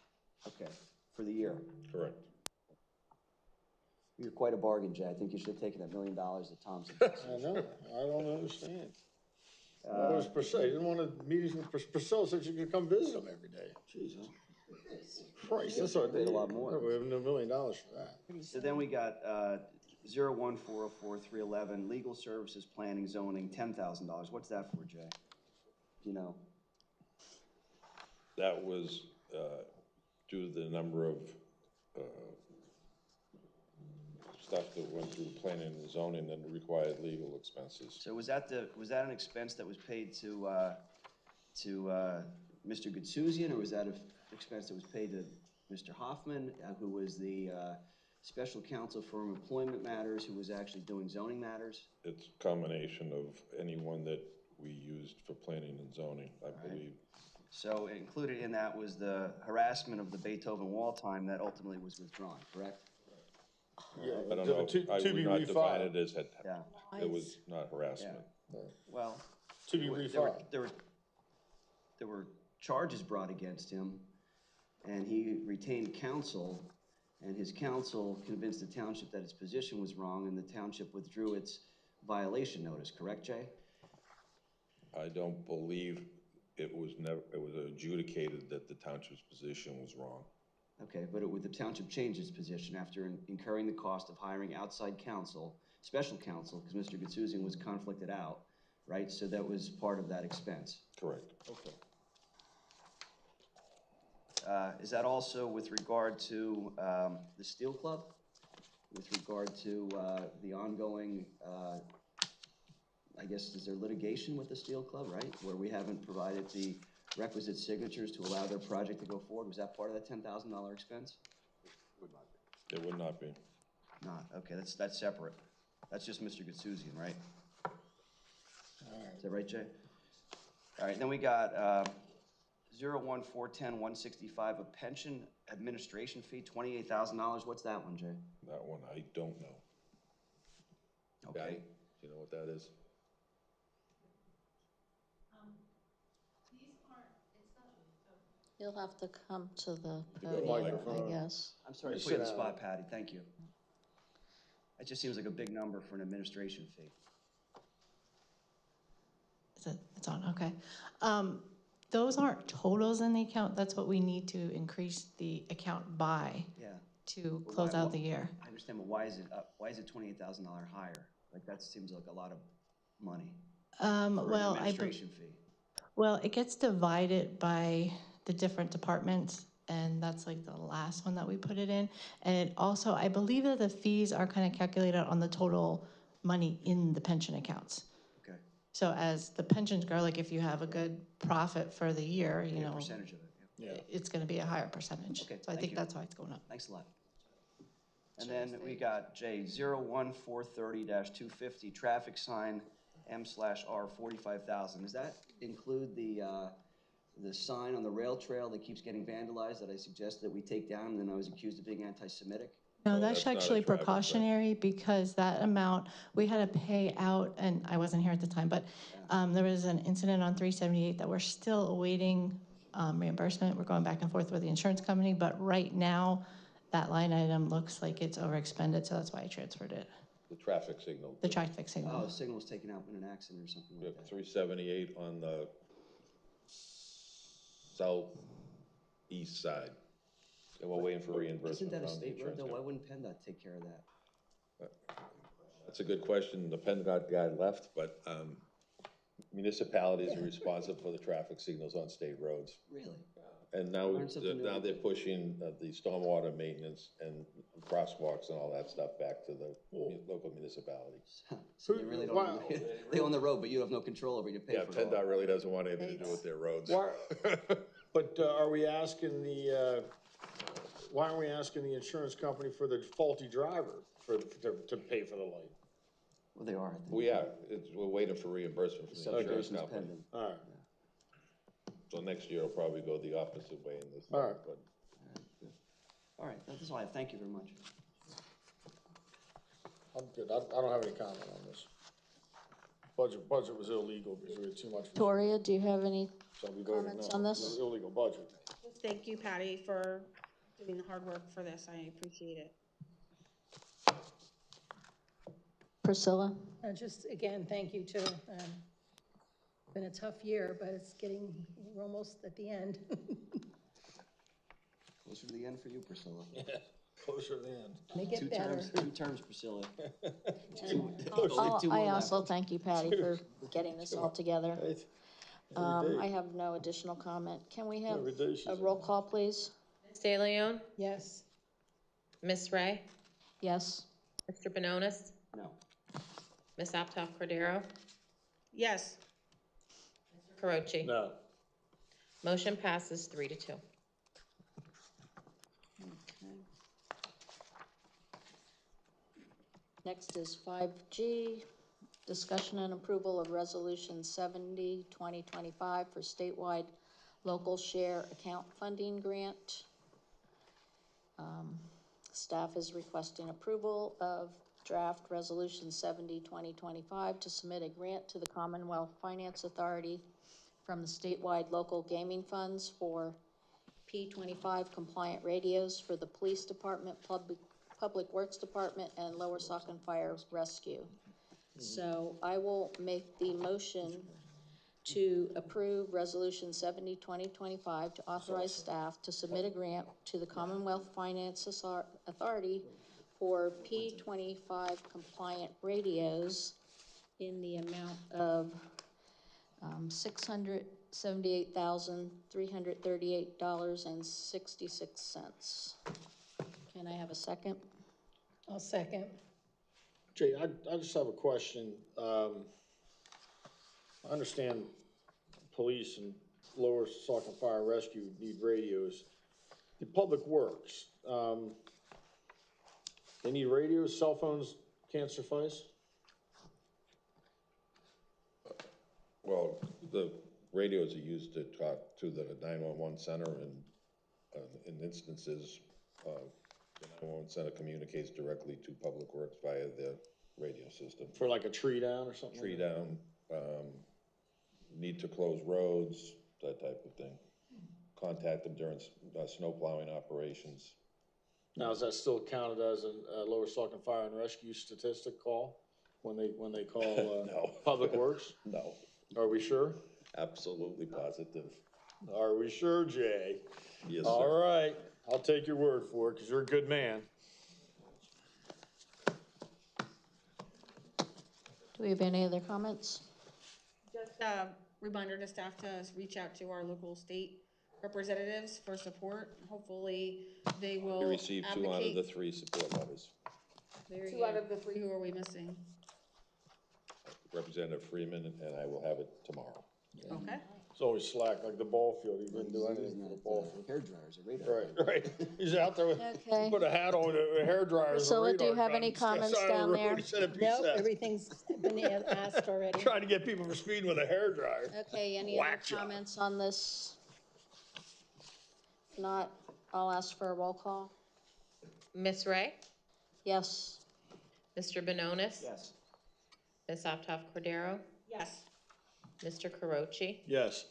Okay, for the year. correct. You're quite a bargain, Jay. I think you should have taken that $1 million that Tom I suggested. know, I don't understand. That was Priscilla, you didn't want to meet with Priscilla, said you could come visit him every day. Jesus Christ, that's what, Paid a lot more. we have $1 million for that. So then we got 01404-311, legal services, planning, zoning, $10,000. What's that for, Jay? Do you know? That was due to the number of stuff that went through planning and zoning and required legal expenses. So was that an expense that was paid to Mr. Gutsuzian, or was that an expense that was paid to Mr. Hoffman, who was the special counsel for employment matters, who was actually doing zoning matters? It's a combination of anyone that we used for planning and zoning, I believe. So included in that was the harassment of the Beethoven wall time that ultimately was withdrawn, correct? Yeah, I don't know, I to would be not define refiled. it as, Yeah. it was not harassment. Well, To be refiled. there were charges brought against him, and he retained counsel, and his counsel convinced the township that his position was wrong, and the township withdrew its violation notice, correct, Jay? I don't believe it was adjudicated that the township's position was wrong. Okay, but the township changed its position after incurring the cost of hiring outside counsel, special counsel, because Mr. Gutsuzian was conflicted out, right? So that was part of that expense. Correct. Okay. Is that also with regard to the Steel Club? With regard to the ongoing, I guess, is there litigation with the Steel Club, right? Where we haven't provided the requisite signatures to allow their project to go forward? Was that part of that $10,000 expense? It would not be. Not, okay, that's separate. That's just Mr. Gutsuzian, right? Is that right, Jay? All right, then we got 01410165, a pension administration fee, $28,000. What's that one, Jay? That one, I don't know. Okay. Patty, do you know what that is? You'll have to come to the the podium, I microphone. guess. I'm sorry to Just put you on the sit spot, Patty, thank you. That just seems like a big number for an administration fee. It's on, okay. Those aren't totals in the account, that's what we need to increase the account by Yeah. to But close why- out the year. I understand, but why is it up? Why is it $28,000 higher? Like, that seems like a lot of money for an Well, administration fee. well, it gets divided by the different departments, and that's like the last one that we put it in. And it also, I believe that the fees are kind of calculated on the total money in the pension accounts. Okay, So as the pensions grow, like if you have a good profit for the year, you a know, percentage of it, yeah. it's gonna be a higher percentage. Okay, So I thank think you. that's why it's going up. Thanks a lot. And then we got J 01430-250, traffic sign M/R 45,000. Does that include the sign on the rail trail that keeps getting vandalized that I suggested that we take down, and then I was accused of being anti-Semitic? No, No, that's that's not a actually traffic sign. precautionary because that amount, we had to pay out, and I wasn't here at the time, but there was an incident on 378 that we're still awaiting reimbursement. We're going back and forth with the insurance company, but right now, that line item looks like it's overexpended, so that's why I transferred it. The traffic signal. The traffic Oh, signal. the signal was taken out in an accident or something We like have that. 378 on the southeast side. And we're waiting for Isn't reimbursement that a from the state road insurance though? Why company. wouldn't PennDOT take care of that? That's a good question. The PennDOT guy left, but municipalities are responsible for the traffic signals on state roads. Really? And now, Learn something new now every they're day. pushing the stormwater maintenance and crosswalks and all that stuff back to the local municipalities. So they really don't, they own the road, but you have no control over it, you pay Yeah, for it all. PennDOT really doesn't want anything to do with their roads. But are we asking why aren't we asking the insurance company for the faulty driver to pay for the light? Well, they are, I think. We are, we're waiting for reimbursement from the insurance Substation's company. pending. All right, So next year will probably go the opposite way in this. All right. But All right, that's all I have. Thank you very much. I'm good. I don't have any comment on this. Budget was illegal because we had too much. Victoria, do you have any So we voted comments no. on this? It was an illegal budget. Thank you, Patty, for doing the hard work for this. I appreciate it. Priscilla? Just again, thank you too. Been a tough year, but we're almost at the end. Closer to the end for you, Priscilla. Closer to the end. May get better. Two terms, Priscilla. I also thank you, Patty, for getting this all together. I have no additional comment. Can we have a roll call, please? Ms. De Leon, Yes. Ms. Ray, Yes. Mr. Benonis, No. Ms. Aptoff Cordero, Yes. Carochi. No. Motion passes 3-2. Okay. Next is 5G, discussion and approval of Resolution 70, 2025 for statewide local share account funding grant. Staff is requesting approval of draft Resolution 70, 2025 to submit a grant to the Commonwealth Finance Authority from the statewide local gaming funds for P25 compliant radios for the Police Department, Public Works Department, and Lower Saucon Fire Rescue. So I will make the motion to approve Resolution 70, 2025 to authorize staff to submit a grant to the Commonwealth Finance Authority for P25 compliant radios in the amount of $678,338.66. Can I have a second? I'll second. Jay, I just have a question. I understand police and Lower Saucon Fire Rescue need radios. The Public Works, they need radios, cell phones can't suffice? well, the radios are used to talk to the 911 center, and in instances, the 911 center communicates directly to Public Works via their radio system. For like a tree down or something? Tree down, need to close roads, that type of thing. Contact them during snow plowing operations. Now, is that still counted as a Lower Saucon Fire and Rescue statistic call when they call No. Public Works? No. Are we sure? Absolutely positive. Are we sure, Jay? Yes, sir. All right, I'll take your word for it, because you're a good man. Do we have any other comments? Just a reminder to staff to reach out to our local state representatives for support. Hopefully, they will We received 2 out of the 3 support letters. Two out of the 3, who are we missing? Representative Freeman, and I will have it tomorrow. Okay. It's always slack, like the ball field, he didn't do anything for the ball field. Hair dryers, a radar. Right. He's out there with, Okay. put a hat on, a hairdryer. Priscilla, do you have any comments down there? He said a piece Nope, of- everything's been asked already. Trying to get people for speeding with a hairdryer. Okay, any other Whack job. comments on this? If not, I'll ask for a roll call. Ms. Ray? Yes. Mr. Benonis? Yes. Ms. Optoff Cordero? Yes. Mr. Carochi? Yes.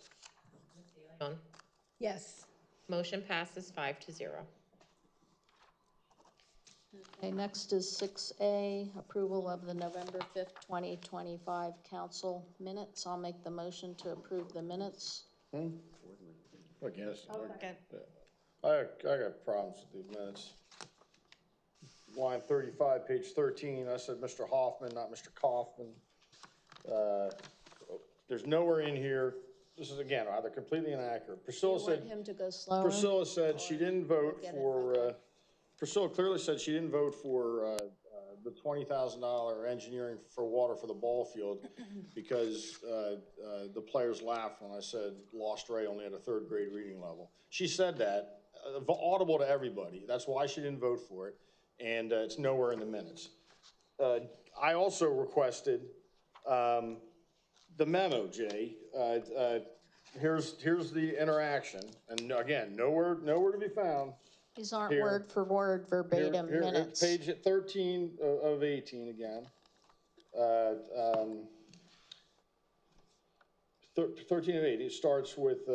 Yes. Motion passes 5-0. Okay, next is 6A, approval of the November 5th, 2025 council minutes. I'll make the motion to approve the minutes. I guess. Okay. I got problems with these minutes. Line 35, page 13, I said Mr. Hoffman, not Mr. Kaufman. There's nowhere in here, this is again, either completely inaccurate. Priscilla You want said, him to go slower? Priscilla said she didn't vote Get it, for, okay. Priscilla clearly said she didn't vote for, the $20,000 engineering for water for the ball field because, the players laughed when I said Lost Ray only had a 3rd grade reading level. She said that, audible to everybody. That's why she didn't vote for it. And it's nowhere in the minutes. I also requested the memo, Jay. Here's the interaction, and again, nowhere to be found. These aren't Here. word for word verbatim Here, minutes. Page 13 of 18 again. 13 of 80, it starts with,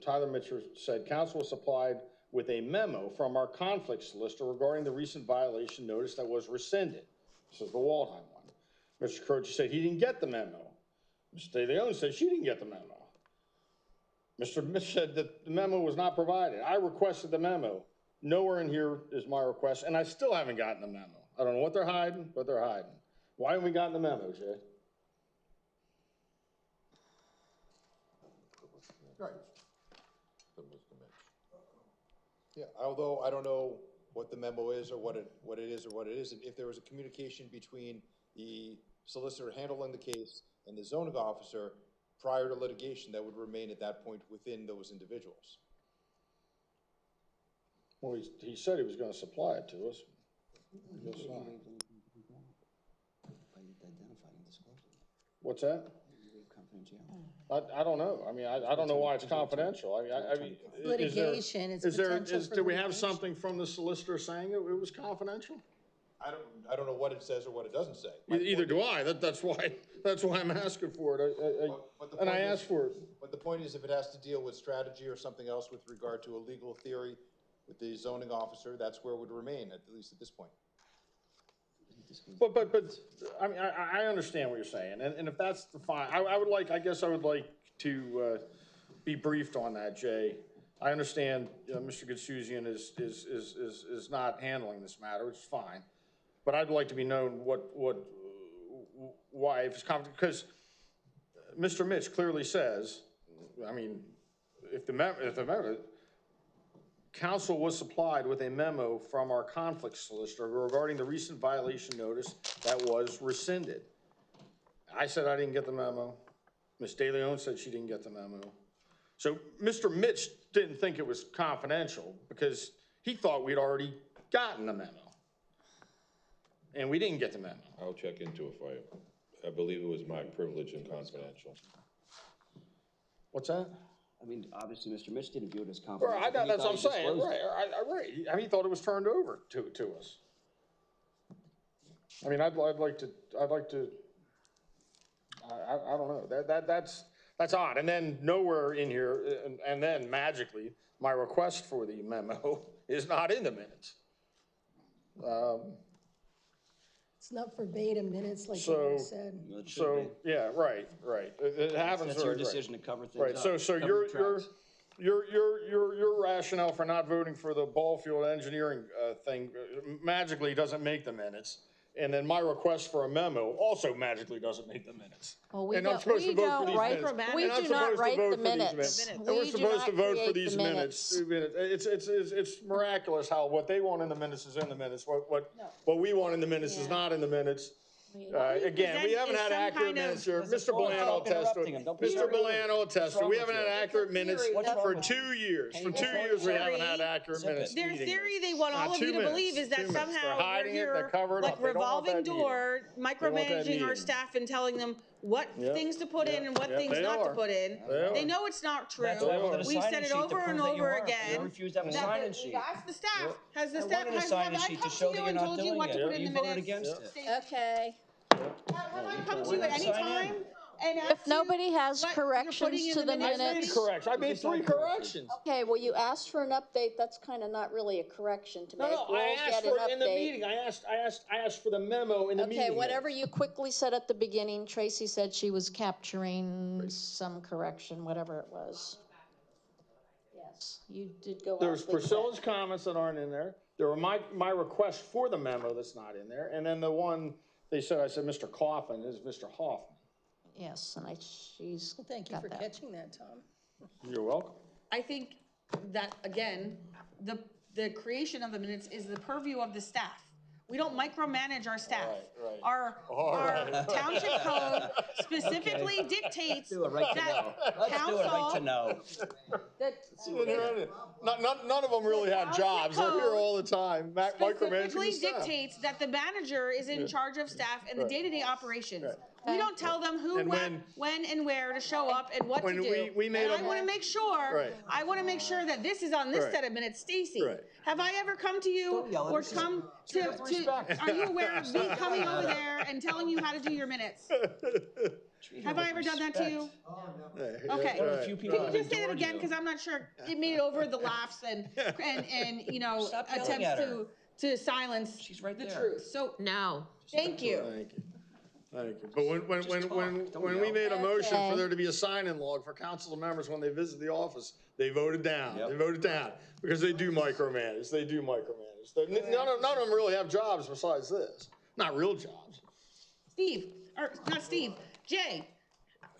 Tyler Mitchell said, council was supplied with a memo from our conflict solicitor regarding the recent violation notice that was rescinded. This is the Waldheim one. Mr. Croce said he didn't get the memo. Ms. De Leon said she didn't get the memo. Mr. Mitch said that the memo was not provided. I requested the memo. Nowhere in here is my request, and I still haven't gotten the memo. I don't know what they're hiding, but they're hiding. Why haven't we gotten the memo, Jay? Right. Yeah, although I don't know what the memo is or what it is or what it isn't, if there was a communication between the solicitor handling the case and the zoning officer prior to litigation, that would remain at that point within those individuals. Well, he said he was gonna supply it to us. I guess not. What's that? I don't know. I mean, I don't know why it's confidential. I mean, is there- Litigation, it's is there- potential is- for Do we have litigation. something from the solicitor saying it was confidential? I don't know what it says or what it doesn't say. Either do I. That's why I'm asking for it. But the And I point is- asked for it. But the point is, if it has to deal with strategy or something else with regard to a legal theory with the zoning officer, that's where it would remain, at least at this point. But, I mean, I understand what you're saying, and if that's the fine, I guess I would like to, be briefed on that, Jay. I understand, Mr. Gutsuzian is not handling this matter, which is fine, but I'd like to be known why, if it's confidential, because Mr. Mitch clearly says, I mean, if the memo, council was supplied with a memo from our conflict solicitor regarding the recent violation notice that was rescinded. I said I didn't get the memo. Ms. De Leon said she didn't get the memo. So Mr. Mitch didn't think it was confidential because he thought we'd already gotten the memo. And we didn't get the memo. I'll check into it for you. I believe it was marked privileged and confidential. What's that? I mean, obviously, Mr. Mitch didn't view it as Right, confidential. but he that's thought what I'm he saying, disclosed right, it. right. He thought it was turned over to us. I mean, I'd like to, I don't know, that's odd. And then nowhere in here, and then magically, my request for the memo is not in the minutes. It's not verbatim minutes like So- you said. Well, it should So, be. yeah, right. It happens. That's your right. decision to cover things Right, up. so cover your rationale for not voting for the ball field engineering thing magically doesn't make the minutes. And then my request for a memo also magically doesn't make the minutes. Well, we And I'm don't, supposed to we vote for don't these write, minutes. we And I'm do not supposed to write vote the for these minutes. And We we're do supposed not to vote for create these the minutes. It's miraculous how what they want in the minutes is in the minutes. What we want in the minutes is not in the minutes. Again, we haven't had accurate minutes here. Mr. Bland will attest to it. Mr. Bland will attest to it. We haven't had accurate minutes for 2 years. For 2 years, we haven't had accurate minutes. Their meeting theory this. they want all of you to 2 minutes, believe is that 2 minutes. somehow They're hiding we're it, they here, cover it like up. They don't want revolving that meeting. door, don't want that micromanaging our meeting. staff and telling them what Yep. things to put in and what Yep, things they not to are. put in. They are. Know it's not true. That's why I wanted a We've sign-in said it sheet to over prove and that you over are. again. You refuse to have a that sign-in we've sheet. asked the staff, has the I staff, wanted a have sign-in I sheet to come show to that you you're and not told you doing what to it. put in You the voted minutes? against it. Stacey, Okay. have I come to you at any Sign in. time and if asked you nobody has what you're corrections putting in to the I made minutes, corrections. I made 3 corrections. Okay, well, you asked for an update. That's kind of not really a correction to make. No, We'll I asked get an for it in the update. meeting. I asked for the memo in the meeting. Okay, whatever you quickly said at the beginning, Tracy said she was capturing some correction, whatever it was. Yes, you did go. There's awfully Priscilla's quick. comments that aren't in there. There were my request for the memo that's not in there. And then the one I said Mr. Coffin is Mr. Hoffman. Yes, and she's Well, thank you got for that. catching that, Tom. You're welcome. I think that, again, the creation of the minutes is the purview of the staff. We don't micromanage our staff. Right. Our township code specifically dictates Do a right to that know. Let's do a right to know. None of them really have jobs. They're here all the time, micromanaging specifically the staff. dictates that the manager is in charge of staff and the day-to-day operations. We don't tell them who, And when, and where to show up and what to when do. we made And I them- want to make sure, Right. I want to make sure that this is on this Right. set of minutes. Stacy, Right. have I ever come to you Don't yell at or her. She's- come she's to, with respect. are you aware of me coming over there and telling you how to do your minutes? Treat her Have I with ever done that to you? respect. Okay. One of the few people Can you that just say it adored again? you. Because I'm not sure it made it over the laughs and Stop yelling attempts at her. to silence She's right the there. truth. So, no. thank you. Thank you. Thank you. But when we yell. made a motion Okay. for there to be a sign-in log for council members when they visit the office, they voted down. Yep. They voted down because they do micromanage. None of them really have jobs besides this. Not real jobs. Steve, or not Steve, Jay,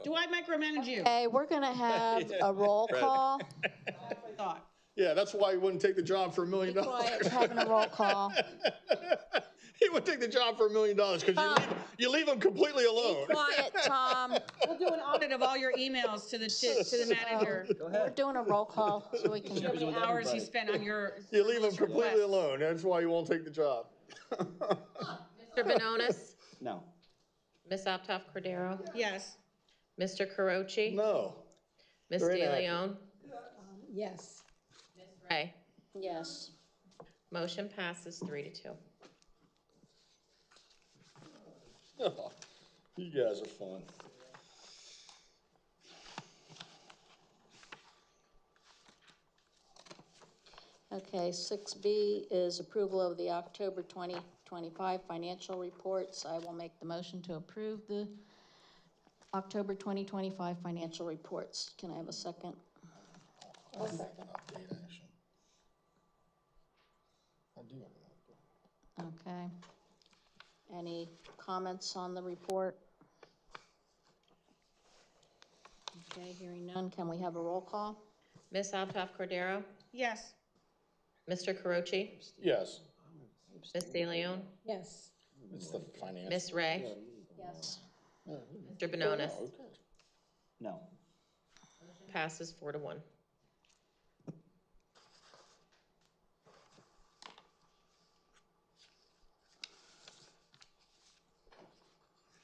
do I micromanage you? Okay, we're gonna have a roll call. Thought. Yeah, that's why he wouldn't take the job for $1 million. Be quiet, having a roll call. He would take the job for $1 million because you leave him completely alone. Be quiet, Tom. We'll do an audit of all your emails to the manager. Go We're ahead. doing a roll call so we can. How many hours he spent on your. You leave him completely requests. alone. That's why he won't take the job. Mr. Benonis, No. Ms. Optoff Cordero, Yes. Mr. Carochi, No. Ms. They're De inactive. Leon, Yes. Ray. Yes. Motion passes 3-2. Oh, you guys are fun. Okay, 6B is approval of the October 2025 financial reports. I will make the motion to approve the October 2025 financial reports. Can I have a second? Update action. I do have an update. Okay. Any comments on the report? Okay, hearing none, can we have a roll call? Ms. Optoff Cordero, Yes. Mr. Carochi, Yes, Ms. De Leon, Yes. it's the finance. Ms. Ray, Yes. Mr. Benonis. Oh, okay. No. Passes 4-1.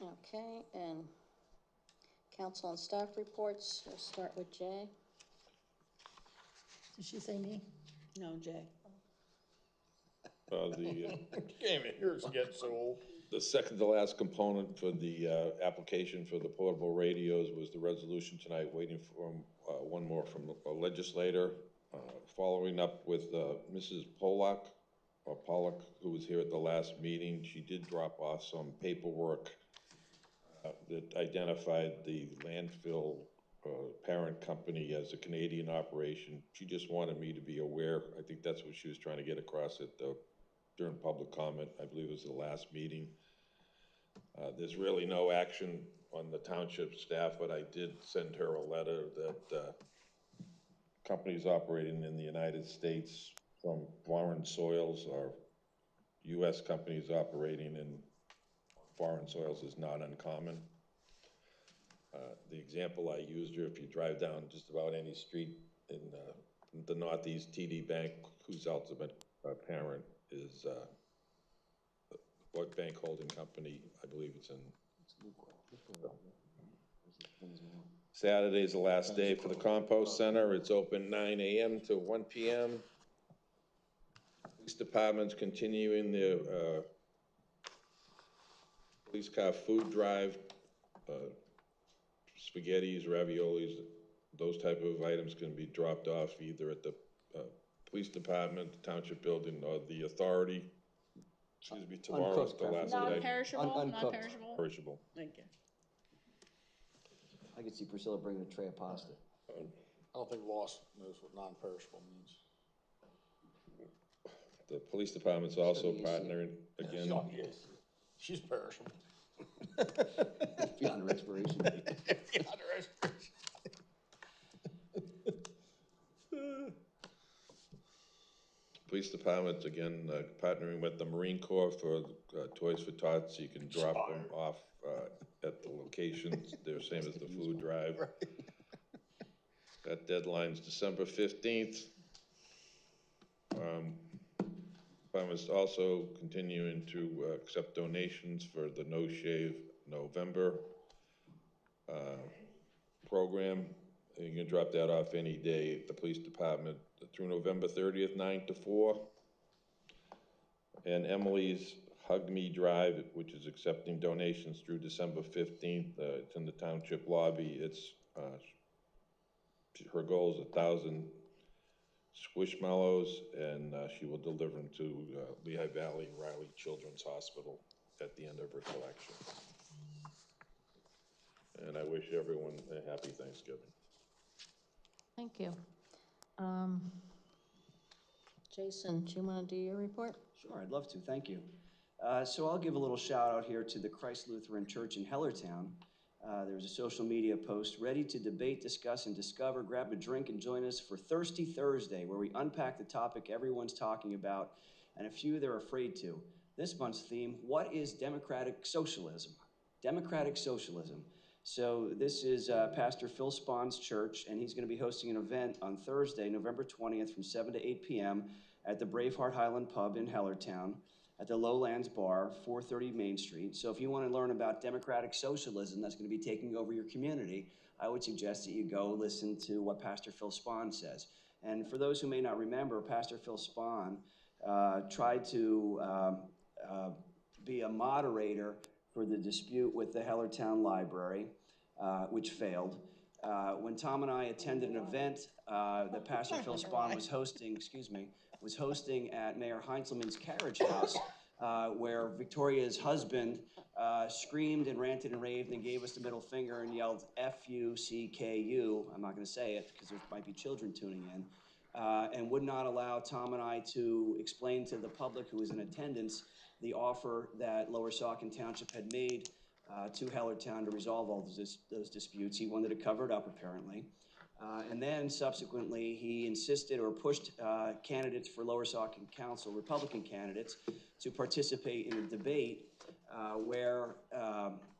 Okay, and Council and staff reports, we'll start with Jay. Did she say me? No, Jay. Yours gets so old. The second to last component for the application for the portable radios was the resolution tonight, waiting for one more from a legislator. Following up with Mrs. Pollock, who was here at the last meeting. She did drop off some paperwork that identified the landfill parent company as a Canadian operation. She just wanted me to be aware. I think that's what she was trying to get across during public comment. I believe it was the last meeting. There's really no action on the township staff, but I did send her a letter that companies operating in the United States from foreign soils or U.S. companies operating in foreign soils is not uncommon. The example I used here, if you drive down just about any street in the Northeast, TD Bank, whose ultimate parent is what bank holding company? I believe it's in. Saturday's the last day for the compost center. It's open 9 a.m. to 1 p.m. Police department's continuing their police car food drive, spaghettis, raviolis, those type of items can be dropped off either at the police department, the township building, or the authority. Excuse me, tomorrow's the last day. Non-perishable, Uncooked. non-perishable? Perishable. Thank you. I could see Priscilla bringing a tray of pasta. I don't think Lost knows what non-perishable means. The police department's also partnering again. Oh, yes. She's perishable. Beyond her expiration date. Beyond her expiration. Police department, again, partnering with the Marine Corps for Toys for Tots. You can drop them off at the locations. They're the same as the food drive. That deadline's December 15th. Department's also continuing to accept donations for the No Shave November program. You can drop that off any day at the police department through November 30th, 9 to 4. And Emily's Hug Me Drive, which is accepting donations through December 15th. It's in the township lobby. It's her goal is 1,000 Squishmallows, and she will deliver them to Lehigh Valley Riley Children's Hospital at the end of her collection. And I wish everyone a happy Thanksgiving. Thank you. Jason, do you want to do your report? Sure, I'd love to, thank you. So I'll give a little shout out here to the Christ Lutheran Church in Hellertown. There was a social media post, ready to debate, discuss, and discover. Grab a drink and join us for Thirsty Thursday, where we unpack the topic everyone's talking about and a few they're afraid to. This month's theme, what is democratic socialism? Democratic socialism. So this is Pastor Phil Spahn's church, and he's going to be hosting an event on Thursday, November 20th from 7 to 8 p.m. at the Braveheart Highland Pub in Hellertown at the Lowlands Bar, 430 Main Street. So if you want to learn about democratic socialism that's going to be taking over your community, I would suggest that you go listen to what Pastor Phil Spahn says. And for those who may not remember, Pastor Phil Spahn tried to be a moderator for the dispute with the Hellertown Library, which failed. When Tom and I attended an event that Pastor Phil Spahn was hosting at Mayor Heinzelman's carriage house, where Victoria's husband screamed and ranted and raved and gave us the middle finger and yelled F-U-C-K-U. I'm not going to say it because there might be children tuning in, and would not allow Tom and I to explain to the public who was in attendance the offer that Lower Saucon Township had made to Hellertown to resolve all those disputes. He wanted to cover it up, apparently. And then subsequently, he insisted or pushed candidates for Lower Saucon Council, Republican candidates, to participate in a debate where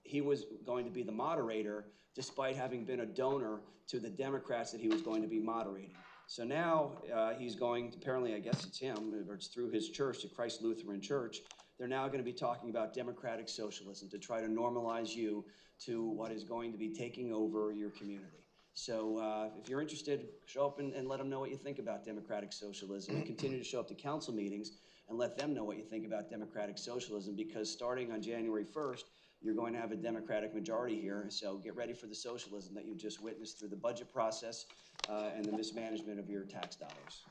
he was going to be the moderator, despite having been a donor to the Democrats that he was going to be moderating. So now he's going, apparently, I guess it's him, or it's through his church, the Christ Lutheran Church, they're now going to be talking about democratic socialism to try to normalize you to what is going to be taking over your community. So if you're interested, show up and let them know what you think about democratic socialism, and continue to show up to council meetings and let them know what you think about democratic socialism, because starting on January 1st, you're going to have a Democratic majority here, so get ready for the socialism that you just witnessed through the budget process and the mismanagement of your tax dollars.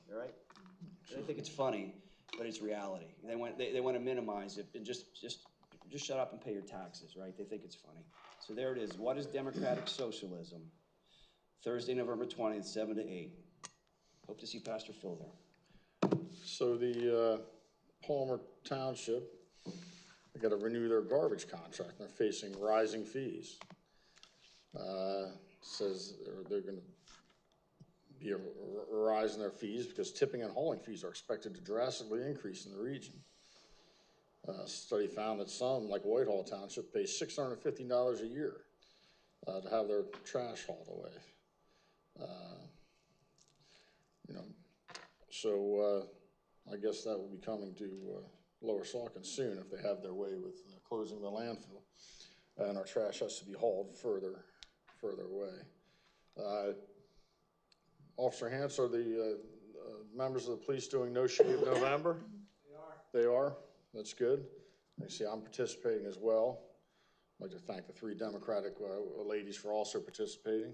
All right? I think it's funny, but it's reality. They want to minimize it and just shut up and pay your taxes, right? They think it's funny. So there it is. What is democratic socialism? Thursday, November 20th, 7 to 8. Hope to see Pastor Phil there. So the Palmer Township, they got to renew their garbage contract. They're facing rising fees. Says they're going to be a rise in their fees because tipping and hauling fees are expected to drastically increase in the region. A study found that some, like Whitehall Township, pay $650 a year to have their trash hauled away. So I guess that will be coming to Lower Saucon soon if they have their way with closing the landfill, and our trash has to be hauled further away. Officer Hance, are the members of the police doing No Shave November? They are? That's good. You see, I'm participating as well. I'd like to thank the 3 Democratic ladies for also participating.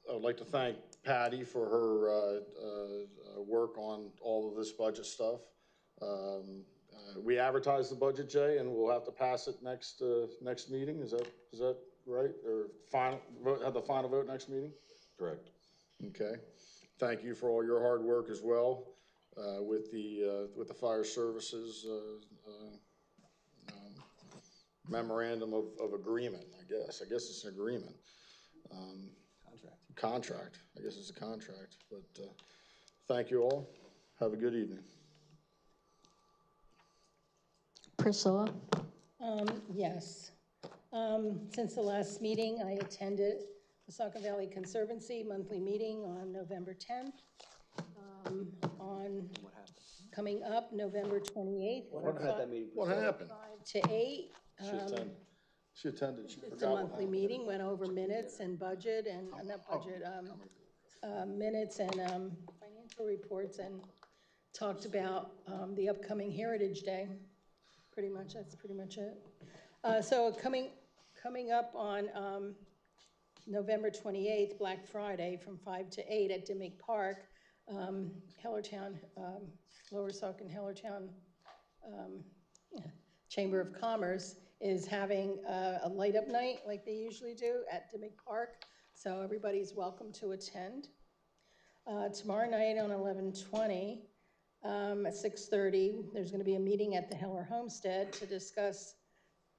I would like to thank Patty for her work on all of this budget stuff. We advertised the budget, Jay, and we'll have to pass it next meeting. Is that right? Or have the final vote next meeting? Correct. Okay. Thank you for all your hard work as well with the fire services memorandum of agreement. I guess it's an agreement. Contract. I guess it's a contract. But thank you all. Have a good evening. Priscilla? Yes. Since the last meeting, I attended the Saucon Valley Conservancy monthly meeting on November 10th. Coming up November 28th. What happened at that meeting? What happened? 5 to 8. She attended. She It's a monthly meeting, went over minutes and budget and, not budget, minutes and financial reports, and talked about the upcoming Heritage Day. Pretty much, that's pretty much it. So coming up on November 28th, Black Friday, from 5 to 8 at Dimmick Park, Hellertown, Lower Saucon Hellertown Chamber of Commerce is having a light-up night like they usually do at Dimmick Park, so everybody's welcome to attend. Tomorrow night on 11/20 at 6:30, there's going to be a meeting at the Heller Homestead to discuss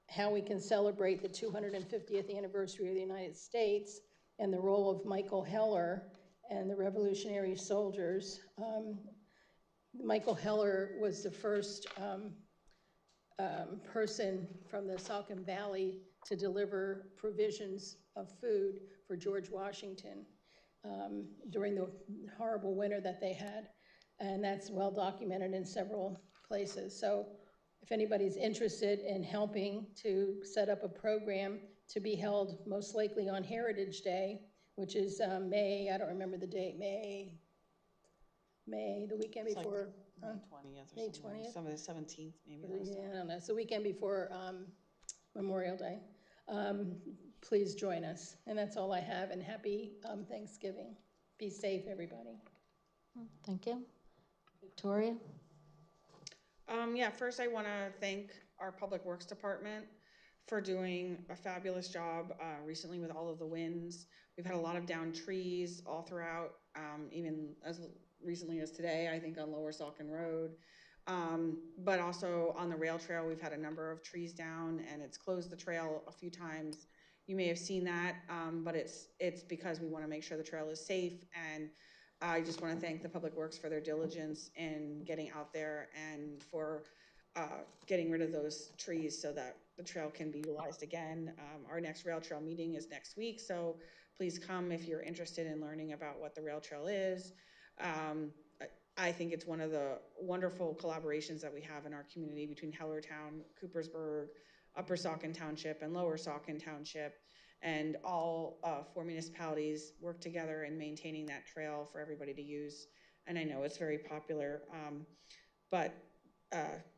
how we can celebrate the 250th anniversary of the United States and the role of Michael Heller and the Revolutionary Soldiers. Michael Heller was the first person from the Saucon Valley to deliver provisions of food for George Washington during the horrible winter that they had. And that's well documented in several places. So if anybody's interested in helping to set up a program to be held most likely on Heritage Day, which is May, I don't remember the date, May, the weekend before. May 20th or May something. 20th? Some of the 17th, maybe. Yeah, I don't know, it's the weekend before Memorial Day. Please join us. And that's all I have, and happy Thanksgiving. Be safe, everybody. Thank you. Victoria? Yeah, first I want to thank our Public Works Department for doing a fabulous job recently with all of the winds. We've had a lot of downed trees all throughout, even as recently as today, I think on Lower Saucon Road. But also on the rail trail, we've had a number of trees down, and it's closed the trail a few times. You may have seen that, but it's because we want to make sure the trail is safe, and I just want to thank the Public Works for their diligence in getting out there and for getting rid of those trees so that the trail can be utilized again. Our next rail trail meeting is next week, so please come if you're interested in learning about what the rail trail is. I think it's one of the wonderful collaborations that we have in our community between Hellertown, Coopersburg, Upper Saucon Township, and Lower Saucon Township. And all 4 municipalities work together in maintaining that trail for everybody to use. And I know it's very popular, but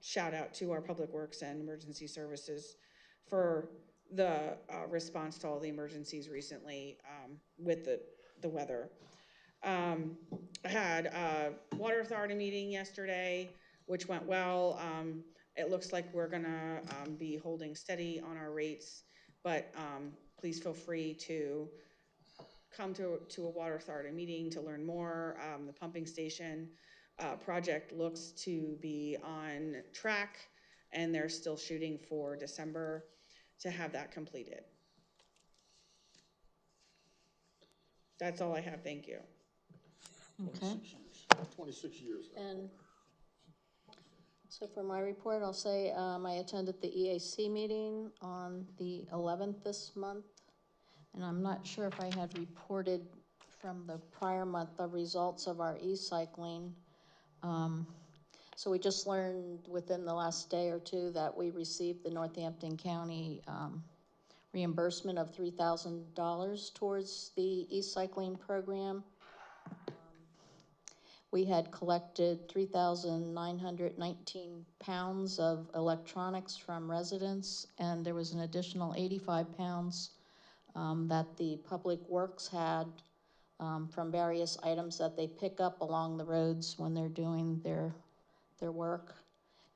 shout out to our Public Works and Emergency Services for the response to all the emergencies recently with the weather. I had a Water Authority meeting yesterday, which went well. It looks like we're gonna be holding steady on our rates, but please feel free to come to a Water Authority meeting to learn more. The pumping station project looks to be on track, and they're still shooting for December to have that completed. That's all I have, thank you. Okay. 26 years. And so for my report, I'll say I attended the EAC meeting on the 11th this month, and I'm not sure if I had reported from the prior month the results of our e-cycling. So we just learned within the last day or two that we received the Northampton County reimbursement of $3,000 towards the e-cycling program. We had collected 3,919 pounds of electronics from residents, and there was an additional 85 pounds that the Public Works had from various items that they pick up along the roads when they're doing their work.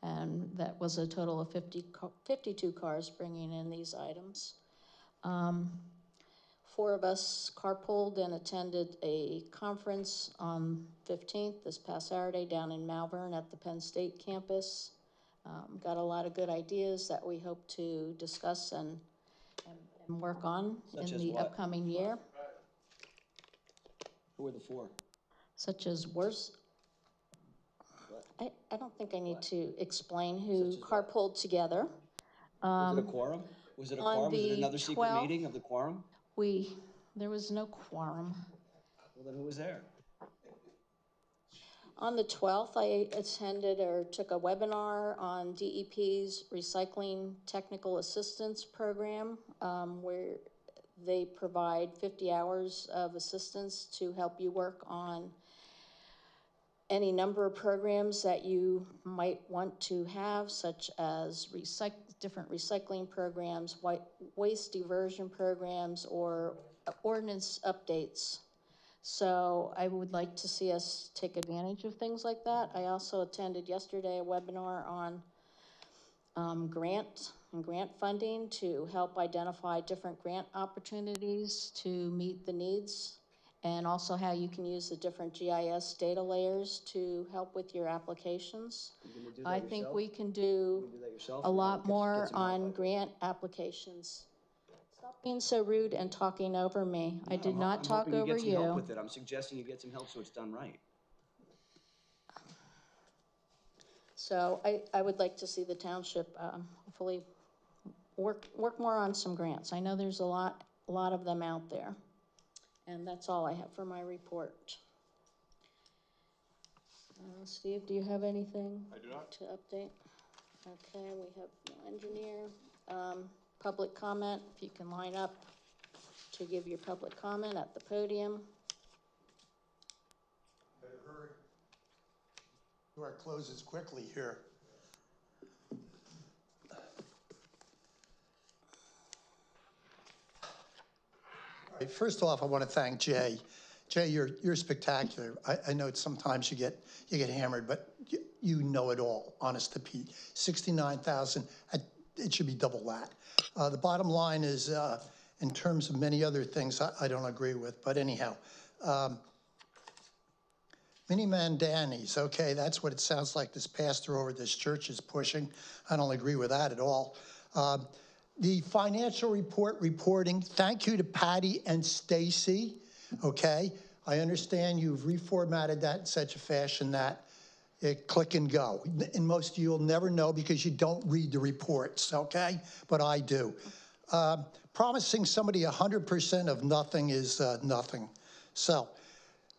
And that was a total of 52 cars bringing in these items. 4 of us carpooled and attended a conference on 15th, this past Saturday, down in Malvern at the Penn State campus. Got a lot of good ideas that we hope to discuss and work on in the upcoming year. Who were the 4? Such as I don't think I need to explain who carpooled together. Was it a quorum? Was it a quorum? Was it another secret meeting of the quorum? There was no quorum. Well, then who was there? On the 12th, I attended or took a webinar on DEP's Recycling Technical Assistance Program, where they provide 50 hours of assistance to help you work on any number of programs that you might want to have, such as different recycling programs, waste diversion programs, or ordinance updates. So I would like to see us take advantage of things like that. I also attended yesterday a webinar on grant funding to help identify different grant opportunities to meet the needs, and also how you can use the different GIS data layers to help with your applications. I think we can do a lot more on grant applications. Stop being so rude and talking over me. I did not talk over you. I'm hoping you get some help with it. I'm suggesting you get some help so it's done right. So I would like to see the township hopefully work more on some grants. I know there's a lot of them out there. And that's all I have for my report. Steve, do you have anything? I do not. To update? Okay, we have no engineer. Public comment, if you can line up to give your public comment at the podium. Better hurry. Do our closes quickly here. All right, first off, I want to thank Jay. Jay, you're spectacular. I know sometimes you get hammered, but you know it all, honest to Pete. 69,000, it should be double that. The bottom line is, in terms of many other things I don't agree with, but anyhow. Mini Mandanis, okay, that's what it sounds like this pastor over this church is pushing. I don't agree with that at all. The financial reporting, thank you to Patty and Stacy, okay? I understand you've reformatted that in such a fashion that it click and go. And most of you will never know because you don't read the reports, okay? But I do. Promising somebody 100% of nothing is nothing. So,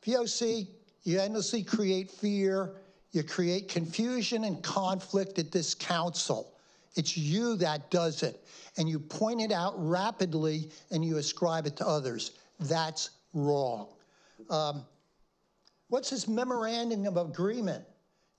VOC, You endlessly create fear. You create confusion and conflict at this council. It's you that does it. And you point it out rapidly and you ascribe it to others. That's wrong. What's this memorandum of agreement?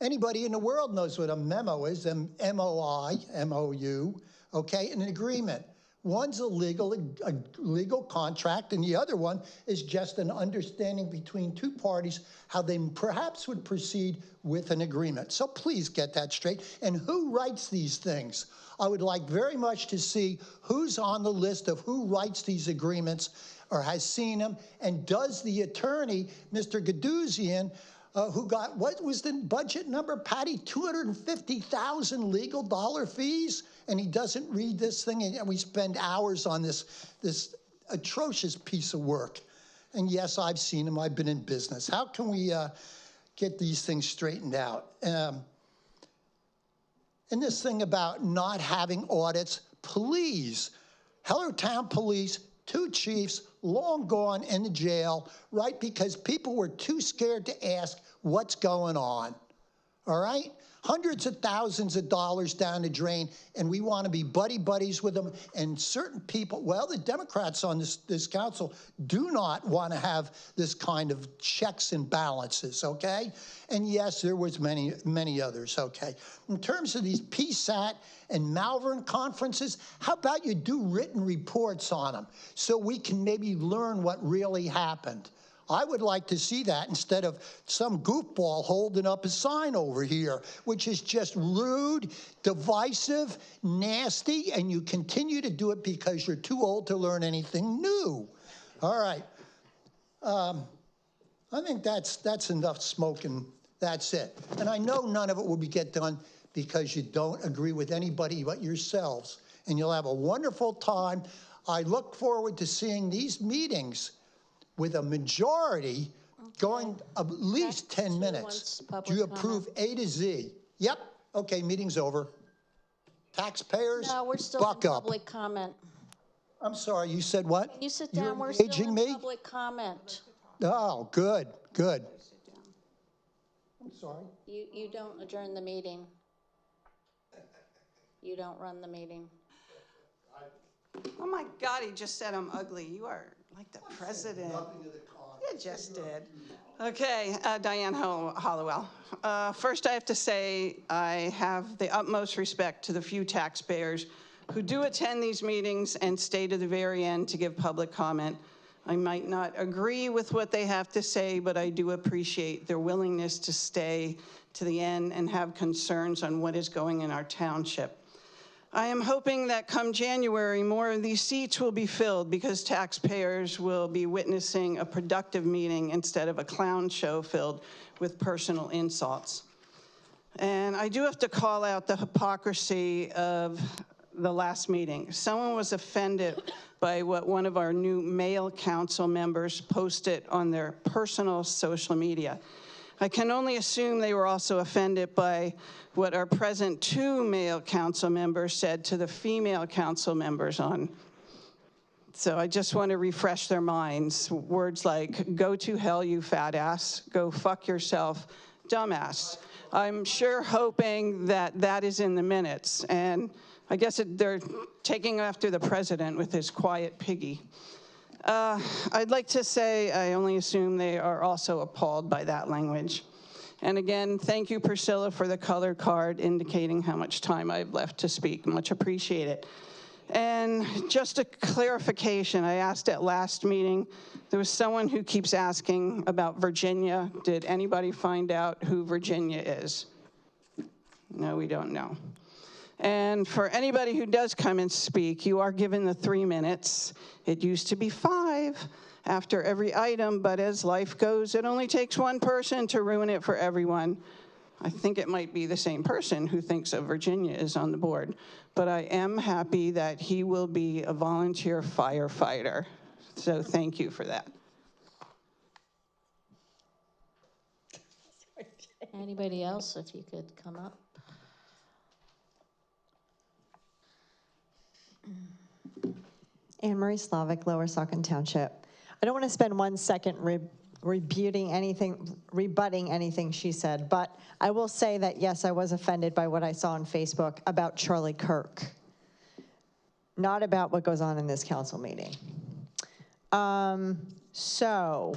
Anybody in the world knows what a memo is, M-O-I, M-O-U, okay, an agreement. One's a legal contract, and the other one is just an understanding between two parties how they perhaps would proceed with an agreement. So please get that straight. And who writes these things? I would like very much to see who's on the list of who writes these agreements or has seen them, and does the attorney, Mr. Gudouzian, who got, what was the budget number, Patty? 250,000 legal dollar fees? And he doesn't read this thing, and we spend hours on this atrocious piece of work. And yes, I've seen him, I've been in business. How can we get these things straightened out? And this thing about not having audits, please, Hellertown Police, 2 chiefs, long gone in the jail, right? Because people were too scared to ask what's going on, all right? Hundreds of thousands of dollars down the drain, and we want to be buddies with them. And certain people, well, the Democrats on this council do not want to have this kind of checks and balances, okay? And yes, there was many others, okay? In terms of these PSAT and Malvern conferences, how about you do written reports on them so we can maybe learn what really happened? I would like to see that instead of some goofball holding up a sign over here, which is just rude, divisive, nasty, and you continue to do it because you're too old to learn anything new. All right. I think that's enough smoking. That's it. And I know none of it will get done because you don't agree with anybody but yourselves. And you'll have a wonderful time. I look forward to seeing these meetings with a majority going at least 10 minutes. Do you approve A to Z? Yep. Okay, meeting's over. Taxpayers, No, we're still buck in up. public comment. I'm sorry, you said what? Can you sit You're down? We're still engaging in me? public comment. Oh, good, good. I'm sorry. You don't adjourn the meeting. You don't run the meeting. Oh my God, he just said I'm ugly. You are like the president. You just did. Okay, Diane Hollowell. First, I have to say I have the utmost respect to the few taxpayers who do attend these meetings and stay to the very end to give public comment. I might not agree with what they have to say, but I do appreciate their willingness to stay to the end and have concerns on what is going in our township. I am hoping that come January, more of these seats will be filled because taxpayers will be witnessing a productive meeting instead of a clown show filled with personal insults. And I do have to call out the hypocrisy of the last meeting. Someone was offended by what one of our new male council members posted on their personal social media. I can only assume they were also offended by what our present 2 male council members said to the female council members on. So I just want to refresh their minds. Words like, go to hell, you fat ass, go fuck yourself, dumbass. I'm sure hoping that that is in the minutes. And I guess they're taking after the president with his quiet piggy. I'd like to say I only assume they are also appalled by that language. And again, thank you, Priscilla, for the color card indicating how much time I've left to speak. Much appreciated. And just a clarification, I asked at last meeting, there was someone who keeps asking about Virginia. Did anybody find out who Virginia is? No, we don't know. And for anybody who does come and speak, you are given the 3 minutes. It used to be 5 after every item, but as life goes, it only takes one person to ruin it for everyone. I think it might be the same person who thinks that Virginia is on the board, but I am happy that he will be a volunteer firefighter. So thank you for that. Anybody else, if you could come up? Anne Marie Slavic, Lower Saucon Township. I don't want to spend 1 second rebutting anything she said, but I will say that, yes, I was offended by what I saw on Facebook about Charlie Kirk, not about what goes on in this council meeting. So,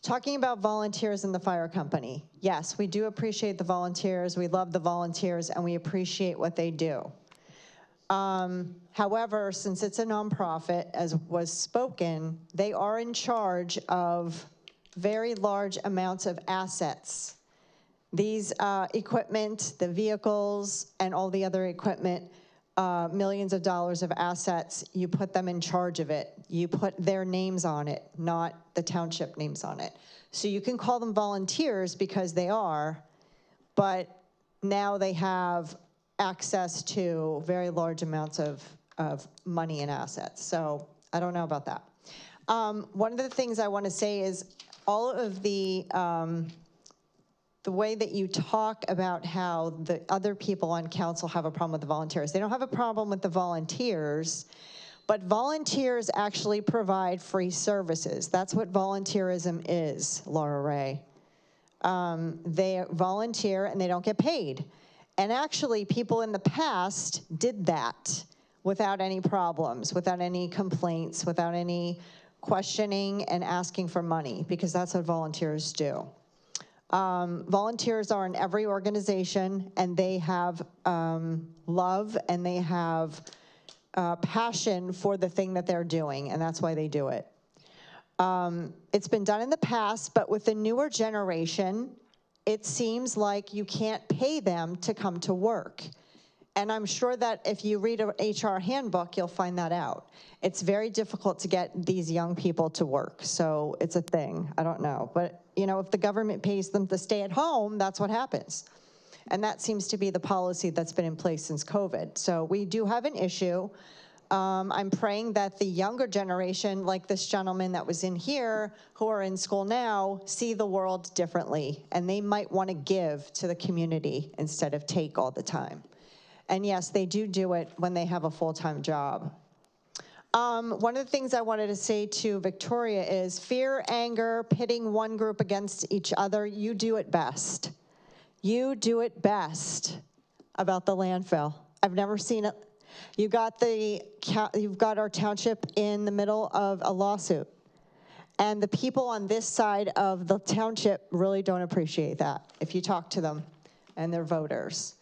talking about volunteers in the fire company, yes, we do appreciate the volunteers, we love the volunteers, and we appreciate what they do. However, since it's a nonprofit, as was spoken, they are in charge of very large amounts of assets. These equipment, the vehicles, and all the other equipment, millions of dollars of assets, you put them in charge of it. You put their names on it, not the township names on it. So you can call them volunteers because they are, but now they have access to very large amounts of money and assets. So I don't know about that. One of the things I want to say is all of the way that you talk about how the other people on council have a problem with the volunteers. They don't have a problem with the volunteers, but volunteers actually provide free services. That's what volunteerism is, Laura Ray. They volunteer and they don't get paid. And actually, people in the past did that without any problems, without any complaints, without any questioning and asking for money, because that's what volunteers do. Volunteers are in every organization, and they have love and they have passion for the thing that they're doing, and that's why they do it. It's been done in the past, but with the newer generation, it seems like you can't pay them to come to work. And I'm sure that if you read an HR handbook, you'll find that out. It's very difficult to get these young people to work, so it's a thing. I don't know. But, you know, if the government pays them to stay at home, that's what happens. And that seems to be the policy that's been in place since COVID. So we do have an issue. I'm praying that the younger generation, like this gentleman that was in here, who are in school now, see the world differently. And they might want to give to the community instead of take all the time. And yes, they do it when they have a full-time job. One of the things I wanted to say to Victoria is fear, anger, pitting one group against each other, you do it best. You do it best about the landfill. I've never seen it. You've got our township in the middle of a lawsuit. And the people on this side of the township really don't appreciate that if you talk to them and their voters.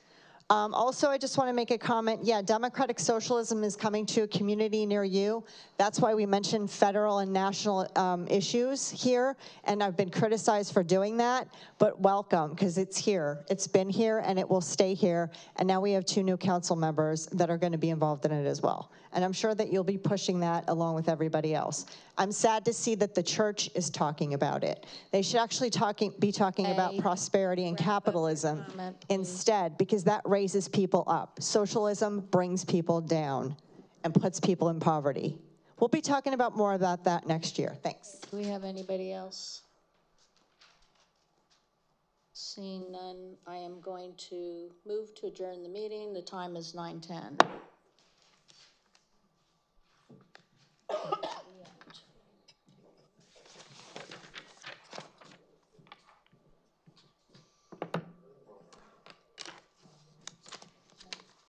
Also, I just want to make a comment. Yeah, democratic socialism is coming to a community near you. That's why we mentioned federal and national issues here, and I've been criticized for doing that, but welcome, because it's here. It's been here, and it will stay here, and now we have 2 new council members that are going to be involved in it as well. And I'm sure that you'll be pushing that along with everybody else. I'm sad to see that the church is talking about it. They should actually be talking about prosperity and capitalism instead, because that raises people up. Socialism brings people down and puts people in poverty. We'll be talking about more about that next year. Thanks. Do we have anybody else? Seeing none, I am going to move to adjourn the meeting. The time is 9:10.